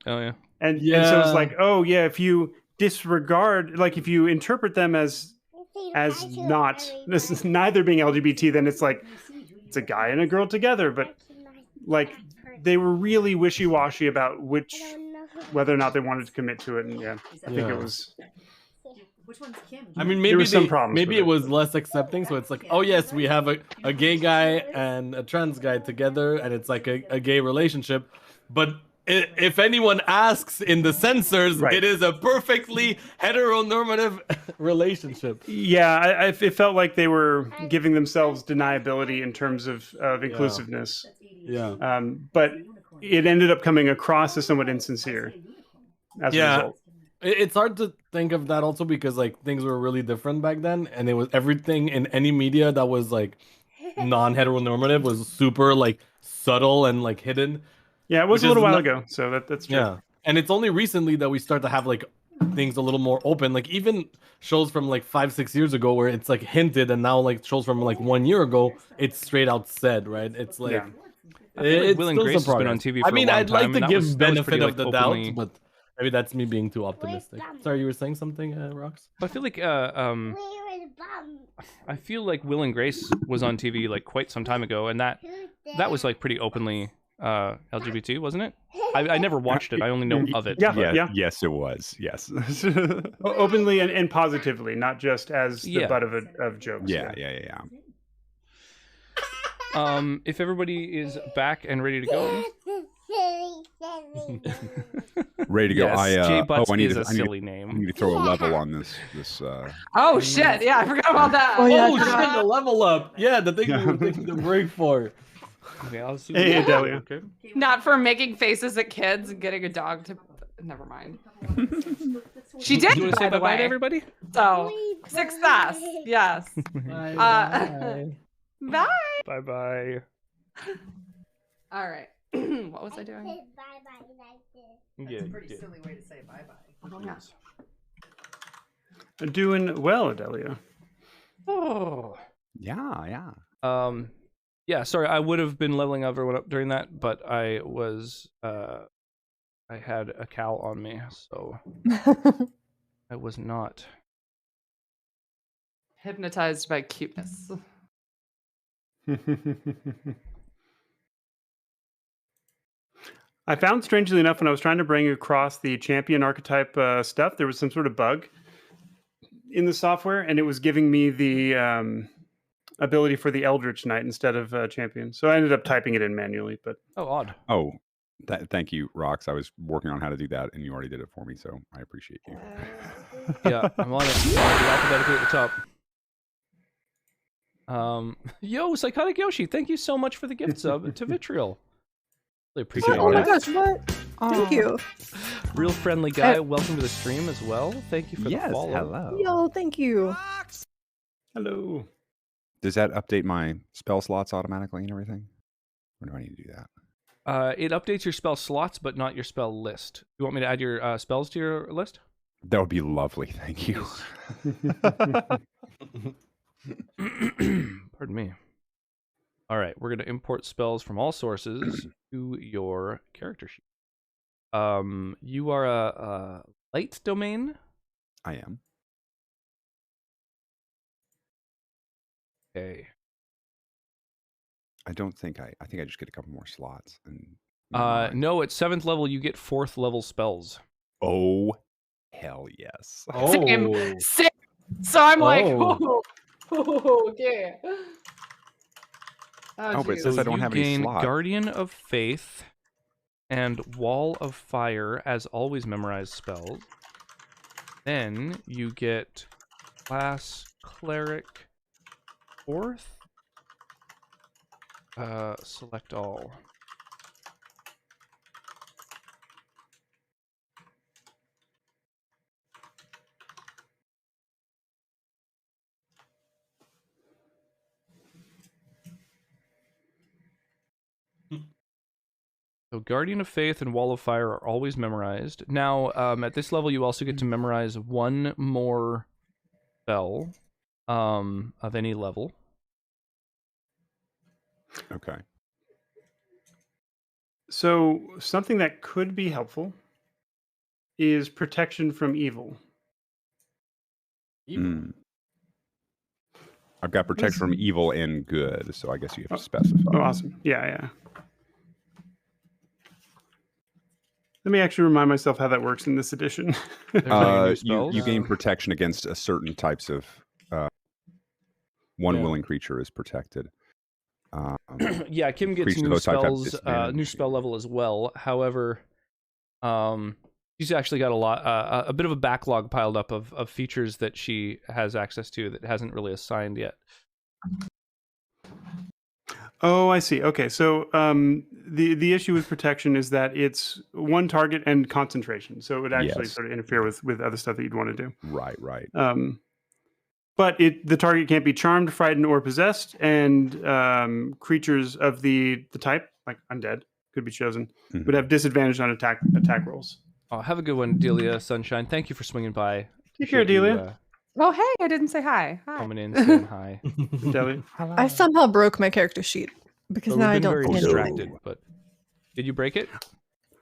Oh yeah. And so it's like, oh yeah, if you disregard, like if you interpret them as not neither being LGBT, then it's like it's a guy and a girl together, but like they were really wishy-washy about whether or not they wanted to commit to it, and I think it was. Which one's Kim? I mean, There maybe were some problems maybe with it was less accepting. So it's like, oh yes, we have a gay guy and a trans guy together, and it's like a gay relationship. But if anyone asks in the censors, it is a perfectly heteronormative relationship. Yeah, it felt like they were giving themselves deniability in terms of inclusiveness. Yeah. But it ended up coming across as somewhat insincere as a result. It's hard to think of that also because like things were really different back then, and it was everything in any media that was like non-heteronormative was super like subtle and like hidden. Yeah, it was a little while ago, so that's true. Yeah, and it's only recently that we start to have like things a little more open. Like even shows from like 5-6 years ago where it's like hinted, and now like shows from like 1 year ago, it's straight out said, right? It's like Will and Grace has been on TV for a long I'd like time, to and give that was benefit pretty, of the openly... doubt, but maybe that's me being too optimistic. Sorry, you were saying something, Rox? I feel like I feel like Will and Grace was on TV like quite some time ago, and that was like pretty openly LGBT, wasn't it? I never watched it. I only know of it. Yeah. Yes, it was. Yes. Openly and positively, not just as the butt of jokes. Yeah. If everybody is back and ready to go. Ready to go. Yes, Jay Butts I need is to, a silly name. I need to throw a level on this. Oh shit! Yeah, I forgot about that. Shit, the level up. Yeah, the thing we were taking the break for. Okay, I'll see. Hey, Adelia. Okay. Not for making faces at kids and getting a dog to. Never mind. She did. You want to say bye-bye to everybody? So success. Yes. Bye. Bye. Bye-bye. All right. What was I doing? Yeah, That's a pretty silly way to say bye-bye. Doing well, Adelia. Oh. Yeah. Yeah, sorry, I would have been leveling everyone up during that, but I was I had a cow on me, so I was not Hypnotized by cuteness. I found, strangely enough, when I was trying to bring across the champion archetype stuff, there was some sort of bug in the software, and it was giving me the ability for the Eldritch Knight instead of champion. So I ended up typing it in manually. But odd. Oh, thank you, Rox. I was working on how to do that, and you already did it for me, so I appreciate you. Yeah, I'm on it. Alphabetically at the top. Yo, Psychotic Yoshi, thank you so much for the gift sub to Vitriol. Really appreciate Oh my it. gosh, what? Thank you. Real friendly guy. Welcome to the stream as well. Thank you for the Yes, follow. hello. Yo, thank you. Hello. Does that update my spell slots automatically and everything? Or do I need to do that? It updates your spell slots, but not your spell list. You want me to add your spells to your list? That would be lovely. Thank you. Pardon me. All right, we're going to import spells from all sources to your character sheet. You are a light domain. I am. Okay. I don't think I think I just get a couple more slots. And No, at 7th level you get 4th level spells. Oh, hell yes. Same. Same. So I'm like, Oh. okay. Oh, but it geez. says I don't you have any gain slots. Guardian of Faith and Wall of Fire as always memorized spells. Then you get Class Cleric 4th. Select all. So Guardian of Faith and Wall of Fire are always memorized. Now, at this level, you also get to memorize one more spell of any level. Okay. So something that could be helpful is protection from evil. Mm. I've got protection from evil and good, so I guess you have to specify. Oh, awesome. Yeah. Let me actually remind myself how that works in this edition. There's any new You spells? gain protection against a certain types of one Yeah. willing creature is protected. Yeah, Kim gets Creatures of new those type have spells, disadvantage. new spell level as well. However, she's actually got a bit of a backlog piled up of features that she has access to that hasn't really assigned yet. Oh, I see. Okay, so the issue with protection is that it's one target and concentration, so it would actually Yes. sort of interfere with other stuff that you'd want to do. Right. But the target can't be charmed, frightened, or possessed, and creatures of the type, like undead, could be chosen, Mhm. would have disadvantage on attack rolls. Oh, have a good one, Delia Sunshine. Thank you for swinging by. Take care, Appreciate you, Delia. Oh, hey, I didn't say hi. Hi. coming in, saying hi. Delia. I somehow broke my character sheet because So now we've I been don't very see anything. distracted, but did you break it?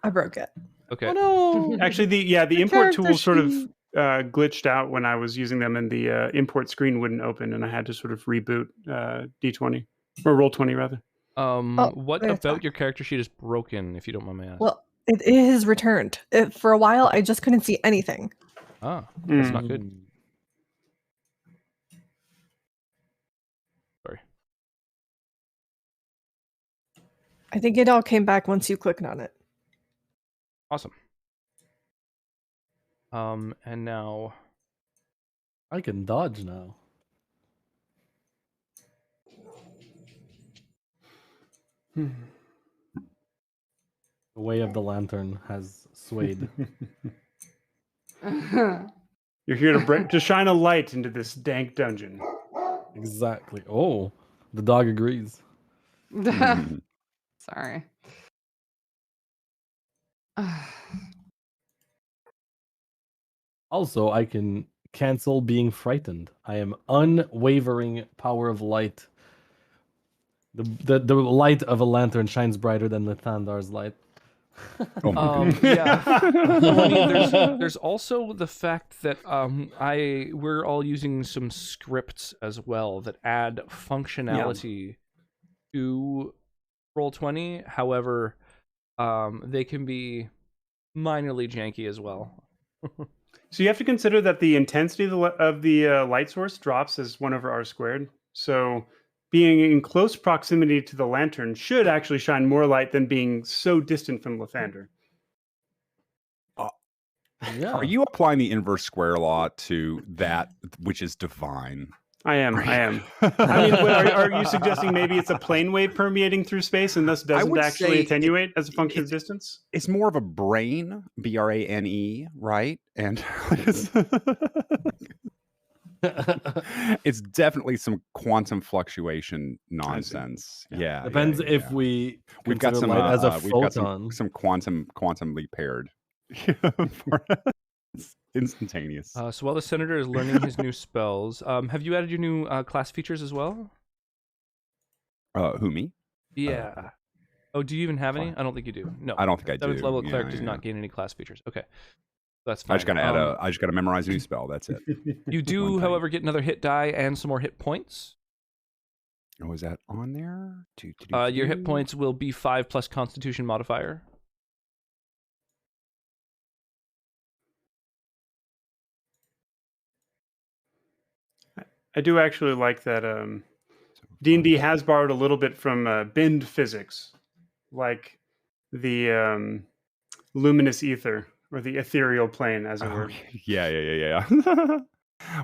I broke it. Okay. Oh, no. Actually, the import character tool sort of sheet. glitched out when I was using them, and the import screen wouldn't open, and I had to sort of reboot D20 or Roll20 rather. What there's about that. your character sheet is broken, if you don't mind me asking? Well, it is returned. For a while, I just couldn't see anything. Ah, that's Mm. not good. Sorry. I think it all came back once you clicked on it. Awesome. And now I can dodge now. Hmm. The way of the lantern has swayed. You're here to shine a light into this dank dungeon. Exactly. Oh, the dog agrees. Mhm. Sorry. Also, I can cancel being frightened. I am unwavering power of light. The light of a lantern shines brighter than Lathandar's light. Oh my goodness. yeah. I mean, there's also the fact that we're all using some scripts as well that add functionality to Roll20. However, they can be minorly janky as well. So you have to consider that the intensity of the light source drops as 1 over r squared. So being in close proximity to the lantern should actually shine more light than being so distant from Lathander. Yeah. Are you applying the inverse square law to that which is divine? I am. I mean, are you suggesting maybe it's a plane wave permeating through space and thus doesn't would actually say attenuate as a function of distance? It's more of a brain, Brane, right? And it's definitely some quantum fluctuation nonsense. Yeah, Depends yeah. if we've got some light as a we've got photon. some quantumly paired. It's instantaneous. So while the senator is learning his new spells, have you added your new class features as well? Who, me? Yeah. Oh, do you even have any? I don't think you do. No. I don't think I do. 7th level Yeah, cleric does yeah. not gain any class features. Okay. That's fine. I just gotta add I just gotta memorize a new spell. That's it. You do, One thing. however, get another hit die and some more hit points. Oh, is that on there? Your hit points will be 5 plus Constitution modifier. I do actually like that D&D has borrowed a little bit from Bind physics, like the luminous ether or the ethereal plane, as it were. Yeah.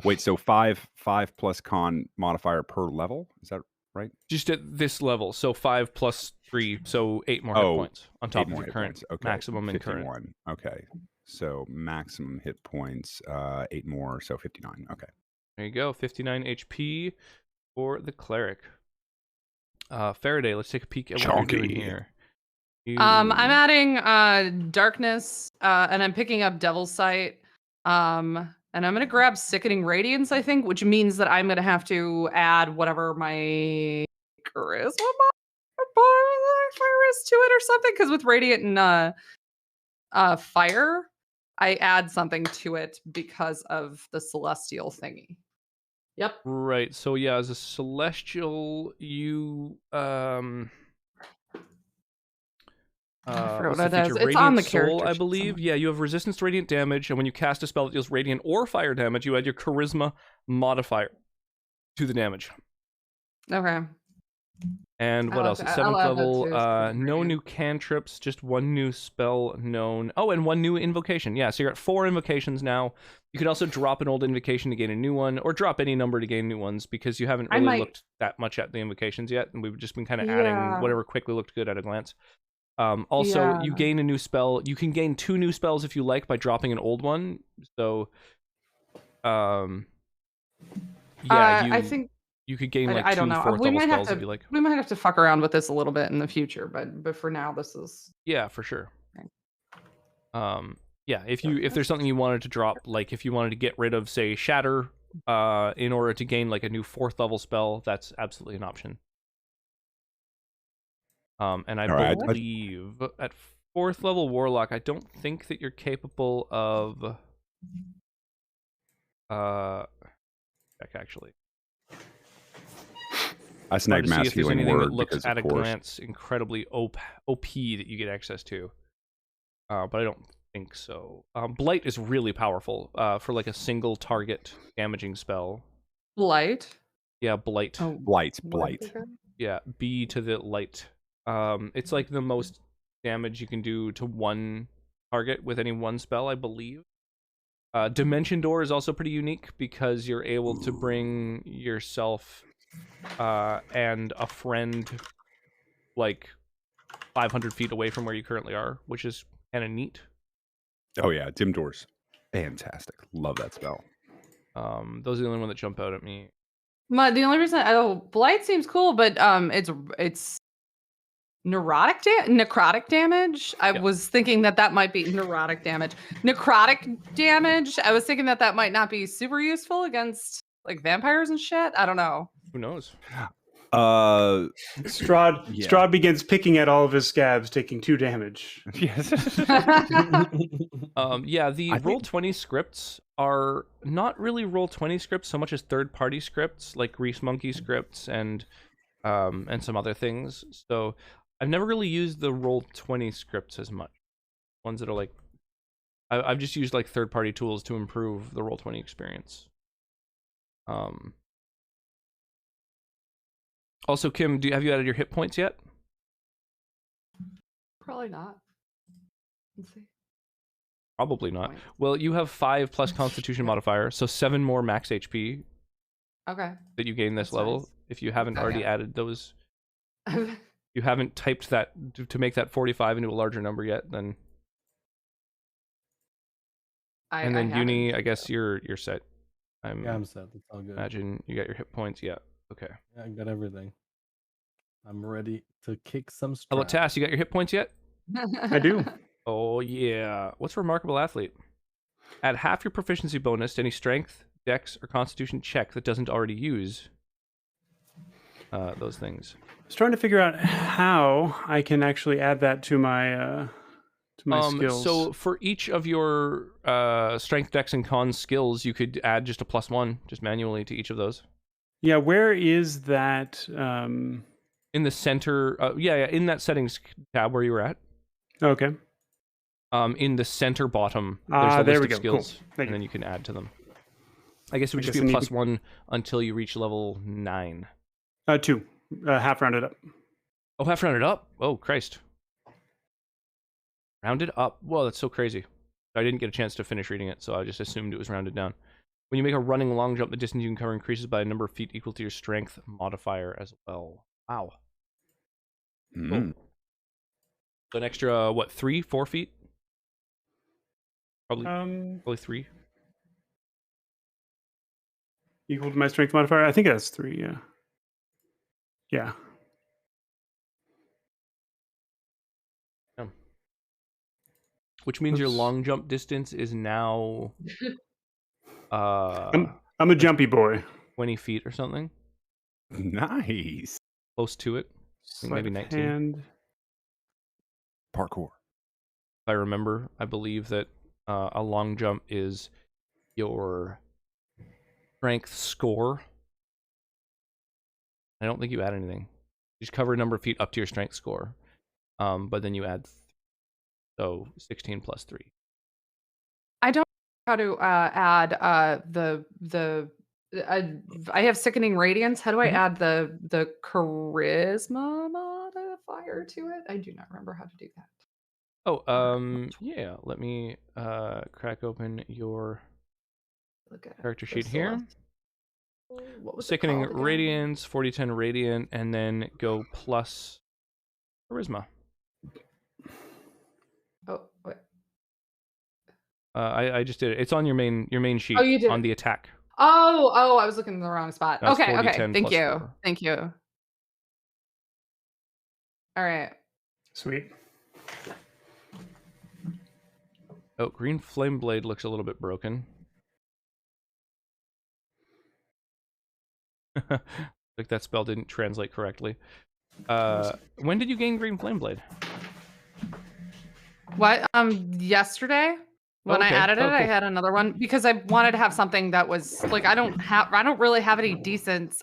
Wait, so five plus con modifier per level? Is that right? Just at this level, so 5 plus 3, so 8 more hit points on top of your current maximum and current. 51. Okay, so maximum hit points, 8 more, so 59. Okay. There you go, 59 HP for the cleric. Faraday, let's take a peek at what you're doing here. I'm adding darkness, and I'm picking up Devil's Sight. And I'm gonna grab Sickening Radiance, I think, which means that I'm gonna have to add whatever my charisma modifier is to it or something. Because with Radiant and Fire, I add something to it because of the Celestial thingy. Yep. Right. So yeah, as a celestial, you I forgot what it is. It's on the character I sheet believe. somewhere. Yeah, you have resistance to radiant damage, and when you cast a spell that deals radiant or fire damage, you add your charisma modifier to the damage. Okay. And what else? At 7th level, no new cantrips, just 1 new spell known. Oh, and 1 new invocation. Yeah, so you're at 4 invocations now. You can also drop an old invocation to gain a new one, or drop any number to gain new ones, because you haven't really looked that much at the invocations yet, and we've just been kind of adding whatever quickly looked good at a glance. You gain a new spell. You can gain 2 new spells if you like by dropping an old one. So, I think you could gain like I don't 2 know. 4th We level might have spells to. if you like. We might have to fuck around with this a little bit in the future, but for now, this is. Yeah, for sure. Okay. Yeah, if there's something you wanted to drop, like if you wanted to get rid of, say, Shatter, in order to gain like a new 4th level spell, that's absolutely an option. And I believe at 4th level Warlock, I don't think that you're capable of. Check actually. I snagged mass see if there's healing anything word that looks because, at of a course. glance incredibly OP that you get access to. But I don't think so. Blight is really powerful for like a single target damaging spell. Blight. Yeah, Blight. Oh, Blight. Yeah, B to the light. It's like the most damage you can do to one target with any one spell, I believe. Dimension Door is also pretty unique because you're able to bring yourself and a friend like 500 feet away from where you currently are, which is kind of neat. Oh yeah, Dim Doors. Fantastic. Love that spell. Those are the only one that jump out at me. The only reason Blight seems cool, but it's necrotic damage. I was thinking that might be necrotic damage. I was thinking that might not be super useful against like vampires and shit. I don't know. Who knows? Strahd begins picking at all of his scabs, taking 2 damage. Yes. Yeah, the Roll20 scripts are not really Roll20 scripts so much as third-party scripts like Grease Monkey scripts and some other things. So I've never really used the Roll20 scripts as much. Ones that are like, I've just used like third-party tools to improve the Roll20 experience. Also, Kim, have you added your hit points yet? Probably not. Let's see. Probably not. Well, you have 5 plus Constitution modifier, so 7 more max HP. Okay. that you gain this That's level. nice. If you haven't Oh, already yeah. added those, you haven't typed that to make that 45 into a larger number yet, then. And then Uni, haven't. I guess you're set. Yeah, I'm set. It's all good. Imagine you got your hit points. Yeah. Okay. Yeah, I got everything. I'm ready to kick some Hello, Strahd. Tass. You got your hit points yet? I do. Oh yeah. What's Remarkable Athlete? Add half your proficiency bonus to any strength, dex, or constitution check that doesn't already use those things. I was trying to figure out how I can actually add that to my skills. So for each of your strength, dex, and con skills, you could add just a +1, just manually to each of those. Yeah, where is that? In the center, in that settings tab where you were at. Okay. In the center bottom, there's a there list we of go. skills, Cool. Thank and then you. you can add to them. I guess it would I just guess be I a need to- +1 until you reach level 9. 2, half rounded up. Oh, half rounded up. Oh, Christ. Rounded up. Whoa, that's so crazy. I didn't get a chance to finish reading it, so I just assumed it was rounded down. When you make a running long jump, the distance you can cover increases by a number of feet equal to your strength modifier as well. Wow. Cool. So an extra, 3, 4 feet? Probably 3. Equal to my strength modifier. I think that's 3. Yeah. Yeah. Which means your Oops. long jump distance is now I'm a jumpy boy. 20 feet or something. Nice. Close to it. Sleight maybe of 19. hand. Parkour. If I remember, I believe that a long jump is your strength score. I don't think you add anything. You just cover a number of feet up to your strength score. But then you add, so 16 plus 3. I don't know how to add I have sickening radiance. How do I add the charisma modifier to it? I do not remember how to do that. Oh, yeah. Let me crack open your Look at character the sheet here. Celeste- What was it Sickening called again? Radiance, 4010 Radiant, and then go plus Charisma. Oh, wait. I just did it. It's on your main sheet. Oh, you did. On the attack. Oh, I was looking in the wrong spot. That's Okay, 40, okay. 10 Thank plus you. 4. Thank you. All right. Sweet. Oh, Green Flame Blade looks a little bit broken. Like that spell didn't translate correctly. When did you gain Green Flame Blade? What? Yesterday when I Okay. added it, Oh, I cool. had another one because I wanted to have something that was like I don't really have any decent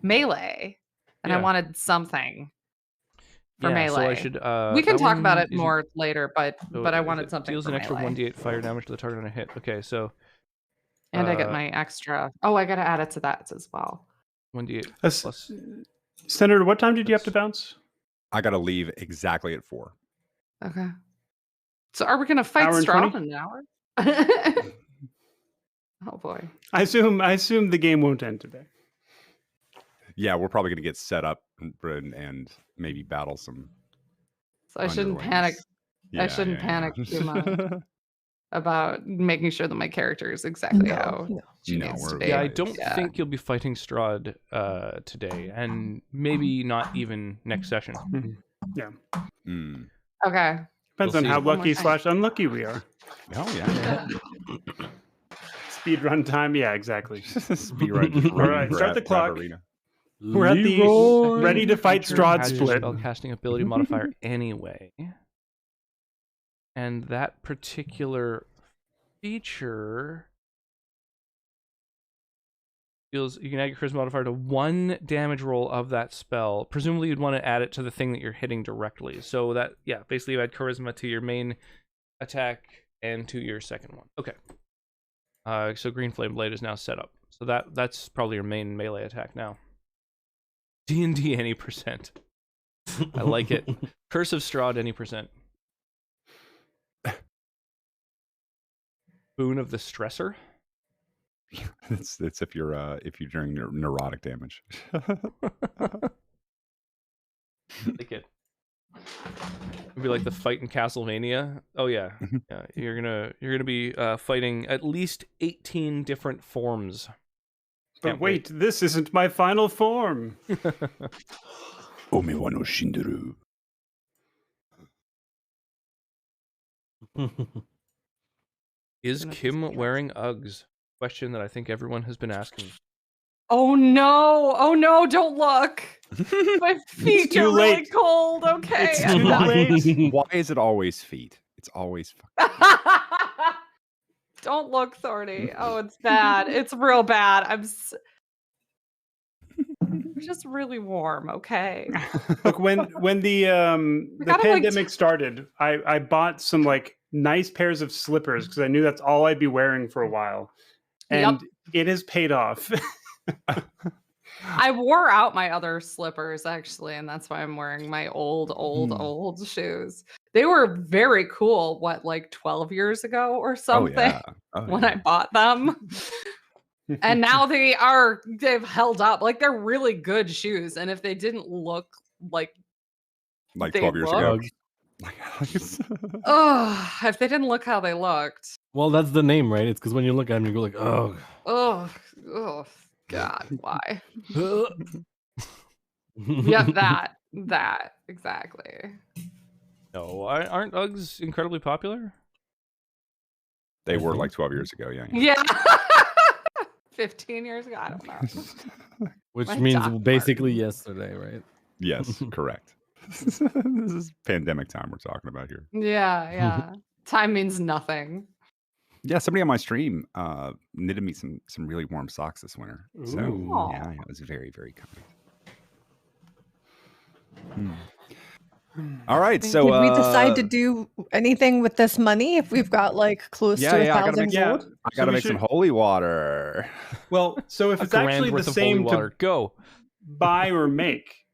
melee, and I Yeah. wanted something for Yeah, melee. so I should. We can that talk about one it isn't- more later, but so I is wanted it something deals for an extra melee. 1d8 fire damage to the target on a hit. Okay, so And I get my extra. Oh, I got to add it to that as well. 1d8 That's- plus. Senator, what time did you have to bounce? I got to leave exactly at 4. Okay. So are we going to fight Hour and Strahd 20? in an hour? Oh boy. I assume the game won't end today. Yeah, we're probably going to get set up and maybe battle some. So I shouldn't underlings. panic. Yeah, I shouldn't yeah, panic yeah. too much about making sure that my character is exactly No, how no. she No, needs to we're- be. Yeah, I Right. don't Yeah. think you'll be fighting Strahd today, and maybe not even next session. Yeah. Mm. Okay. Depends We'll on see. how One more lucky time. / unlucky we are. Oh yeah. Speed run time. Yeah, exactly. Speed run. All right, start the clock. Arena. We're at the Leroy ready to fight Creature Strahd has your split. spellcasting ability modifier anyway, and that particular feature deals. You can add your charisma modifier to 1 damage roll of that spell. Presumably, you'd want to add it to the thing that you're hitting directly. So that, yeah, basically you add charisma to your main attack and to your second one. Okay. So Green Flame Blade is now set up. So that's probably your main melee attack now. D&D any percent. I like it. Curse of Strahd any percent. Boon of the Stressor. It's if you're doing neurotic damage. Like it. It'd be like the fight in Castlevania. Oh yeah, yeah. You're gonna be fighting at least 18 different forms. But Can't wait, this isn't my final form. Omewa no Shinderu. Is Kim wearing Uggs? Question that I think everyone has been asking. Oh no, don't look. My feet too get really late. cold. Okay. It's too late. Why is it always feet? It's always. Don't look, Thorny. Oh, it's bad. It's real bad. It's just really warm. Okay. Look, when the Forgot I'm, like, pandemic started, I bought some like nice pairs of slippers because I knew that's all I'd be wearing for a while, and it has paid off. I wore out my other slippers actually, and that's why I'm wearing my old shoes. They were very cool. What, like 12 years ago or something? When I bought them. And now they've held up. Like, they're really good shoes. And if they didn't look like 12 years ago. Oh, if they didn't look how they looked. Well, that's the name, right? It's because when you look at them, you go like, oh. Oh, God, why? Yep, that, exactly. No, aren't Uggs incredibly popular? They were like 12 years ago, yeah. Yeah. 15 years ago, I don't know. Which My means Doc basically yesterday, right? Yes, correct. This is pandemic time we're talking about here. Yeah. Time means nothing. Yeah, somebody on my stream knitted me some really warm socks this winter. So Ooh. yeah, it was very, very kind. All right, so Did we decide to do anything with this money if we've got like close to 1,000 gold? I gotta make some holy water. Well, so if it's actually the same to buy or make,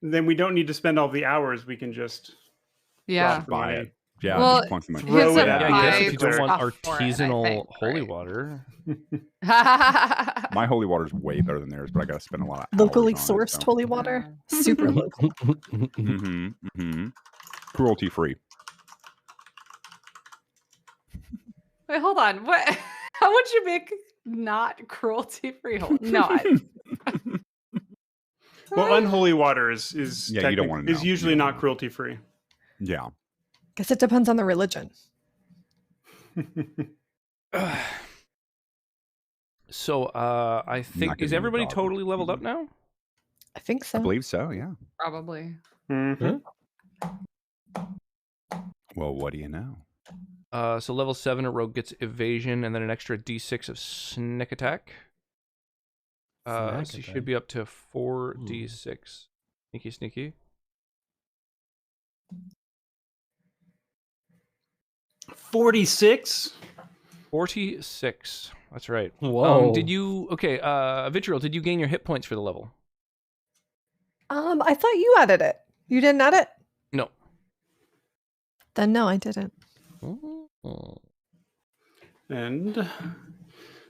then we don't need to spend all the hours. We can just buy it. Yeah, well, just plunk the money. throw it Yeah, at I guess the if you don't want stuff for it, artisanal I think, holy right? water. My holy water is way better than theirs, but I gotta spend a lot of Locally hours on it, sourced so. holy water, super local. Cruelty free. Wait, hold on. What? How would you make not cruelty free? No. Well, unholy water is Yeah, you don't wanna know. usually not cruelty free. Yeah. Guess it depends on the religion. So I think is everybody totally leveled up now? I think so. I believe so, yeah. Probably. Mm-hmm. Well, what do you know? So level 7, a rogue gets evasion and then an extra d6 of sneak attack. So you should be up to 4d6. Sneaky. 46. 46. That's right. Whoa. Did you Vitriol, did you gain your hit points for the level? I thought you added it. You didn't add it? No. Then no, I didn't. And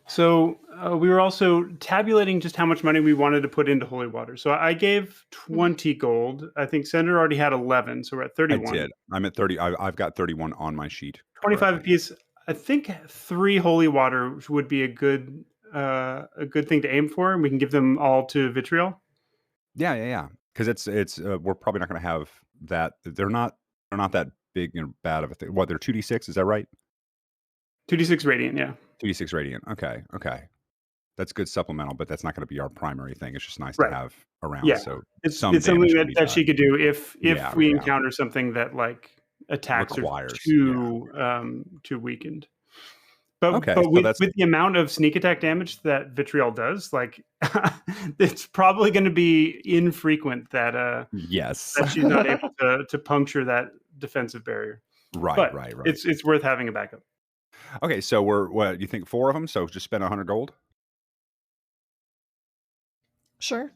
so we were also tabulating just how much money we wanted to put into holy water. So I gave 20 gold. I think Senator already had 11, so we're at 31. I did. I'm at 30. I've got 31 on my sheet. 25 apiece. I think 3 holy water would be a good thing to aim for, and we can give them all to Vitriol. Yeah. Because it's we're probably not going to have that. They're not that big and bad of a thing. What, they're 2d6? Is that right? 2d6 radiant, yeah. 2d6 radiant. Okay. That's good supplemental, but that's not going to be our primary thing. It's just nice Right. to have around. Yeah. So It's some something damage that she could do if we Yeah. encounter something that like attacks Requires, are too weakened. But, Okay, but so with, that's- with the amount of sneak attack damage that Vitriol does, like it's probably going to be infrequent that Yes. that she's not able to puncture that defensive barrier. Right. But Right. it's worth having a backup. Okay, so what you think, 4 of them? So just spend 100 gold. Sure.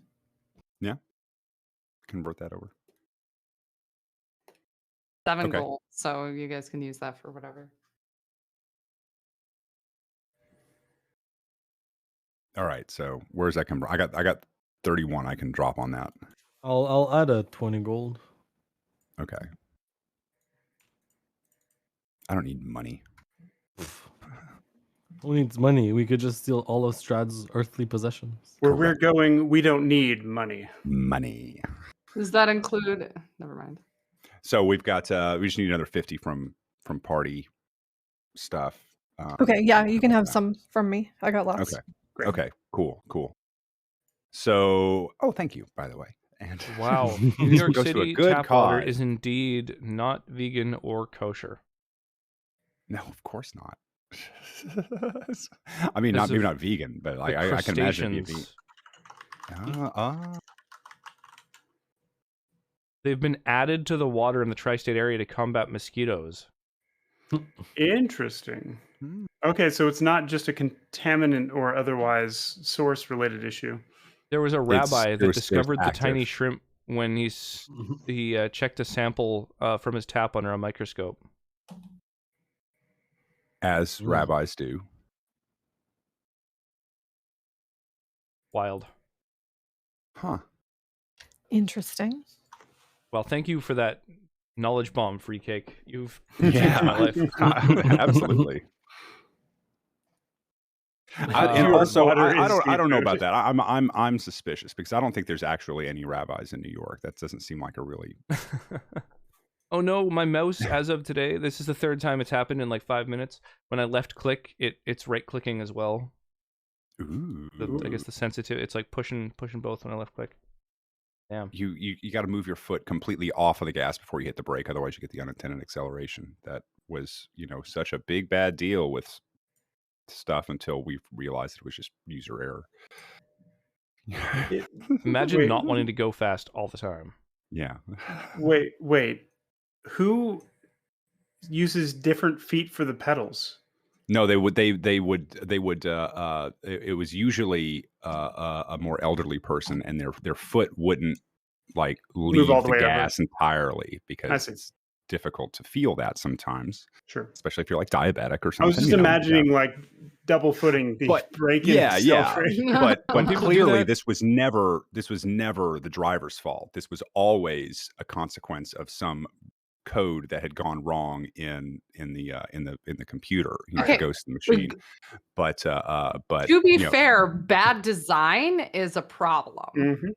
Convert that over. 7 Okay. gold, so you guys can use that for whatever. All right. So where's that come from? I got 31. I can drop on that. I'll add a 20 gold. Okay. I don't need money. Who needs money? We could just steal all of Strahd's earthly possessions. Where we're going, we don't need money. Money. Does that include? Never mind. So we've got. We just need another 50 from party stuff. Okay, yeah, you can have some from me. I got lots. Okay. Great. Okay. Cool. So, thank you, by the way. And Wow, New York goes to a City good tap water cause. is indeed not vegan or kosher. No, of course not. I mean, Because maybe of not vegan, but The like I can imagine it being crustaceans. They've been added to the water in the tri-state area to combat mosquitoes. Interesting. Okay, so it's not just a contaminant or otherwise source-related issue. There was a rabbi that there's discovered the tiny active. shrimp when he checked a sample from his tap under a microscope. as rabbis do. Wild. Huh. Interesting. Well, thank you for that knowledge bomb, Free Cake. You've Yeah. changed my life. Absolutely. And also, I don't know about that. I'm suspicious because I don't think there's actually any rabbis in New York. That doesn't seem like a really. Oh no, my mouse, as of today, this is the third time it's happened in like 5 minutes. When I left click, it's right clicking as well. Ooh. I guess the sensitive, it's like pushing both when I left click. Damn. You got to move your foot completely off of the gas before you hit the brake, otherwise you get the unintended acceleration. That was, such a big bad deal with stuff until we realized it was just user error. Imagine not wanting to go fast all the time. Yeah. Wait. Who uses different feet for the pedals? No, they would. It was usually a more elderly person, and their foot wouldn't like leave all the the way over. gas entirely because see. it's difficult to feel that sometimes, Sure. especially if you're like diabetic or something. I was just imagining like double footing the braking. But When people do clearly that- this was never the driver's fault. This was always a consequence of some code that had gone wrong in the computer, Okay. the ghost in the machine. But To be fair, bad design is a problem. Mhm.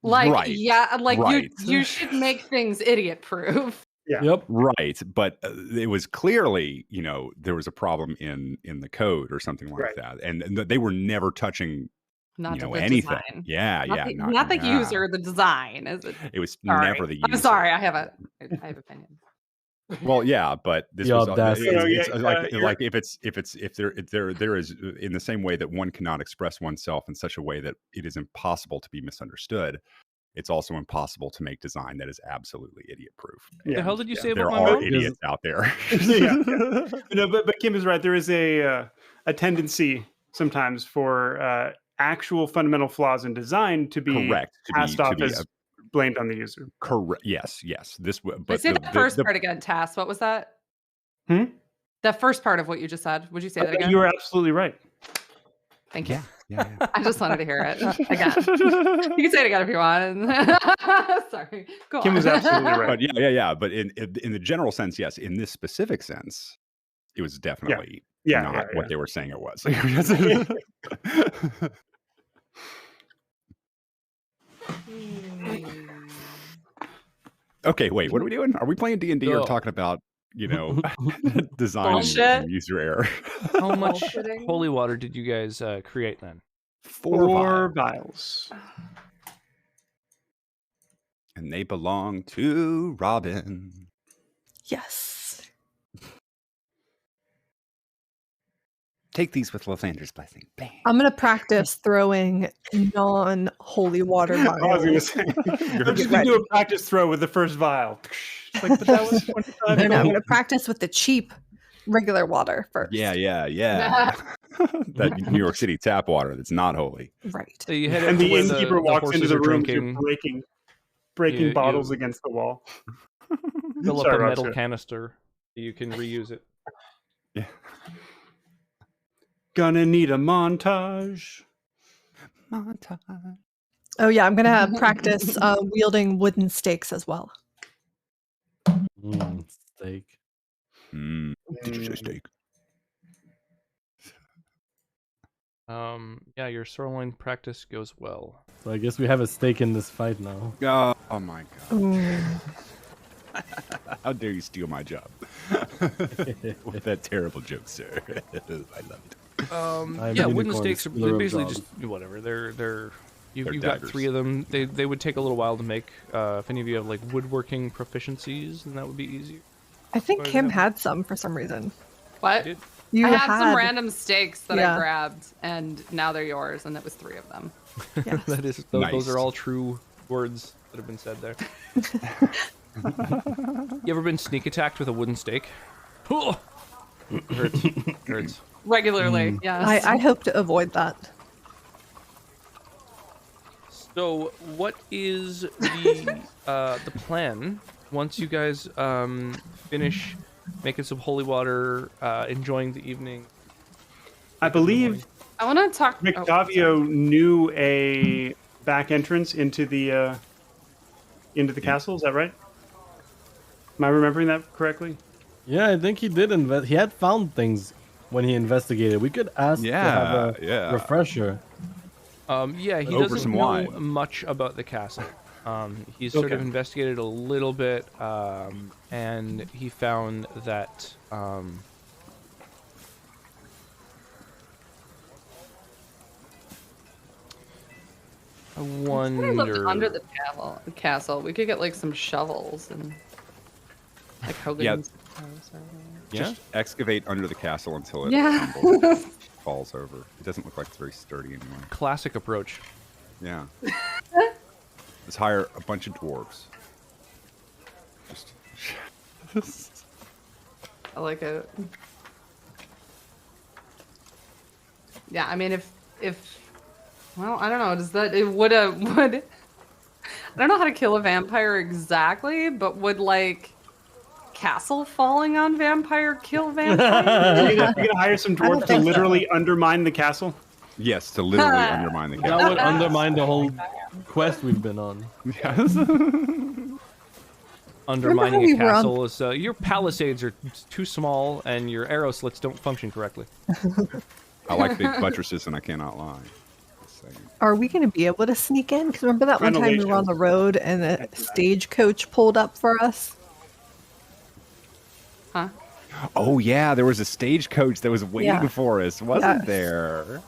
Like, Right. yeah, like Right. you should make things idiot proof. Yeah. Yep. Right, but it was clearly, there was a problem in the code or something like Right. that, and they were never touching, Not the anything. design. Yeah, Not the user, the design. Is it? It was Sorry. never the user. I'm sorry. I have opinions. Well, yeah, but this The was audacity. like if there is in the same way that one cannot express oneself in such a way that it is impossible to be misunderstood. It's also impossible to make design that is absolutely idiot proof. What the hell did you say There about my are mouse? idiots out there. No, but Kim is right. There is a tendency sometimes for actual fundamental flaws in design to be Correct. passed off as blamed on the user. Correct. Yes. This. But Say the first part again, Tass. What was that? The first part of what you just said. Would you say that again? You are absolutely right. Thank you. Yeah. I just wanted to hear it again. You can say it again if you want. Sorry. Go Kim on. was absolutely right. But yeah. But in the general sense, yes. In this specific sense, it was definitely not what they were saying it was. Okay, wait. What are we doing? Are we playing D&D or talking about design Bullshit. and user error? How much Bullshitting. holy water did you guys create then? 4 vials. And they belong to Robin. Yes. Take these with Lathander's blessing. Bang. I'm gonna practice throwing non-holy water I was going to vials. say, I'm just going to do a practice throw with the first vial. It's like, but that was 25. No, I'm gonna practice with the cheap regular water first. Yeah. That New York City tap water that's not holy. Right. So you head And into the where innkeeper walks horses into the are room drinking, to breaking You- bottles you- against the wall. fill up Sorry, a Rob, metal sorry. canister. You can reuse it. Yeah. Gonna need a montage. Oh yeah, I'm gonna practice wielding wooden stakes as well. Steak. Did you say steak? Yeah, your sirloin practice goes well. So I guess we have a stake in this fight now. Oh my god. Ooh. How dare you steal my job with that terrible joke, sir? I love it. Yeah, wooden unicorn, stakes are stealer of basically jobs. just whatever. You've They're got daggers. 3 of them. They would take a little while to make. If any of you have like woodworking proficiencies, then that would be easier. I think What Kim happened? had some for some reason. What? Did- You I had some had- random steaks that Yeah. I grabbed, and now they're yours, and it was 3 of them. Yes. That is those Nice. are all true words that have been said there. You ever been sneak attacked with a wooden stake? Hurts. Hurts. Regularly, yes. I hope to avoid that. So, what is the plan once you guys finish making some holy water, enjoying the evening? I believe I want to talk. Markovia knew a back entrance into the castle. Is that right? Am I remembering that correctly? Yeah, I think he did invest. He had found things when he investigated. We could ask to have a Yeah. refresher. Yeah, he Over doesn't some know wine. much about the castle. He's sort of Okay. investigated a little bit, and he found that I I wonder. looked under the castle. We could get like some shovels and like Hogan's. Yeah? Just excavate under the castle until it Yeah. tumbles, falls over. It doesn't look like it's very sturdy anymore. Classic approach. Yeah. Let's hire a bunch of dwarves. Just I like it. Yeah, I mean, if well, I don't know. Does that it would I don't know how to kill a vampire exactly, but would like castle falling on vampire kill vampire? You're gonna hire some dwarves to think so. literally undermine the castle. yes, to literally undermine the That castle. would undermine the whole quest we've been on. Undermining we a were on- castle is your palisades are too small and your arrow slits don't function correctly. I like big buttresses, and I cannot lie. Just saying. Are we going to be able to sneak in? Because remember that one time we were on the road and a stagecoach pulled up for us? Huh? Oh yeah, there was a stagecoach that was waiting Yeah. for us, wasn't Yes. there?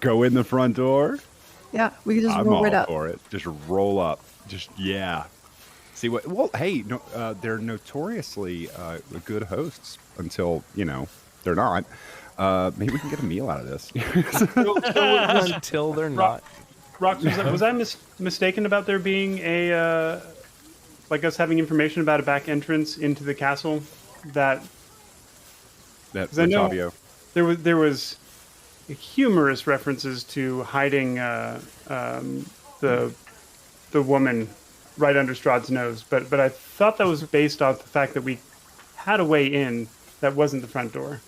Go in the front door. Yeah, we could just I'm roll all right up. for it. Just roll up. Just yeah. See what? Well, hey, no, they're notoriously good hosts until they're not. Maybe we can get a meal out of this. Until they're not. Rox, was I mistaken about there being a like us having information about a back entrance into the castle? That That 'Cause I know- Octavio. there was humorous references to hiding the woman right under Strahd's nose, but I thought that was based off the fact that we had a way in that wasn't the front door.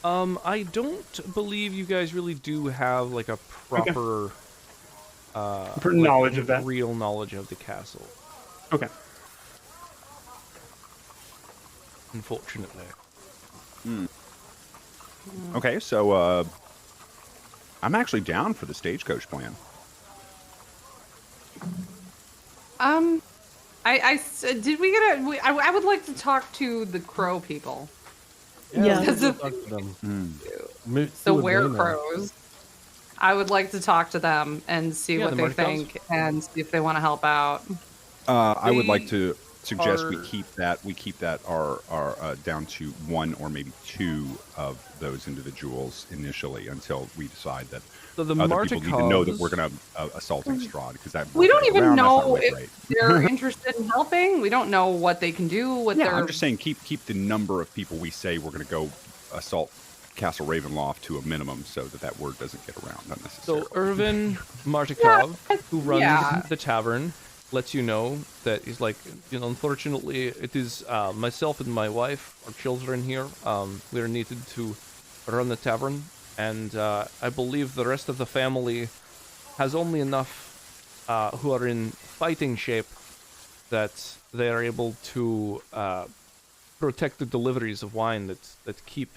I don't believe you guys really do have like a proper Knowledge of that. real knowledge of the castle, Okay. unfortunately. Okay, so I'm actually down for the stagecoach plan. Did we get a? I would like to talk to the crow people, Yeah. let's go talk to them. See the what they know. werecrows. I would like to talk to them and see Yeah, what the they Markovs. think and see if they want to help out. I would They like to suggest we are- keep that our down to 1 or maybe 2 of those individuals initially until we decide that So the other people need to know that Markovs- we're going to assaulting Strahd because that We don't even around, that's not know really if great. they're interested in helping. We don't know what they can do. What Yeah, they're. I'm just saying keep the number of people we say we're going to go assault Castle Ravenloft to a minimum so that word doesn't get around unnecessarily. So Irvin Martikov, who runs yeah. the tavern, lets you know that he's like, unfortunately, it is myself and my wife, our children here. We are needed to run the tavern. and I believe the rest of the family has only enough who are in fighting shape that they are able to protect the deliveries of wine that keep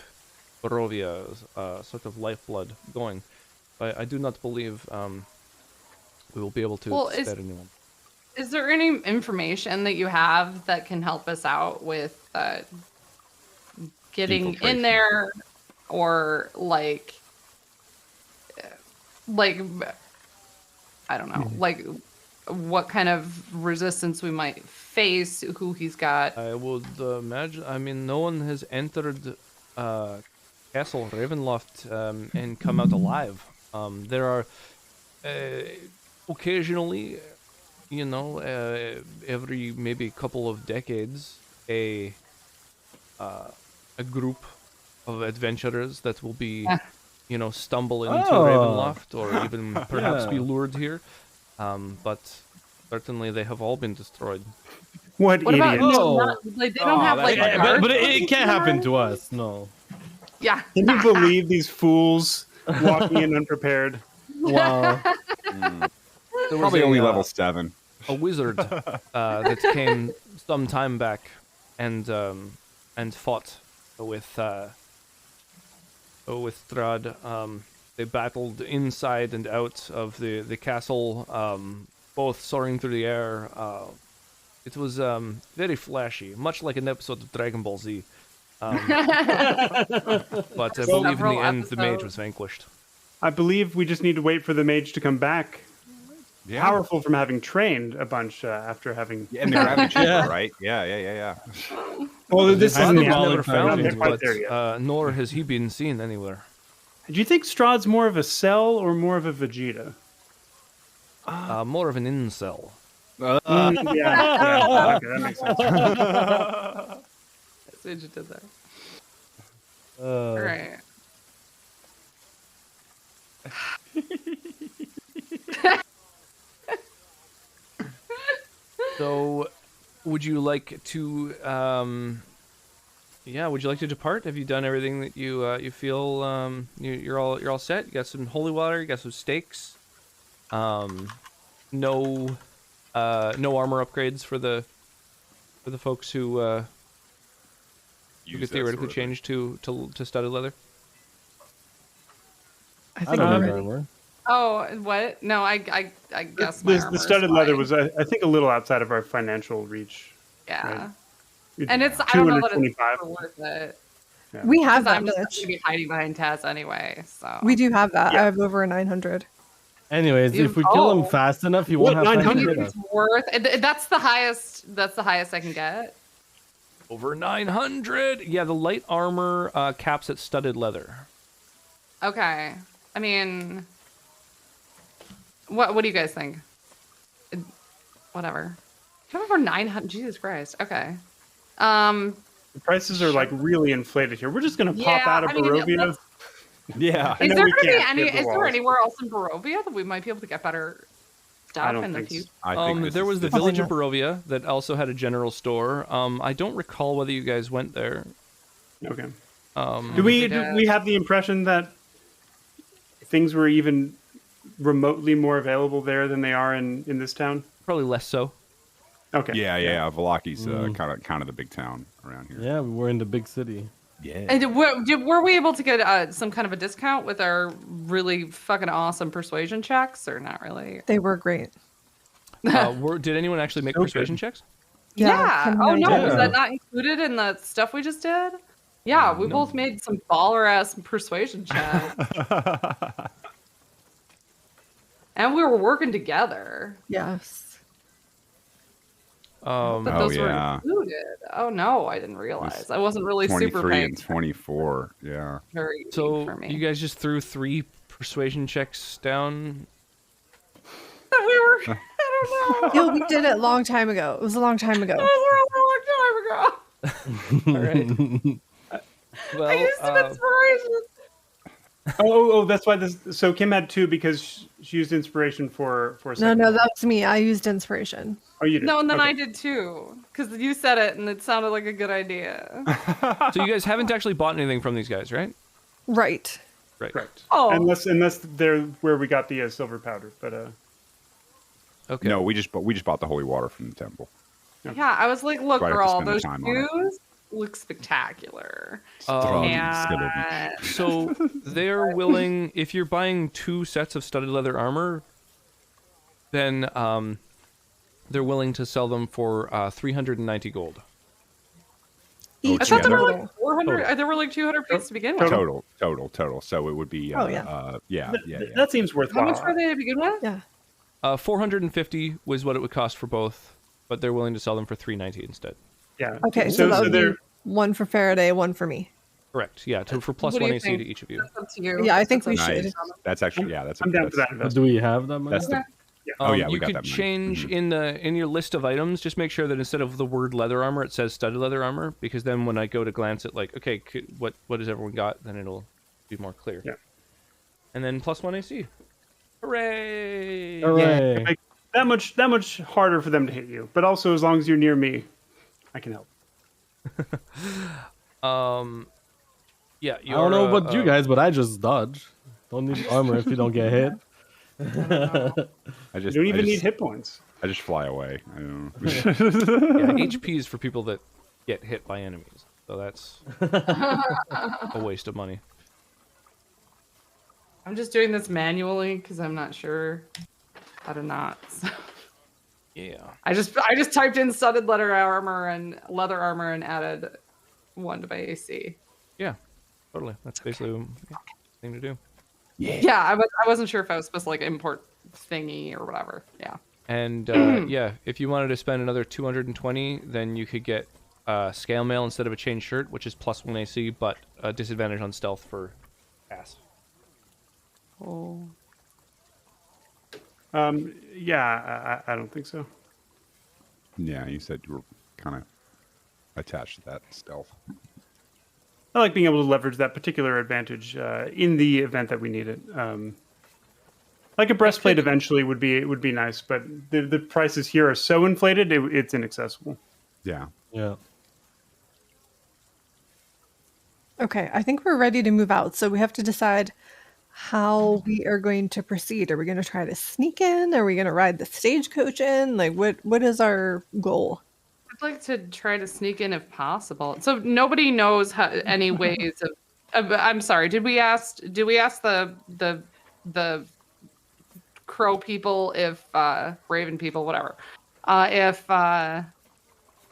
Barovia's sort of lifeblood going. I do not believe we will be able to spare anyone. Is there any information that you have that can help us out with getting in there, or like I don't know, like what kind of resistance we might face, who he's got? I would imagine. I mean, no one has entered Castle Ravenloft and come out alive. There are occasionally, you know, every maybe couple of decades, a group of adventurers that will be, you know, stumble into Ravenloft or even perhaps be lured here. But certainly they have all been destroyed. What about idiots. they don't have like but it can't happen to us. No. Yeah. Can you believe these fools walking in unprepared? Wow. There was Probably only level 7. A wizard that came some time back and fought with Strahd. They battled inside and out of the castle, both soaring through the air. It was very flashy, much like an episode of Dragon Ball Z. But I believe in the end the mage was vanquished. I believe we just need to wait for the mage to come back. Yeah. Powerful from having trained a bunch after having. Yeah, and they're having chamber, right? Yeah. Well, this isn't the Never never found him, quite but there yet. nor has he been seen anywhere. Do you think Strahd's more of a Cell or more of a Vegeta? More of an incel. Yeah, okay, that makes sense. That's what you did there. All right. So, would you like to? Would you like to depart? Have you done everything that you feel you're all set? You got some holy water. You got some steaks. No armor upgrades for the folks who could theoretically change to studded leather. I think don't I'm have ready. armor. Oh, what? No, I guess my The armor's studded leather fine. was, I think, a little outside of our financial reach. Yeah. Right. And it's, I don't know that it's 225. super worth it. We have Because that I'm just going much. to be hiding behind Taz anyway, so. We do have that. Yeah. I have over 900. Anyways, if we kill him Oh. fast enough, he won't What, have time to 900? get us. It's worth that's the highest I can get. Over 900. Yeah, the light armor caps at studded leather. Okay. I mean, what do you guys think? Whatever. Over 900. Jesus Christ. Okay. The prices are like really inflated here. We're just going to pop Yeah, out of I mean, Barovia. Yeah. I Is know there we gonna be can't any? clear the Is there walls. anywhere else in Barovia that we might be able to get better I stuff don't in the think so. future? I think this There is- was the this is- village of Barovia that also had a general store. I don't recall whether you guys went there. Okay. Um, Do we did. have the impression that things were even remotely more available there than they are in this town? Probably less so. Okay. Yeah. Valaki's kind of the big town around here. Yeah, we're in the big city. Yeah. And were we able to get some kind of a discount with our really fucking awesome persuasion checks, or not really? They were great. Did anyone actually make So persuasion checks? Yeah. Kim Oh and no, I was did. that not included in the stuff we just did? Yeah, we both made some baller ass persuasion checks, and we were working together. Yes. But Oh, those were yeah. included. Oh no, I didn't realize. I wasn't really super 23 paying and 24. Yeah. very So for me. you guys just threw 3 persuasion checks down. we were. I don't know. Yo, we did it a long time ago. It was a long time ago. That was a long time ago. All right. Well, I used some inspiration. Oh, that's why this. So Kim had 2 because she used inspiration for a No, second. no, that was me. I used inspiration. Oh, you did. No, and then Okay. I did too, because you said it and it sounded like a good idea. so you guys haven't actually bought anything from these guys, right? Right. Right. Correct. Oh. Unless they're where we got the silver powder, but Okay. No, we just bought the holy water from the temple. Yeah, I was like, look, So I'd have to girl, spend the those time on it. shoes look spectacular. Strahd. So they're willing, if you're buying 2 sets of studded leather armor, then they're willing to sell them for 390 gold. Each I thought they were total. like 400. They were like 200 pieces to begin with. Total. So it would be. Oh, yeah. Yeah. that seems How worthwhile. much were they to begin with? Yeah. 450 was what it would cost for both, but they're willing to sell them for 390 instead. Yeah. Okay, so that would they're be one for Faraday, one for me. Correct. Yeah, for plus What do 1 you AC think? to each of you. That's up to you. Yeah, I think we That's up to should. you. That's actually I'm down for that But investment. do we have that money? That's the. Okay. Oh yeah, we you got could that money. change in your list of items. Just make sure that instead of the word leather armor, it says studded leather armor, because then when I go to glance at like, okay, what has everyone got? Then it'll be more clear. Yeah. And then plus 1 AC. Hooray! Hooray. Make that much harder for them to hit you. But also, as long as you're near me, I can help. Yeah. I don't know about you guys, but I just dodge. Don't need armor if you don't get hit. I just You don't even I need just, hit points. I just fly away. I don't know. Yeah, HP is for people that get hit by enemies. So that's a waste of money. I'm just doing this manually because I'm not sure how to not. So. Yeah. I just typed in studded leather armor and added 1 to my AC. Yeah. Totally. That's basically the thing to do. Yeah, I wasn't sure if I was supposed to like import thingy or whatever. Yeah. And yeah, if you wanted to spend another 220, then you could get scale mail instead of a chain shirt, which is plus 1 AC, but a disadvantage on stealth for pass. Oh. Yeah, I don't think so. Yeah, you said you were kind of attached to that stealth. I like being able to leverage that particular advantage in the event that we need it. Like a breastplate eventually would be nice, but the prices here are so inflated, it's inaccessible. Yeah. Yeah. Okay, I think we're ready to move out. So we have to decide how we are going to proceed. Are we going to try to sneak in? Are we going to ride the stagecoach in? Like, what is our goal? I'd like to try to sneak in if possible. So nobody knows any ways of. I'm sorry. Did we ask the crow people if raven people whatever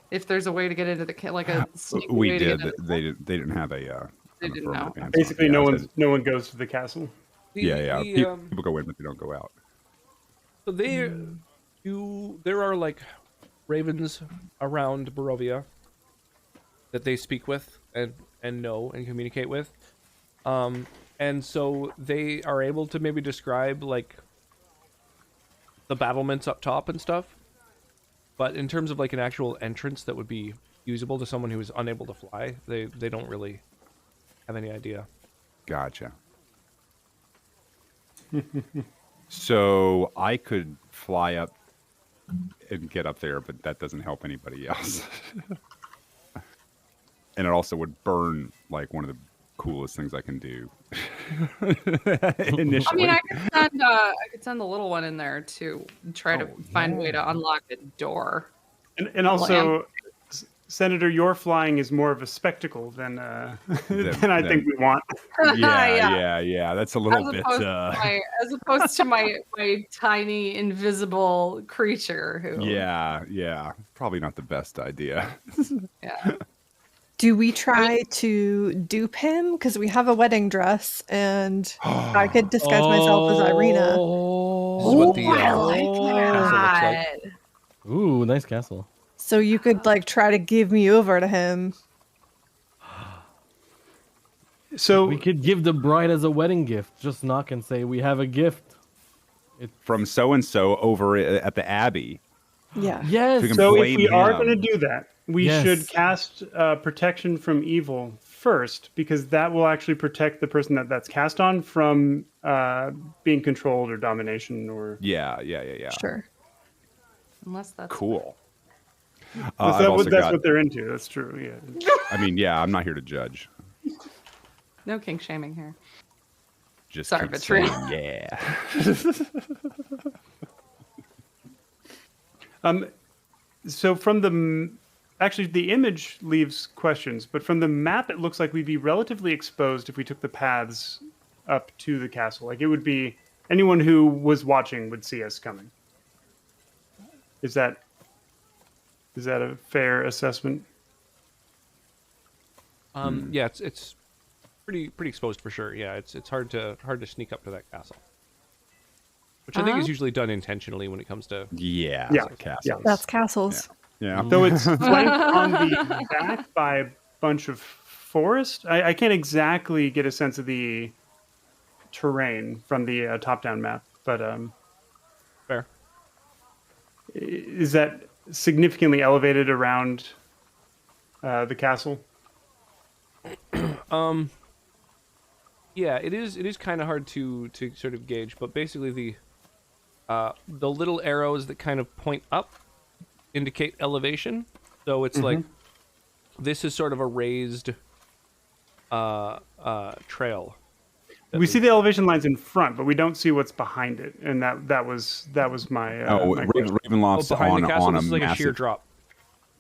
if there's a way to get into the like a sneaky We way to did. get into They didn't have a. They didn't know. Basically, no one goes to the castle. Yeah. People go in, but they don't go out. So there are like ravens around Markovia that they speak with and know and communicate with. And so they are able to maybe describe like the battlements up top and stuff. But in terms of like an actual entrance that would be usable to someone who is unable to fly, they don't really have any idea. Gotcha. So I could fly up and get up there, but that doesn't help anybody else. And it also would burn like one of the coolest things I can do. Initially. I mean, I could send the little one in there to try to find a way to unlock the door. And also, Senator, your flying is more of a spectacle than than I think we want. Yeah. That's a little bit. As opposed to my tiny invisible creature who. Yeah. Probably not the best idea. Yeah. Do we try to dupe him? Because we have a wedding dress, and I could disguise myself as Irina. This is what the I like castle looks like. Ooh, nice castle. So you could like try to give me over to him. So We could give the bride as a wedding gift. Just knock and say, we have a gift. From so and so over at the Abbey. Yeah. Yes. We can So if blame we are him. going to do that, we Yes. should cast protection from evil first, because that will actually protect the person that's cast on from being controlled or domination or. Yeah. Sure. Unless that's Cool. That's what they're into. That's true. Yeah. I mean, yeah, I'm not here to judge. no kink shaming here. Just Sorry, keep Vitriol. saying, yeah. So from actually the image leaves questions, but from the map it looks like we'd be relatively exposed if we took the paths up to the castle. Like it would be anyone who was watching would see us coming. Is that a fair assessment? Yeah, it's pretty exposed for sure. Yeah, it's hard to sneak up to that castle, which I think is usually done intentionally when it comes to. Yeah. Yeah, Castles. yeah. That's castles. Yeah. Though it's flanked on the back by a bunch of forest. I can't exactly get a sense of the terrain from the top-down map, but Fair. is that significantly elevated around the castle? Yeah, it is kind of hard to sort of gauge, but basically the little arrows that kind of point up indicate elevation. So it's like this is sort of a raised trail. We see the elevation lines in front, but we don't see what's behind it, and that was my. My question. Ravenloft's behind the castle, on this a is like massive. a sheer drop.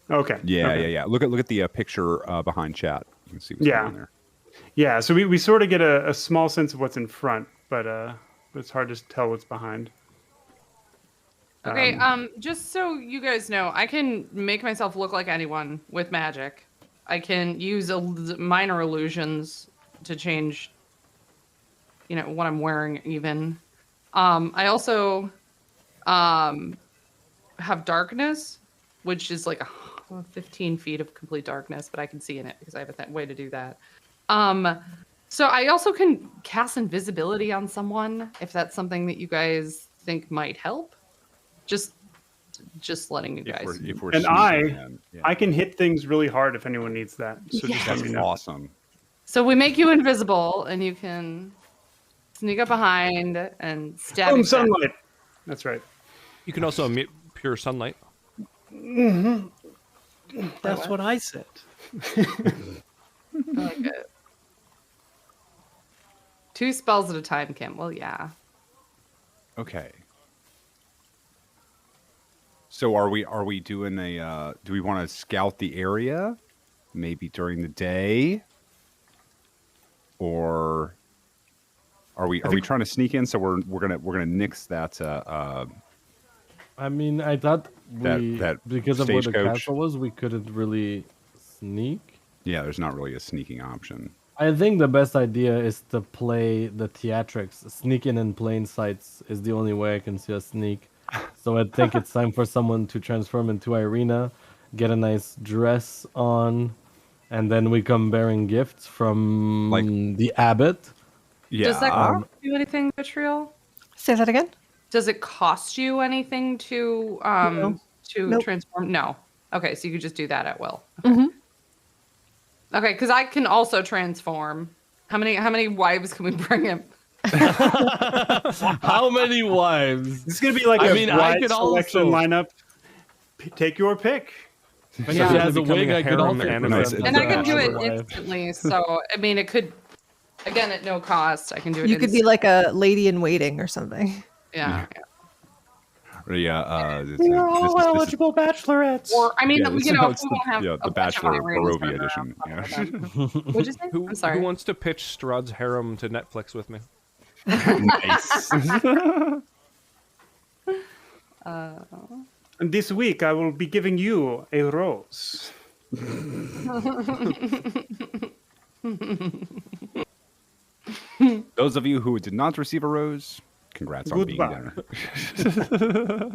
Okay. Yeah, okay. yeah. Look at the picture behind chat. You can see what's going on there. Yeah, so we sort of get a small sense of what's in front, but it's hard to tell what's behind. Okay, just so you guys know, I can make myself look like anyone with magic. I can use minor illusions to change, what I'm wearing even. I also have darkness, which is like 15 feet of complete darkness, but I can see in it because I have a way to do that. So I also can cast invisibility on someone if that's something that you guys think might help. Just letting you guys. If we're And sneaking in, yeah. I can hit things really hard if anyone needs that. So just let me That's know. awesome. So we make you invisible, and you can sneak up behind and stab. Boom, each other. sunlight. That's right. You can also emit pure sunlight. That's what I said. I like it. 2 spells at a time, Kim. Well, yeah. Okay. So are we doing a? Do we want to scout the area, maybe during the day, or are we trying to sneak in? So we're gonna nix that. I mean, I thought that because of where the stagecoach. castle was, we couldn't really sneak. Yeah, there's not really a sneaking option. I think the best idea is to play the theatrics. Sneaking in plain sights is the only way I can see us sneak. So I think it's time for someone to transform into Irina, get a nice dress on, and then we come bearing gifts from the abbot. Yeah. Does that cost you anything, Vitriol? Say that again. Does it cost you anything to Nope. transform? No. Okay, so you could just do that at will. Mhm. Okay, because I can also transform. How many wives can we bring him? How many wives? This is gonna be like I a mean, I wide could selection also- lineup. Take your pick. If she has a wig, I could also harem Nice. present And I her can do as a it wife. instantly. So I mean, it could, again, at no cost. I can do it. You could be like a lady in waiting or something. yeah. We're all eligible bachelorettes. Or I mean, this you know, is if we won't have the a bunch of Bachelor Iranians Barovia running edition. around, Yeah. What'd you say? Who I'm sorry. wants to pitch Strahd's harem to Netflix with me? Nice. And this week I will be giving you a rose. Those of you who did not receive a rose, congrats on being Goodbye. there.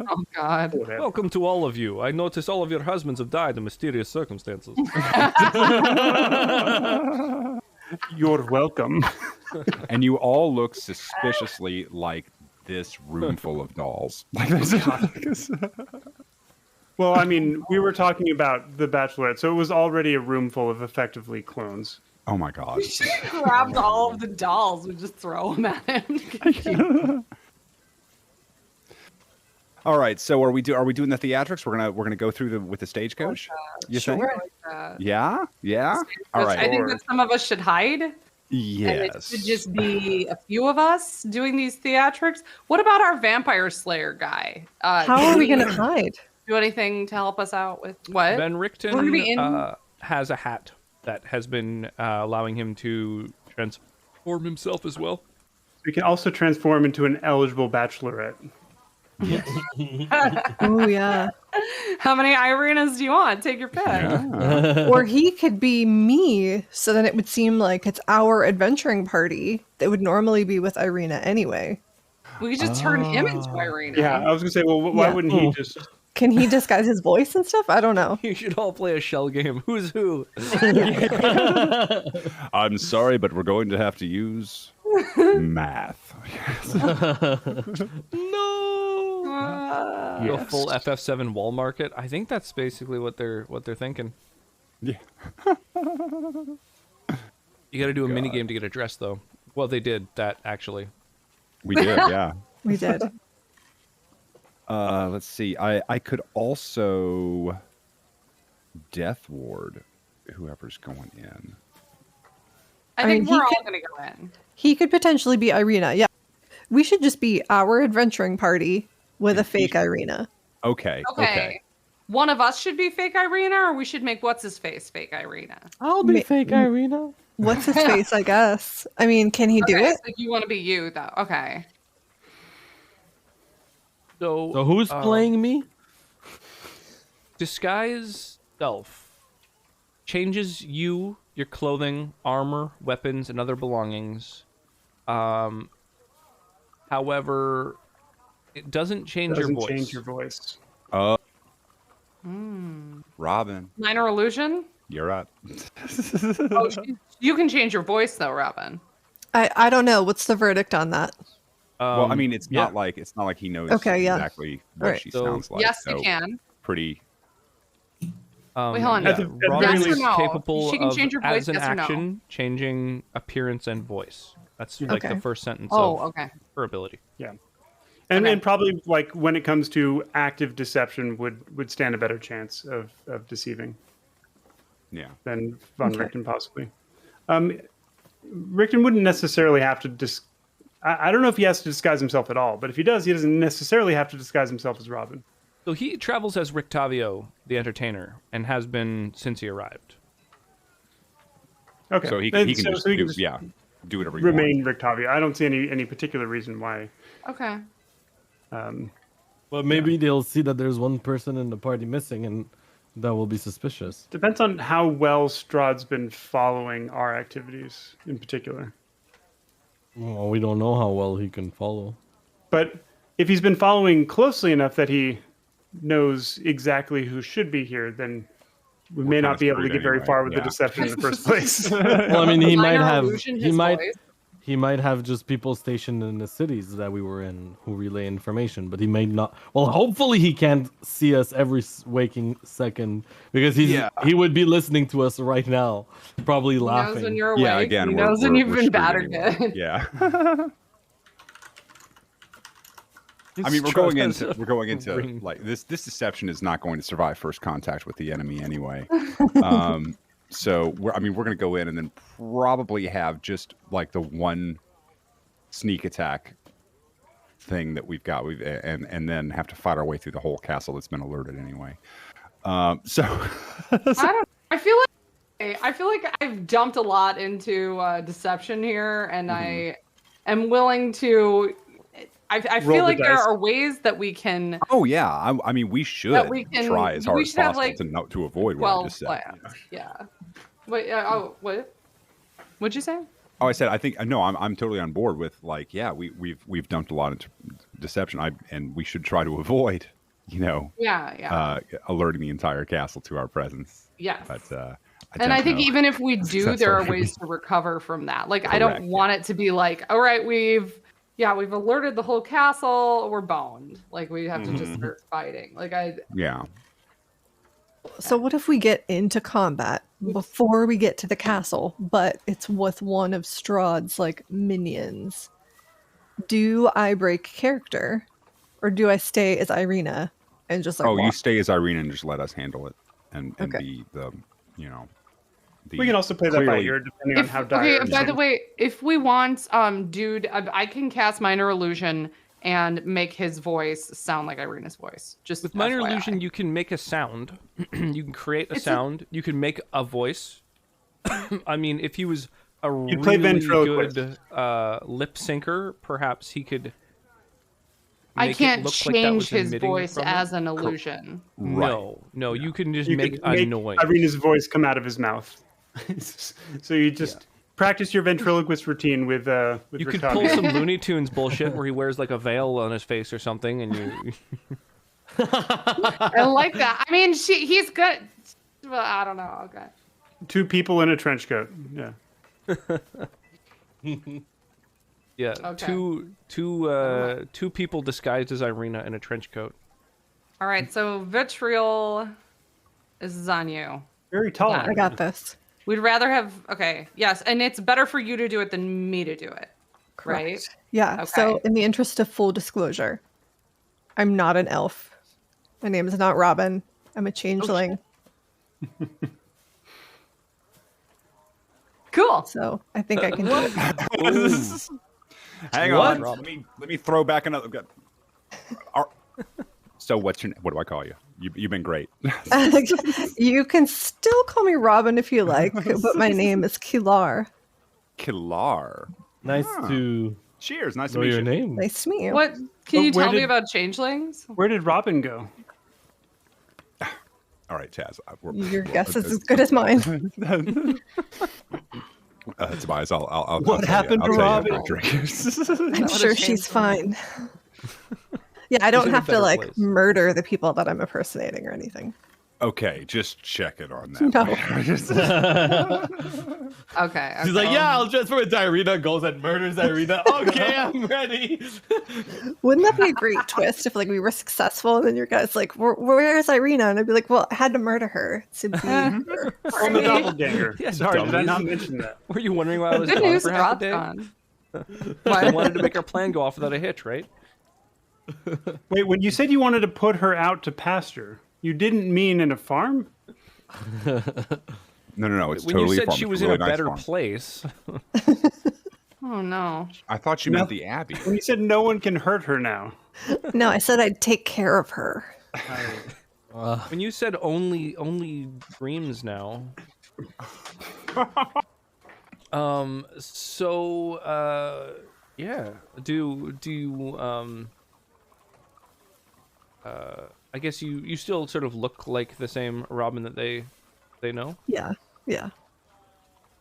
Oh God. Welcome to all of you. I notice all of your husbands have died in mysterious circumstances. You're welcome. And you all look suspiciously like this room full of dolls. Like this. Well, I mean, we were talking about the Bachelorette, so it was already a room full of effectively clones. Oh my god. We should have grabbed all of the dolls and just throw them at him. All right, so are we doing the theatrics? We're gonna go through with the stagecoach. You think? Sure. Yeah, yeah. All right. I think that some of us should hide. Yes. And it should just be a few of us doing these theatrics. What about our vampire slayer guy? How are we going to hide? do anything to help us out with what? Ben We're gonna be in- Richten has a hat that has been allowing him to transform himself as well. We can also transform into an eligible bachelorette. Oh, yeah. How many Irenas do you want? Take your pick. Or he could be me, so then it would seem like it's our adventuring party that would normally be with Irina anyway. We could just turn him into Irina. Yeah, I was gonna say, well, why Yeah. wouldn't he just? Can he disguise his voice and stuff? I don't know. You should all play a shell game. Who's who? I'm sorry, but we're going to have to use math. Go full FF7 wall market. I think that's basically what they're thinking. Yeah. You got to do a mini game to get a dress, though. Well, they did that actually. We did, yeah. We did. Let's see. I could also Death Ward whoever's going in. I I think mean, we're he all could- going to go in. He could potentially be Irina. Yeah. We should just be our adventuring party with a fake Irina. Okay. Okay. One of us should be fake Irina, or we should make what's his face fake Irina. I'll be fake Irina. What's his face, I guess? I mean, can he do Okay, it? so you want to be you, though. Okay. So who's playing me? Disguise self changes you, your clothing, armor, weapons, and other belongings. However, it doesn't change your Doesn't voice. change your voice. Robin, Minor illusion? you're up. Oh, you can change your voice, though, Robin. I don't know. What's the verdict on that? Well, I mean, it's yeah. not like he knows Okay, yeah. exactly what Alright. she So- sounds like. Yes, so you can. Pretty. Wait, hold on. Yeah, At the very Robin's least- Yes or no? capable She can of, change her voice, as an yes or no? action, changing appearance and voice. That's like Okay. the first sentence Oh, of okay. her ability. Yeah. And, Okay. and probably like when it comes to active deception would stand a better chance of deceiving Yeah. than Von Okay. Richten possibly. Richten wouldn't necessarily have to I don't know if he has to disguise himself at all, but if he does, he doesn't necessarily have to disguise himself as Robin. So he travels as Rictavio, the entertainer, and has been since he arrived. Okay. So he And can so- just so he do, can just yeah, do whatever you remain Rictavio. I don't see any particular reason why. Okay. But maybe they'll see that there's one person in the party missing, and that will be suspicious. Depends on how well Strahd's been following our activities in particular. Well, we don't know how well he can follow. But if he's been following closely enough that he knows exactly who should be here, then we may kinda not be able to screwed get very anyway, far with the yeah. deception in the first place. Well, I mean, he might Minor have illusion, he his might voice. he might have just people stationed in the cities that we were in who relay information, but he may not. Well, hopefully he can't see us every waking second because he would be listening to us right now, probably He knows laughing. when you're awake. Yeah, again, he we're- knows when we're- you've we're been screwed bad or anyway. good. Yeah. I mean, we're going into ring. like this deception is not going to survive first contact with the enemy anyway. So we're going to go in and then probably have just like the one sneak attack thing that we've got, and then have to fight our way through the whole castle that's been alerted anyway. So I feel like I've dumped a lot into deception here, and I am willing to. I Roll feel the like there dice. are ways that we can. oh yeah, I mean we should That we can- try as we hard as should have, possible like, to avoid what I 12 just said. plans. Yeah. Wait. What? What'd you say? Oh, I said I think no. I'm totally on board with like we've dumped a lot into deception. And we should try to avoid Yeah. alerting the entire castle to our presence. Yes. But I think know. even if we do, That's there are right. ways to recover from that. Like, I Correct, don't want it to be like, all right, we've alerted the whole castle, we're boned. Like, we have to just start fighting. Like, Yeah. So what if we get into combat before we get to the castle, but it's with one of Strahd's like minions? Do I break character, or do I stay as Irina and just like? Oh, you walk? stay as Irene and just let us handle it, and Okay. be the We can also play that by clearly- ear, depending on how dire. Okay, by the way, if we want, dude, I can cast minor illusion and make his voice sound like Irina's voice. Just With minor FYI. illusion, you can make a sound. You can create a sound. You can make a voice. I mean, if he was a You'd play really ventriloquist. good lip syncer, perhaps he could. I make it can't look like that change was his emitting voice from it. as an illusion. No, you can just You make could a make noise. Irina's voice come out of his mouth. So you just practice your ventriloquist routine with You could Rictavio. pull some Looney Tunes bullshit where he wears like a veil on his face or something, and you. I like that. I mean, he's good. Well, I don't know. Okay. 2 people in a trench coat. Yeah. Yeah, Okay. two people disguised as Irina in a trench coat. All right. So vitriol is on you. Very tall. Yeah. I got this. We'd rather have. Okay. Yes, and it's better for you to do it than me to do it. Right. Correct. Yeah. So, Okay. in the interest of full disclosure, I'm not an elf. My name is not Robin. I'm a changeling. Cool. So I think I can do it. Hang What? on. Let me throw back another. So what do I call you? You've been great. You can still call me Robin if you like, but my name is Kilar. Kilar. Nice to Cheers. Nice to know meet your you. name. Nice to meet you. What can you where tell me did- about changelings? Where did Robin go? All right, Chaz. Your guess is as good as mine. Tobias, I'll What tell happened you, to I'll tell you Robin? after a drink. I'm sure she's fine. Yeah, I don't in a have to better like place. murder the people that I'm impersonating or anything. Okay, just check it on that. No. Okay. She's like, yeah, I'll transform into Irina. Goes and murders Irina. Okay, I'm ready. Wouldn't that be a great twist if like we were successful and then your guy's like, where's Irina? And I'd be like, well, I had to murder her to be her. On the doppelganger. Yeah, Sorry, did I dummies. not mention that? Were you wondering why I was Good gone news, for half the Rob's day? gone. I wanted to make our plan go off without a hitch, right? Wait, when you said you wanted to put her out to pasture, you didn't mean in a farm? No. It's When totally you a said farm. she It's was really in a nice better farm. place, Oh no. I thought you meant the Abbey. When you said no one can hurt her now. No, I said I'd take care of her. when you said only dreams now. Yeah. Do you I guess you still sort of look like the same Robin that they know. Yeah. Yeah.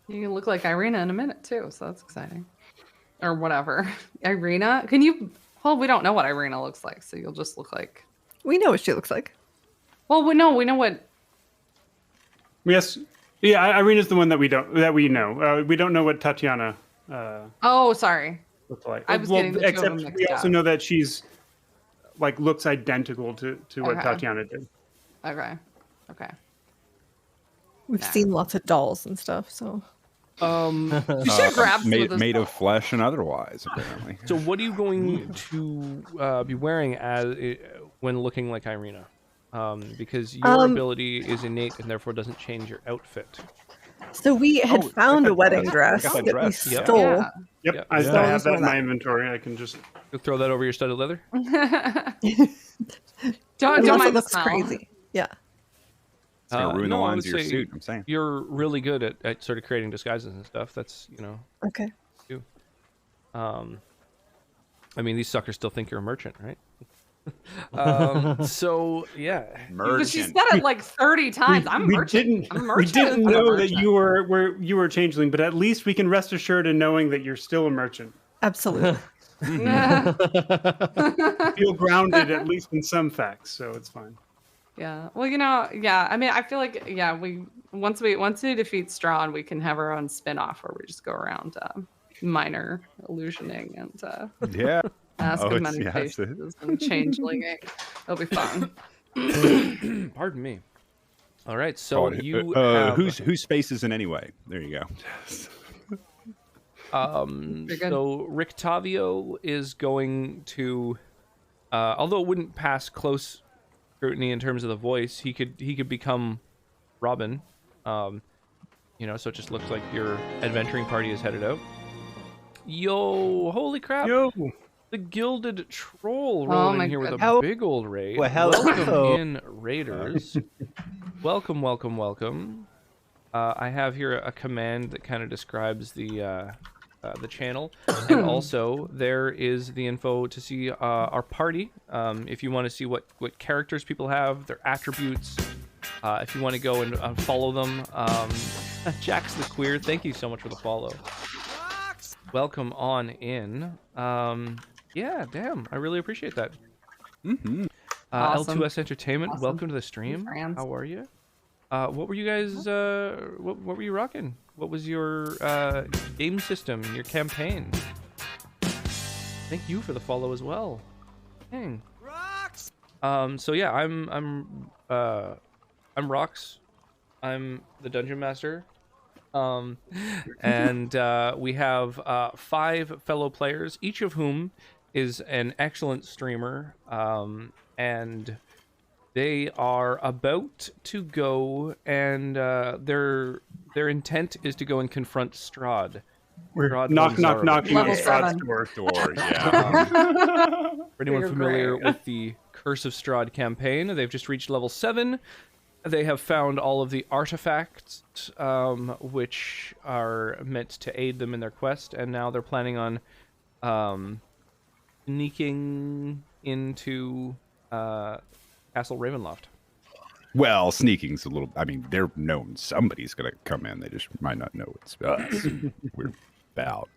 You can look like Irina in a minute too, so that's exciting. Or whatever. Irina? Can you well, we don't know what Irina looks like, so you'll just look like We know what she looks like. well, we know what Yes. Yeah, Irina's the one that we know. We don't know what Tatiana oh sorry. looks like. I was getting the two of except them mixed we also up. know that she's like looks identical to what Okay. Tatiana did. Okay. Okay. We've Yeah. seen lots of dolls and stuff, so You should have grabbed some of those Made of flesh and otherwise, apparently. So what are you going to be wearing when looking like Irina? Because your ability is innate and therefore doesn't change your outfit. so we had found a wedding I dress got that that dress, we yeah. stole. Yeah. Yep, Yeah. I Yeah. have that in Yeah. my inventory. I can just You'll throw that over your studded leather. Don't Unless mind it looks the smell. crazy. Yeah. It's gonna ruin the no, I lines would of your say suit. I'm saying. You're really good at sort of creating disguises and stuff. That's Okay. I mean, these suckers still think you're a merchant, right? So yeah, But she Merchant. said it like 30 times. I'm we merchant. didn't I'm a we merchant. didn't I'm a know that merchant. you were a changeling, but at least we can rest assured in knowing that you're still a merchant. Absolutely. Feel grounded at least in some facts, so it's fine. Yeah. Well, yeah. I mean, I feel like we once we defeat Strahd, we can have our own spin-off where we just go around minor illusioning and Yeah. ask Oh, as it's- many yeah, it's- questions and changelinging. It'll be fun. pardon me. All right, so Oh, you have, whose space is in anyway? There you go. You're good. so Rictavio is going to, although it wouldn't pass close scrutiny in terms of the voice, he could become Robin. so it just looks like your adventuring party is headed out. Yo, holy crap! Yo, The Gilded Troll Oh rolling my in here with a goodness. big old raid. Well, hello. Welcome in, Raiders. Welcome, welcome, welcome. I have here a command that kind of describes the channel, and also there is the info to see our party. If you want to see what characters people have, their attributes. If you want to go and follow them, Jax the Queer, thank you so much for the follow. Welcome on in. Yeah, damn, I really appreciate that. Mm-hmm. Awesome. L2S Entertainment, Awesome. welcome to the stream. Friends. How are you? What were you guys? What were you rocking? What was your game system? Your campaign? Thank you for the follow as well. Dang. Rocks. So yeah, I'm Rocks. I'm the dungeon master. And we have 5 fellow players, each of whom is an excellent streamer. And they are about to go, and their intent is to go and confront Strahd. we're Strahd knock, knock, Gonzaro. knocking on Level Strahd's 7. door. Door, yeah. For anyone You're familiar great. with the Curse of Strahd campaign, they've just reached level 7. They have found all of the artifacts, which are meant to aid them in their quest, and now they're planning on sneaking into Castle Ravenloft. Well, sneaking's a little. I mean, they're known somebody's gonna come in. They just might not know it's us. We're about.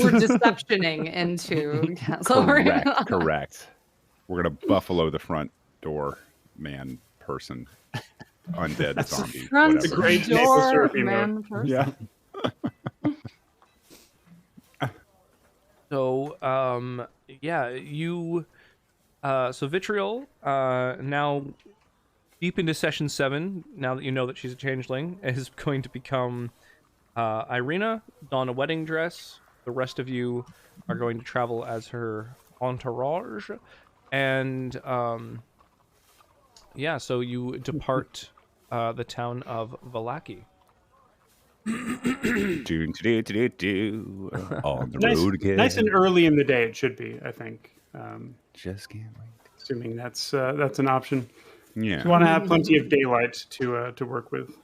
We're deceptioning into Castle Correct. Ravenloft. Correct. We're gonna buffalo the front door man person, undead zombie. Front whatever. Great maple door syrup, you know. man person. Yeah. So, yeah, you, so Vitriol, now deep into session 7, now that you know that she's a changeling, is going to become, Irina, don a wedding dress. The rest of you are going to travel as her entourage. And, yeah, so you depart, the town of Vallaki. Do, on the Nice, road again. nice and early in the day. It should be, I think. Just can't wait. Assuming that's an option. Yeah. You want to have plenty of daylight to work with.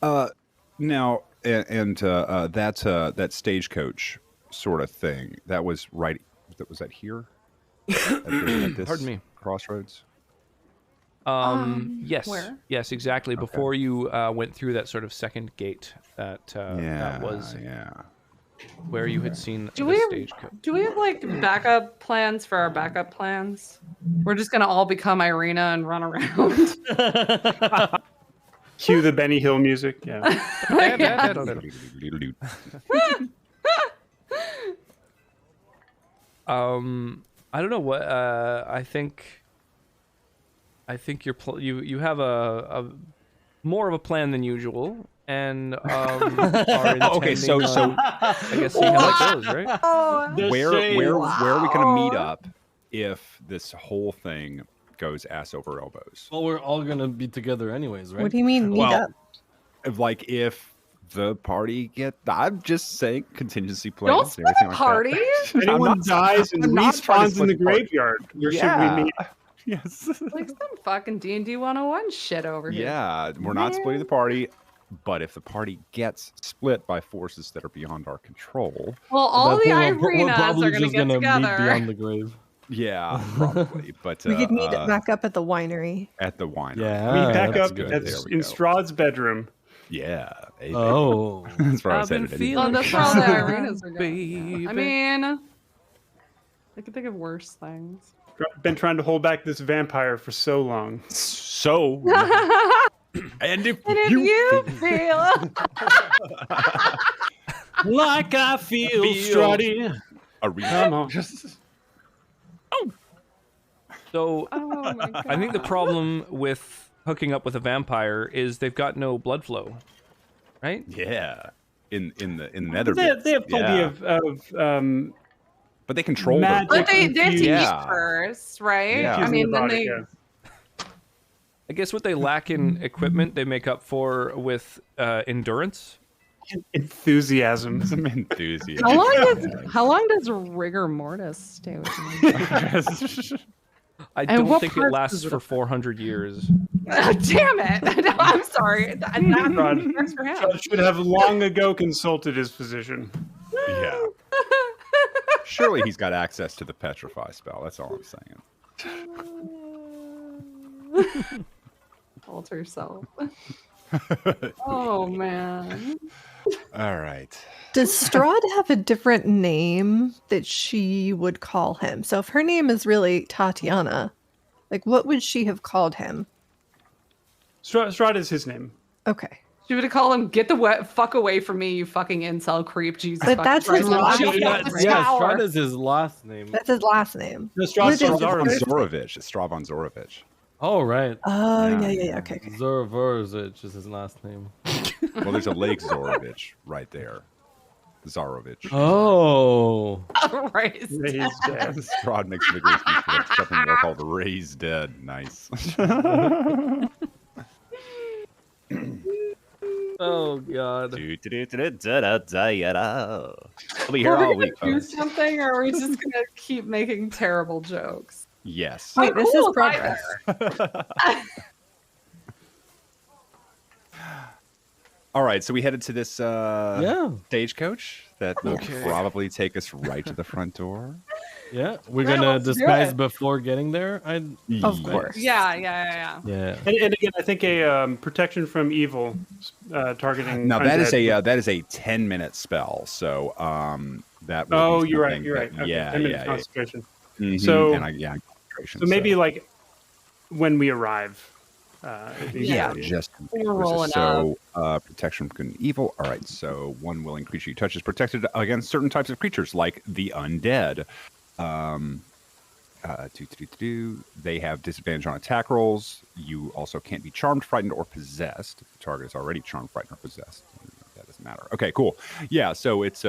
Now, that stagecoach sort of thing. That was right. Was that here? At this Pardon me. Crossroads. Yes, where? yes, exactly. Before you went through that sort of second gate, that was where you had seen Do the we have- stagecoach. Do we have like backup plans for our backup plans? We're just gonna all become Irina and run around. Cue the Benny Hill music. Yeah. I don't know what. I think you have a more of a plan than usual, and are Okay, so I guess see how that goes, right? where are we going to meet up if this whole thing goes ass over elbows? Well, we're all gonna be together anyways, right? What do you mean meet Well, up? Like if the party I'm just saying contingency plans. Don't and split everything a like party. that. If anyone dies and I'm not trying to respawns in the split the party. graveyard, where Yeah. should we meet? Yes. Like some fucking D&D 101 shit over here. Yeah, we're not splitting the party, but if the party gets split by forces that are beyond our control, Well, all That's the when we're Irinas probably are gonna just get meet together. beyond the grave. yeah, probably. But We could meet back up at the winery. at the winery. Yeah, We pack that's up good. at, There we in go. Strahd's bedroom. Yeah. Hey, Oh, that's where I was I've been headed. feeling Oh, that's where all the fine, Irinas are going. baby. I mean, I can think of worse things. Been trying to hold back this vampire for so long. So, and if And if you you feel like I feel, Strahd. arena, Come on. So oh my god. I think the problem with hooking up with a vampire is they've got no blood flow, right? yeah, in the nether. They bits, have plenty yeah. of but they control magic. them. But they have to eat Yeah. first, right? Yeah. I infusing mean, the then body, they. yeah. I guess what they lack in equipment, they make up for with endurance. Enthusiasm. Some enthusiasm. How long does rigor mortis stay with me? I And don't what think it parts lasts does it for affect? 400 years. Damn it! No, I'm sorry. Strahd, That's for him. Strahd should have long ago consulted his physician. Yeah. Surely he's got access to the petrify spell. That's all I'm saying. Alter yourself. Oh man. All right. Does Strahd have a different name that she would call him? So if her name is really Tatiana, like what would she have called him? Strahd is his name. Okay. She would call him, "Get the fuck away from me, you fucking incel creep." Jesus. But fucking that's Christ. his last Jump name. out the Yeah, shower. Strahd is his last name. That's his last name. No, What Strahd is his Strav first name? Zorovich. It's Strav on Zorovich. Oh, right. Oh, Yeah. yeah. Okay. Zorovic is his last name. Well, there's a Lake Zorovich right there. Zarovich. Oh. Right. He's dead. Strahd makes vigorous use of something more called Raised Dead. Nice. Oh god. I'll be here Are all we week, gonna do folks. something, or are we just gonna keep making terrible jokes? Yes. Wait, this cool, is progress. All right, so we headed to this Yeah. stagecoach that will Okay. probably take us right to the front door. Yeah. We're Yeah, gonna let's do disguise it. before getting there. Of course. Yeah. Yeah. And again, I think a protection from evil targeting. Now that is undead. a 10-minute spell, so that. Will Oh, be you're right. something You're right. that- Okay. Yeah, 10 minutes yeah, concentration. Mhm, So- and concentration, So maybe like when we arrive. Yeah, Yeah. just We're rolling so protection from evil. All right, so one willing creature you touch is protected against certain types of creatures, like the undead. They have disadvantage on attack rolls. You also can't be charmed, frightened, or possessed. If the target is already charmed, frightened, or possessed, that doesn't matter. Okay, cool. Yeah, so it's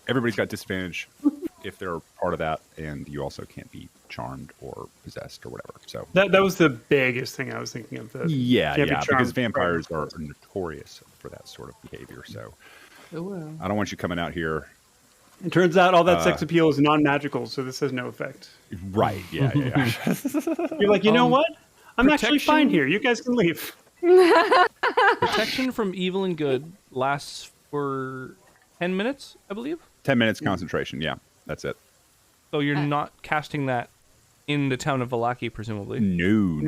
everybody's got disadvantage if they're part of that, and you also can't be charmed or possessed or whatever. So That was the biggest thing I was thinking of. That yeah, can't be because charmed, vampires are notorious for that sort of behavior. So Ooh. I don't want you coming out here. It turns out all that sex appeal is non-magical, so this has no effect. Right? Yeah. You're like, you know what? I'm actually protection- fine here. You guys can leave. Protection from evil and good lasts for 10 minutes, I believe. 10 minutes concentration. Yeah, that's it. So you're not casting that in the town of Valaki, presumably. No.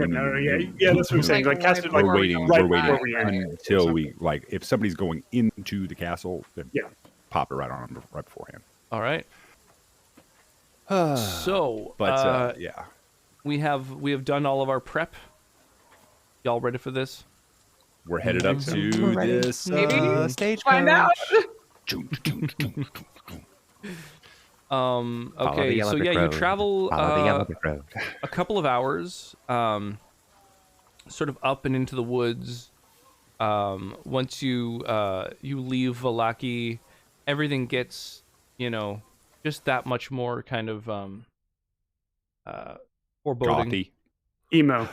Yeah, that's what I'm saying. Like, cast it like We're waiting. right We're before waiting we enter. until we like. If somebody's going into the castle, then Yeah. pop it right on them right beforehand. All right. So, But yeah, we have done all of our prep. Y'all ready for this? we're headed up We're to ready. this Maybe. stage. Find out. Okay, the so Olympic yeah, you road. travel Follow the Olympic road. a couple of hours, sort of up and into the woods. Once you leave Valaki, everything gets, just that much more kind of foreboding. Gothy. Emo.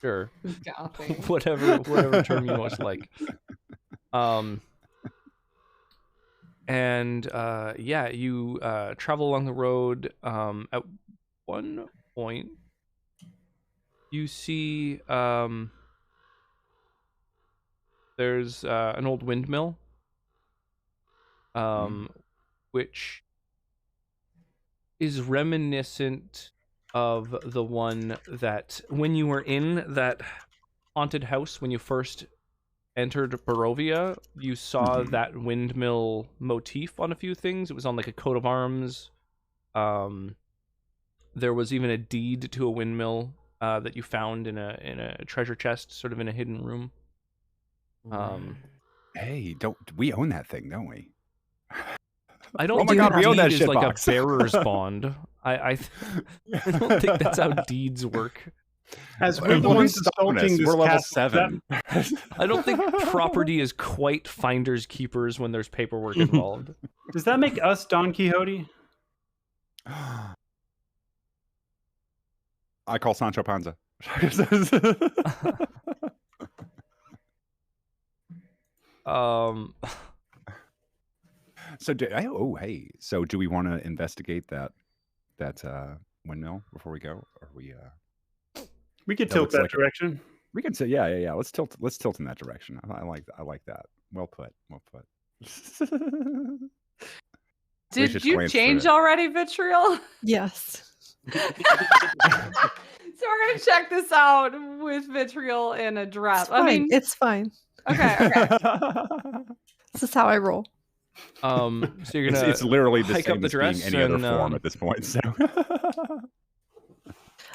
Sure. Gothy. whatever term you most like. And yeah, you travel along the road. At one point, you see there's an old windmill, which is reminiscent of the one that when you were in that haunted house when you first entered Barovia, you saw that windmill motif on a few things. It was on like a coat of arms. There was even a deed to a windmill that you found in a treasure chest, sort of in a hidden room. Hey, we own that thing, don't we? I don't Oh my think God, a we own that deed is shit like box. a bearer's bond. I don't think that's how deeds work. As we're the Well, ones who's stopping assaulting us? this We're level castle, 7. I don't think property is quite finders keepers when there's paperwork involved. does that make us Don Quixote? I call Sancho Panza. So so do we want to investigate that windmill before we go? Or We could That tilt looks that like a- direction. we can say yeah. Let's tilt in that direction. I like that. Well put. Did just you glance through change it. already, Vitriol? Yes. So we're gonna check this out with Vitriol in a dress. It's fine. It's fine. Okay. This is how I roll. So you're gonna It's literally the hike same up the as being dress any other and, form at this point. So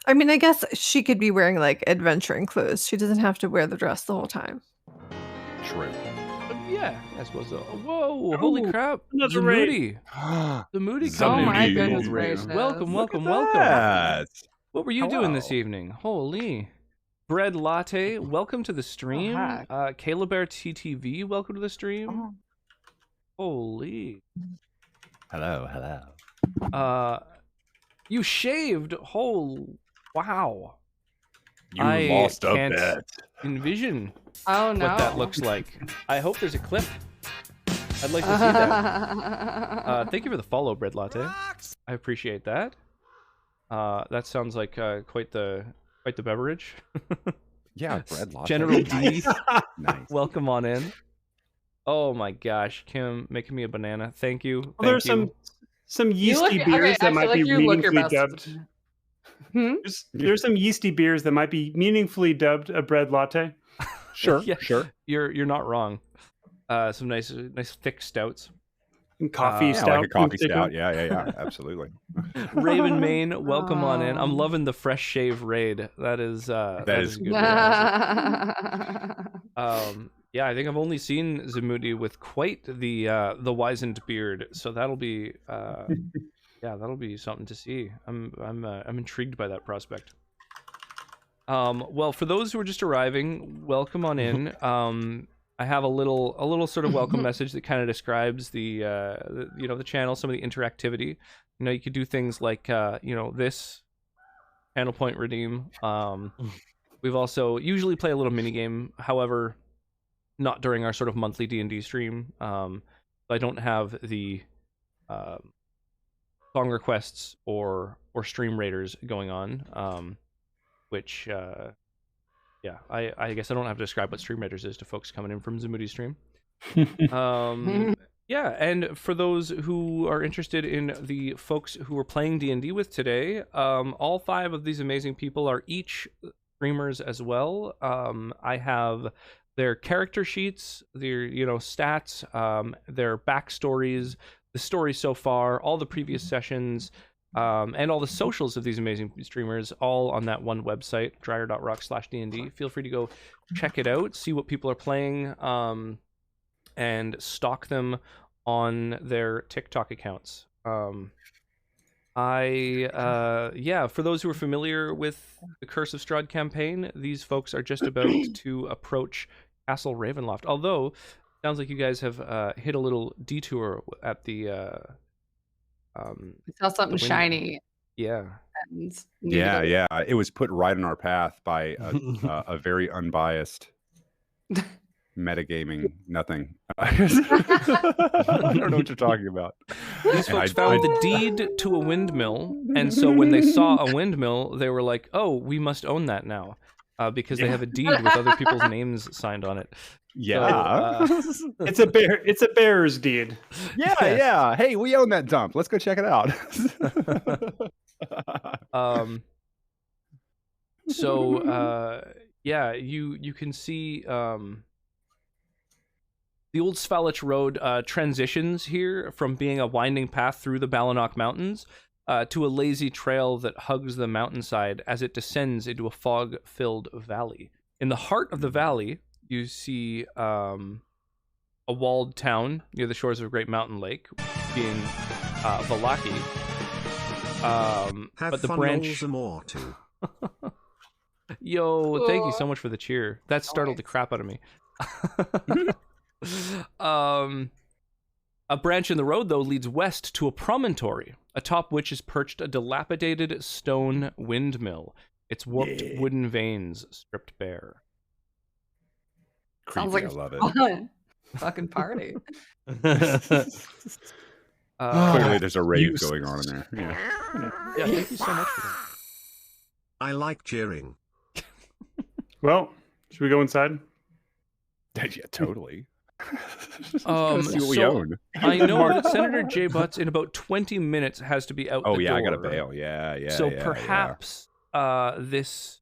I mean, I guess she could be wearing like adventuring clothes. She doesn't have to wear the dress the whole time. true. yeah, I suppose so. Whoa! Holy Oh, crap! another The raid. Moody. The Moody The coming. Oh my Moody. goodness Ooh. gracious. Welcome. Look at that. What were you doing this Hello. evening? Holy. Bread Latte, welcome to the stream. heck? Caleb Bear TTV, welcome to the stream. Oh. Holy. Hello. You shaved. Wow. You I lost a can't bet. envision Oh no. what that looks like. I hope there's a clip. I'd like to see that. Thank you for the follow, Bread Latte. I appreciate that. That sounds like quite the beverage. Yeah, bread latte. General D, Nice. welcome on in. Oh my gosh, Kim making me a banana. Thank you. Well, Thank there's you. some You look- yeasty okay, beers that actually, might like, be you look your meaningfully best. dubbed. Hmm? There's some yeasty beers that might be meaningfully dubbed a bread latte. Sure, Yeah. sure. You're not wrong. Some nice thick stouts. And coffee Yeah, Yeah, stout. like a coffee in particular. stout. Yeah, absolutely. Raven Main, welcome on in. I'm Oh. loving the fresh shave raid. That is That is good. Yeah, I think I've only seen Zemudi with quite the wizened beard, so that'll be that'll be something to see. I'm intrigued by that prospect. Well, for those who are just arriving, welcome on in. I have a little sort of welcome message that kind of describes the channel, some of the interactivity. You could do things like this channel point redeem. We've also usually play a little mini game, however, not during our sort of monthly D&D stream. I don't have the song requests or stream raiders going on, which I guess I don't have to describe what Stream Raiders is to folks coming in from Zemudi's stream. Yeah, and for those who are interested in the folks who we're playing D&D with today, all 5 of these amazing people are each streamers as well. I have their character sheets, their stats, their backstories, the story so far, all the previous sessions, and all the socials of these amazing streamers, all on that one website, dryer.rock/D&D. Feel free to go check it out, see what people are playing, and stalk them on their TikTok accounts. For those who are familiar with the Curse of Strahd campaign, these folks are just about to approach Castle Ravenloft. Although, sounds like you guys have hit a little detour at the Saw something the window. shiny. Yeah. And Yeah. It was put right in our path by a very unbiased metagaming nothing. I don't know what you're talking about. These folks found the deed to a windmill, and so when they saw a windmill, they were like, "Oh, we must own that now," because they have a deed with other people's names signed on it. Yeah. It's a bearer's deed. Yeah. Hey, we own that dump. Let's go check it out. You can see the old Svalich Road transitions here from being a winding path through the Balanock Mountains to a lazy trail that hugs the mountainside as it descends into a fog-filled valley. In the heart of the valley, you see a walled town near the shores of a great mountain lake, being Valaki. But the branch. Yo, thank you so much for the cheer. That startled the crap out of me. A branch in the road, though, leads west to a promontory, atop which is perched a dilapidated stone windmill, its warped wooden vanes stripped bare. Creepy, Sounds like I love it. fun. fucking party. Clearly, there's a rave Use- going on in there. Yeah. Yeah, thank you so much for that. I like cheering. Well, should we go inside? Yeah, totally. See So what we own. I know that Senator J. Butts in about 20 minutes has to be out Oh the yeah, door. I gotta bail. Yeah. So yeah, perhaps this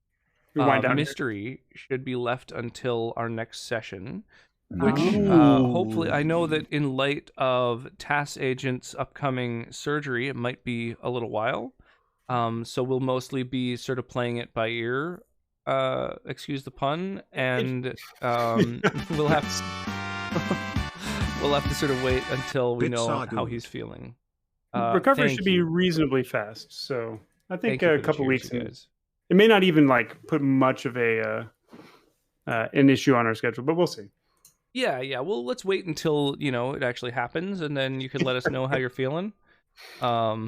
We wind down here. mystery should be left until our next session, which Ooh. hopefully, I know that in light of TAS agent's upcoming surgery, it might be a little while. So we'll mostly be sort of playing it by ear. Excuse the pun, and we'll have to sort of wait until we Bits know are how good. he's feeling. Recovery thank should be you. reasonably fast, so I think Thank you for a the couple cheers, weeks. you guys. It may not even like put much of a an issue on our schedule, but we'll see. Yeah. Well, let's wait until it actually happens, and then you can let us know how you're feeling. Yeah.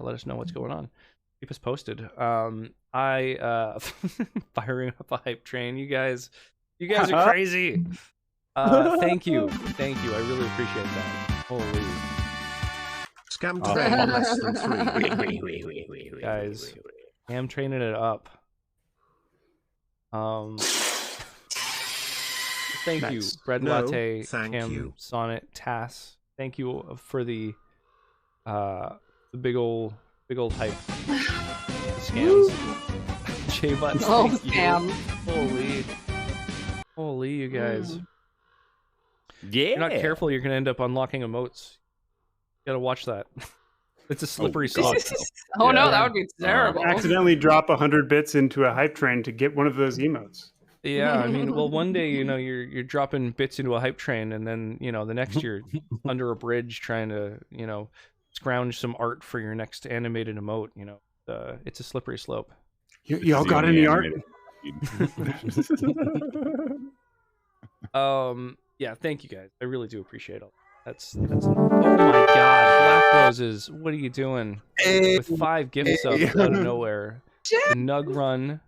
Let us know what's going on. Keep us posted. I firing up a hype train. You guys are crazy. Thank you. I really appreciate that. Holy Scam train less than 3. guys, I'm training it up. Thank you, Nice. Bread No, Latte, thank Kim, you. Sonnet, Tass. Thank you for the big old hype. The scams. J-Buttons, Oh, thank you. Sam. Holy, you guys. Yeah. If you're not careful, you're gonna end up unlocking emotes. You gotta watch that. It's a slippery slope. Oh no, Yeah. that would be terrible. Accidentally drop 100 bits into a hype train to get one of those emotes. Yeah, I mean, well, one day you're dropping bits into a hype train, and then the next you're under a bridge trying to scrounge some art for your next animated emote. It's a slippery slope. Y'all got any art? Yeah, thank you guys. I really do appreciate it. That's. Oh my God, Black Roses, what are you doing? With 5 gift subs out of nowhere. The Nug Run,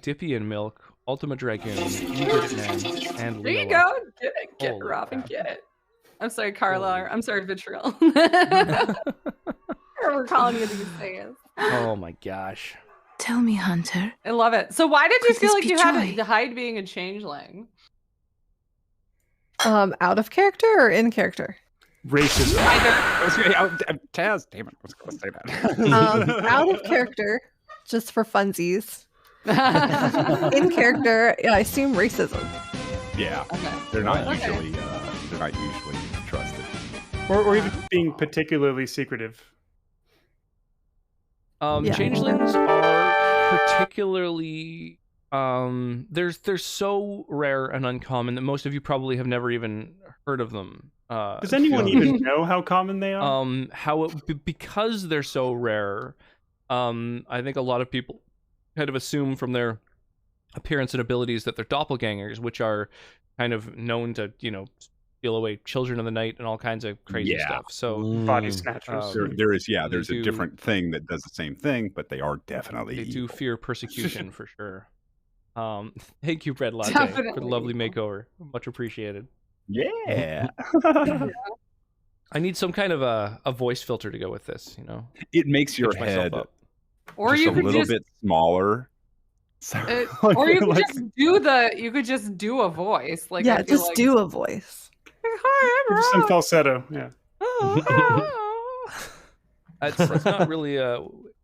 Dippy and Milk, Ultima Dragoon, You Did It Man, and There you Leola. go. Get it, Holy Robin, crap. get it. I'm sorry, Carla. Holy- I'm sorry, Vitriol. We're calling you these things. Oh my gosh. Tell me, Hunter. I love it. So why did you Could feel this like be you had joy? to hide being a changeling? Out of character or in character? Racism. Taz, damn it, I was going to say that. Out of character, just for funsies. In character, I assume racism. Yeah, Okay. they're not Okay. usually trusted. Or even being particularly secretive. Yeah. Changelings are particularly they're so rare and uncommon that most of you probably have never even heard of them. Does anyone even know how common they are? Because they're so rare, I think a lot of people kind of assume from their appearance and abilities that they're doppelgangers, which are kind of known to steal away children of the night and all kinds of crazy Yeah. stuff. So Body snatchers. There's do- a different thing that does the same thing, but they are definitely they do evil. fear persecution for sure. Thank you, Bread Latte, for the Definitely lovely evil. makeover. Much appreciated. Yeah. I need some kind of a voice filter to go with this, It makes your Pitch myself head up. Or just you a could little just bit smaller. So, or you could like- just do a voice. Like Yeah, I feel just like, do a voice. Hi, Just some falsetto. Yeah. It's not really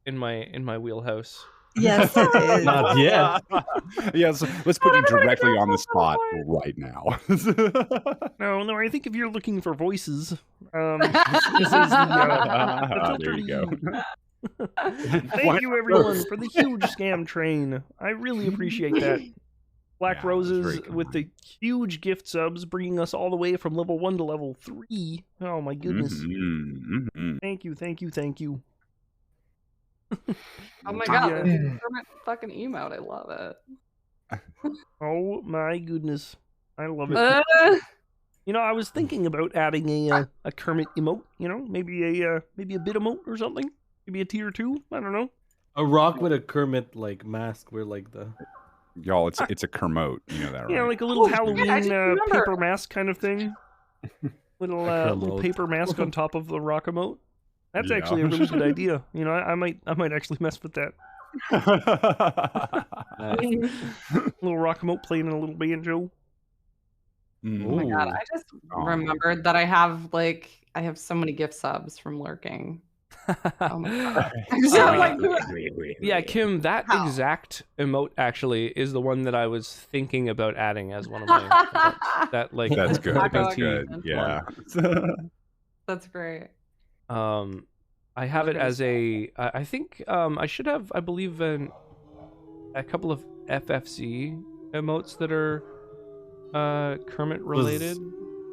in my wheelhouse. Yes, it is. Not yet. yes, let's put you directly on the spot right now. No, I think if you're looking for voices, this is the there you go. Thank you, everyone, for the huge scam train. I really appreciate that. Black Yeah, that's Roses very with the huge gift subs, bringing us all the way from level 1 to level 3. Oh my goodness! Mhm, mhm. Thank you. Oh my god, Yeah. this is Kermit fucking emote. I love it. Oh my goodness, I love it. I was thinking about adding a Kermit emote. Maybe a bit emote or something. Maybe a tier 2. I don't know. A rock with a Kermit like mask where like the Y'all, it's a Kermode. You know that, right? Yeah, like a little Halloween I just remember. paper mask kind of thing. Little Kermode. paper mask on top of the Rockamote. That's Yeah. actually a really good idea. You know, I might actually mess with that. Little Rockamote playing a little banjo. Oh my god, I just remembered that I have so many gift subs from lurking. Oh my god. Yeah, Kim, that How? exact emote actually is the one that I was thinking about adding as one of my emotes. That like That's good. Not That's going good. against Yeah. That's great. I have it as I think I should have, I believe, a couple of FFC emotes that are Kermit related,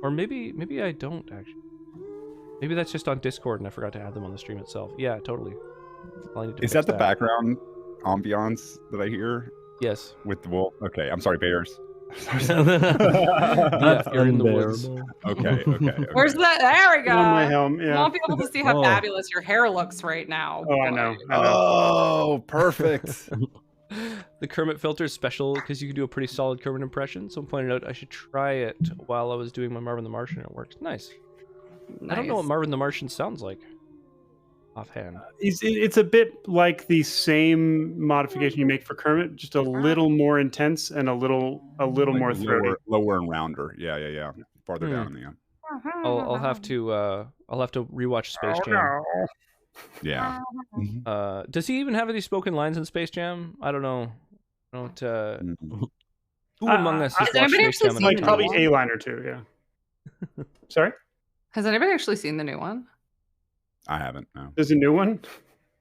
or maybe I don't actually. Maybe that's just on Discord and I forgot to add them on the stream itself. Yeah, totally. I'll need to Is fix that the background ambiance that I hear Yes. with the wolf? Okay, I'm sorry, Bears. Yeah, you're in the woods. Okay. Where's that? There we go. On my helm, You yeah. won't be able to see how Oh. fabulous your hair looks right now. Oh, I know. Oh, perfect. The Kermit filter is special because you can do a pretty solid Kermit impression. Someone pointed out I should try it while I was doing my Marvin the Martian and it works. Nice. I don't know what Marvin the Martian sounds like offhand. It's a bit like the same modification you make for Kermit, just a little more intense and a little more throaty. Lower and rounder. Yeah. Farther down in the end. I'll have to rewatch Space Jam. Yeah. Does he even have any spoken lines in Space Jam? I don't know. I don't. Who among us has Has watched anybody Space actually Jam? seen Like the probably new a one? line or two, yeah. Sorry? Has anybody actually seen the new one? I haven't. No. There's a new one?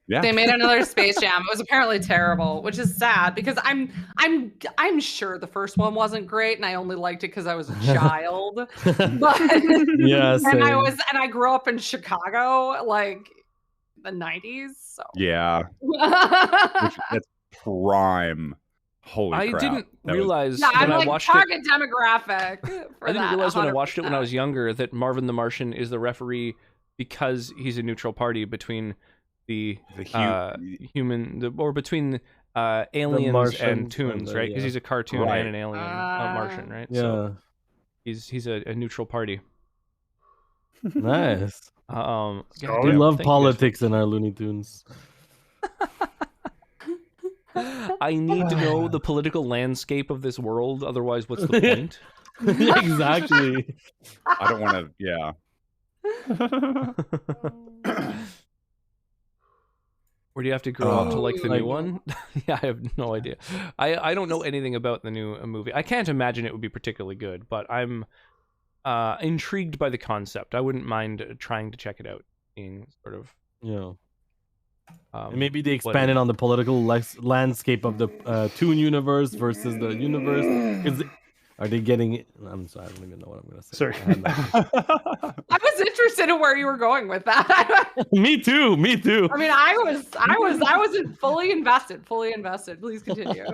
Yeah. They made another Space Jam. It was apparently terrible, which is sad because I'm sure the first one wasn't great, and I only liked it because I was a child. But Yeah, and same. I grew up in Chicago, like the 90s. So Yeah. That's prime. Holy I crap. didn't That was- realize yeah, I'm when I like watched it. target demographic. For I didn't that, realize when I watched it when I 100%. was younger that Marvin the Martian is the referee because he's a neutral party between the human or between aliens Martians and and toons, the- right? Because yeah. he's a cartoon Right. and an alien, Martian, right? Yeah. So he's a neutral party. Nice. God We damn, love thank you guys. politics in our Looney Tunes. I need to know the political landscape of this world. Otherwise, what's the point? Exactly. I don't want to. Yeah. Or do you have to grow up to like the like- new one? Yeah, I have no idea. I don't know anything about the new movie. I can't imagine it would be particularly good, but I'm intrigued by the concept. I wouldn't mind trying to check it out. Being sort of Yeah. um, And maybe they what- expanded on the political landscape of the Toon universe versus the universe. Because are they getting it? I'm sorry, I don't even know what I'm going to say. Sorry. I had nothing. I was interested in where you were going with that. Me too. Me too. I mean, I wasn't fully invested. Please continue.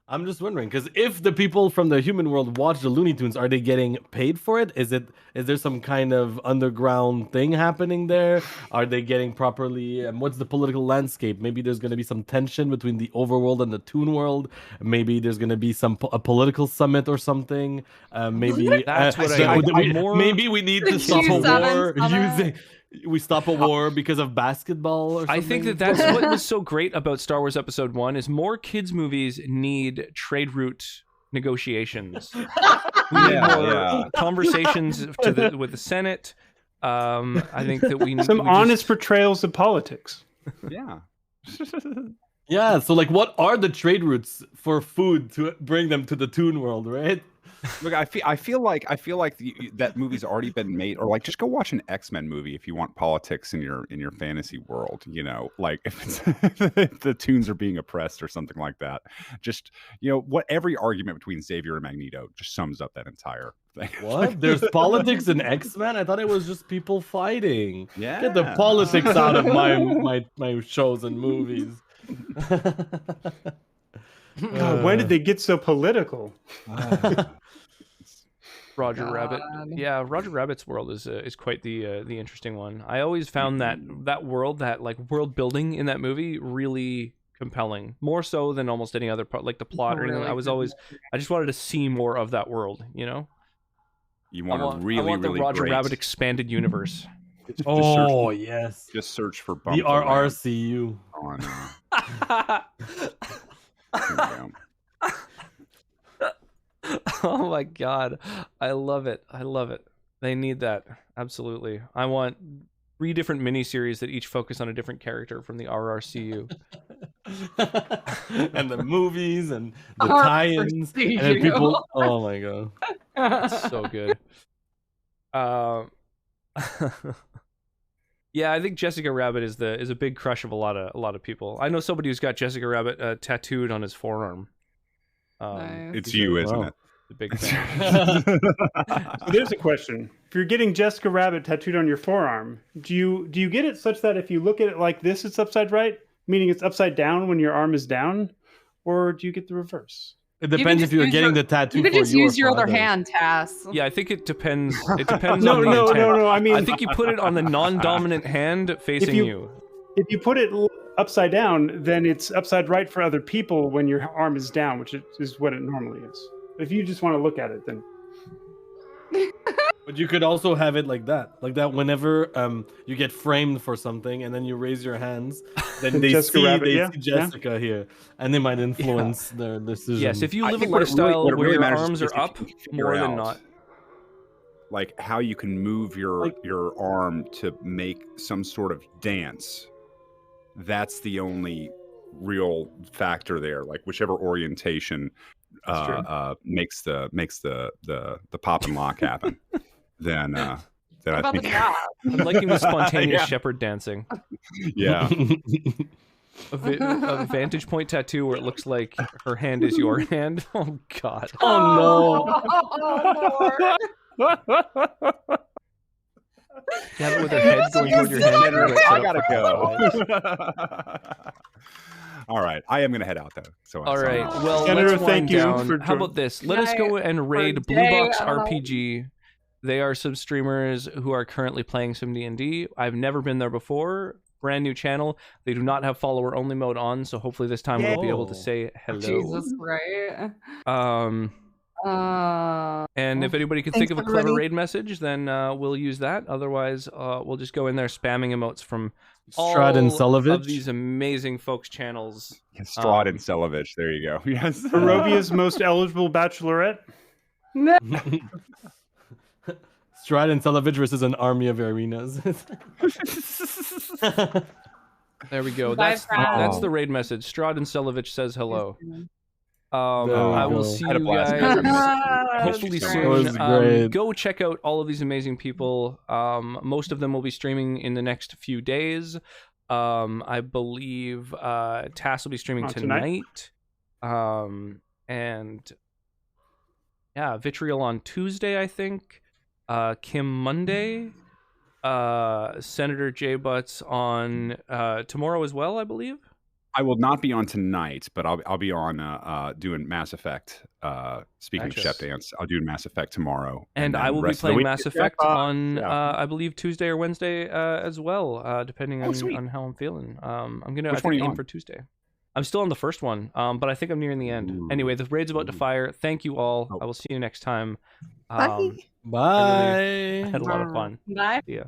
I'm just wondering because if the people from the human world watch the Looney Tunes, are they getting paid for it? Is there some kind of underground thing happening there? Are they getting properly? What's the political landscape? Maybe there's going to be some tension between the overworld and the Toon world. Maybe there's going to be a political summit or something. Maybe That's what maybe we need to The stop a Q7 war summit. we stop a war because of basketball or something. I think that's what was so great about Star Wars Episode 1 is more kids movies need trade route negotiations. We need more conversations with the Senate. I think that we Some we honest portrayals of politics. Yeah. Yeah, so like what are the trade routes for food to bring them to the Toon world, right? Look, I feel like that movie's already been made, or like just go watch an X-Men movie if you want politics in your fantasy world. You know, like if it's if the Toons are being oppressed or something like that. Just what every argument between Xavier and Magneto just sums up that entire thing. What? There's politics in X-Men? I thought it was just people fighting. Yeah. Get the politics out of my shows and movies. God, when did they get so political? Roger Rabbit. Yeah, Roger Rabbit's world is quite the interesting one. I always found that world, that like world building in that movie really compelling, more so than almost any other part, like the plot or anything. I just wanted to see more of that world, you know. You I want a really, I want the really Roger great... Rabbit expanded universe. Oh yes. Just search for The RRCU. on. Oh my god, I love it. I love it. They need that, absolutely. I want 3 different miniseries that each focus on a different character from the RRCU. And the movies and the tie-ins, and then people. Oh my god, it's so good. Yeah, I think Jessica Rabbit is a big crush of a lot of people. I know somebody who's got Jessica Rabbit tattooed on his forearm. Nice. It's you, isn't it? The big fan. So there's a question. If you're getting Jessica Rabbit tattooed on your forearm, do you get it such that if you look at it like this, it's upside right, meaning it's upside down when your arm is down, or do you get the reverse? It depends if you're getting the tattoo. You could just use your other hand, Tass. Yeah, I think it depends. It depends No, on the intent. no. I mean, I think you put it on the non-dominant hand facing you. If you put it upside down, then it's upside right for other people when your arm is down, which is what it normally is. If you just want to look at it, then. But you could also have it like that whenever you get framed for something and then you raise your hands, then they see Jessica here, and they might influence their decision. Yes, if you live a lifestyle where your arms are up more than not. Like how you can move your arm to make some sort of dance. That's the only real factor there. Like whichever orientation makes the pop and lock happen. then I think I'm liking the spontaneous shepherd dancing. Yeah. A vantage point tattoo where it looks like her hand is your hand. Oh god. Oh Oh, Lord. You have it with her head going toward your hand. I gotta go. All right, I am gonna head out though. So all right, well, Senator, let's wind thank you down. for How about this? Let us go and raid Blue Box RPG. They are some streamers who are currently playing some D&D. I've never been there before. Brand new channel. They do not have follower only mode on, so hopefully this time we'll be able to say hello. Jesus, right? And if anybody can think of a clever raid message, then we'll use that. Otherwise, we'll just go in there spamming emotes from Strahd and Celovich of these amazing folks' channels. Strahd and Celovich. There you go. Yes. Barovia's most eligible bachelorette. Strahd and Celovich versus an army of arenas. There we go. That's the raid message. Strahd and Celovich says hello. I will see you guys hopefully soon. Go check out all of these amazing people. Most of them will be streaming in the next few days. I believe Tass will be streaming tonight. And yeah, Vitriol on Tuesday, I think. Kim Monday. Senator J Butts on tomorrow as well, I believe. I will not be on tonight, but I'll be on doing Mass Effect. Speaking of Chef Dance, I'll do Mass Effect tomorrow, and I will be playing Mass Effect on I believe Tuesday or Wednesday as well, depending on how I'm feeling. I'm gonna aim for Tuesday. I'm still on the first one, but I think I'm nearing the end. Ooh. Anyway, the raid's about to fire. Thank you all. I will see you next time. Bye. Bye. I had a lot of fun. Bye. Yeah.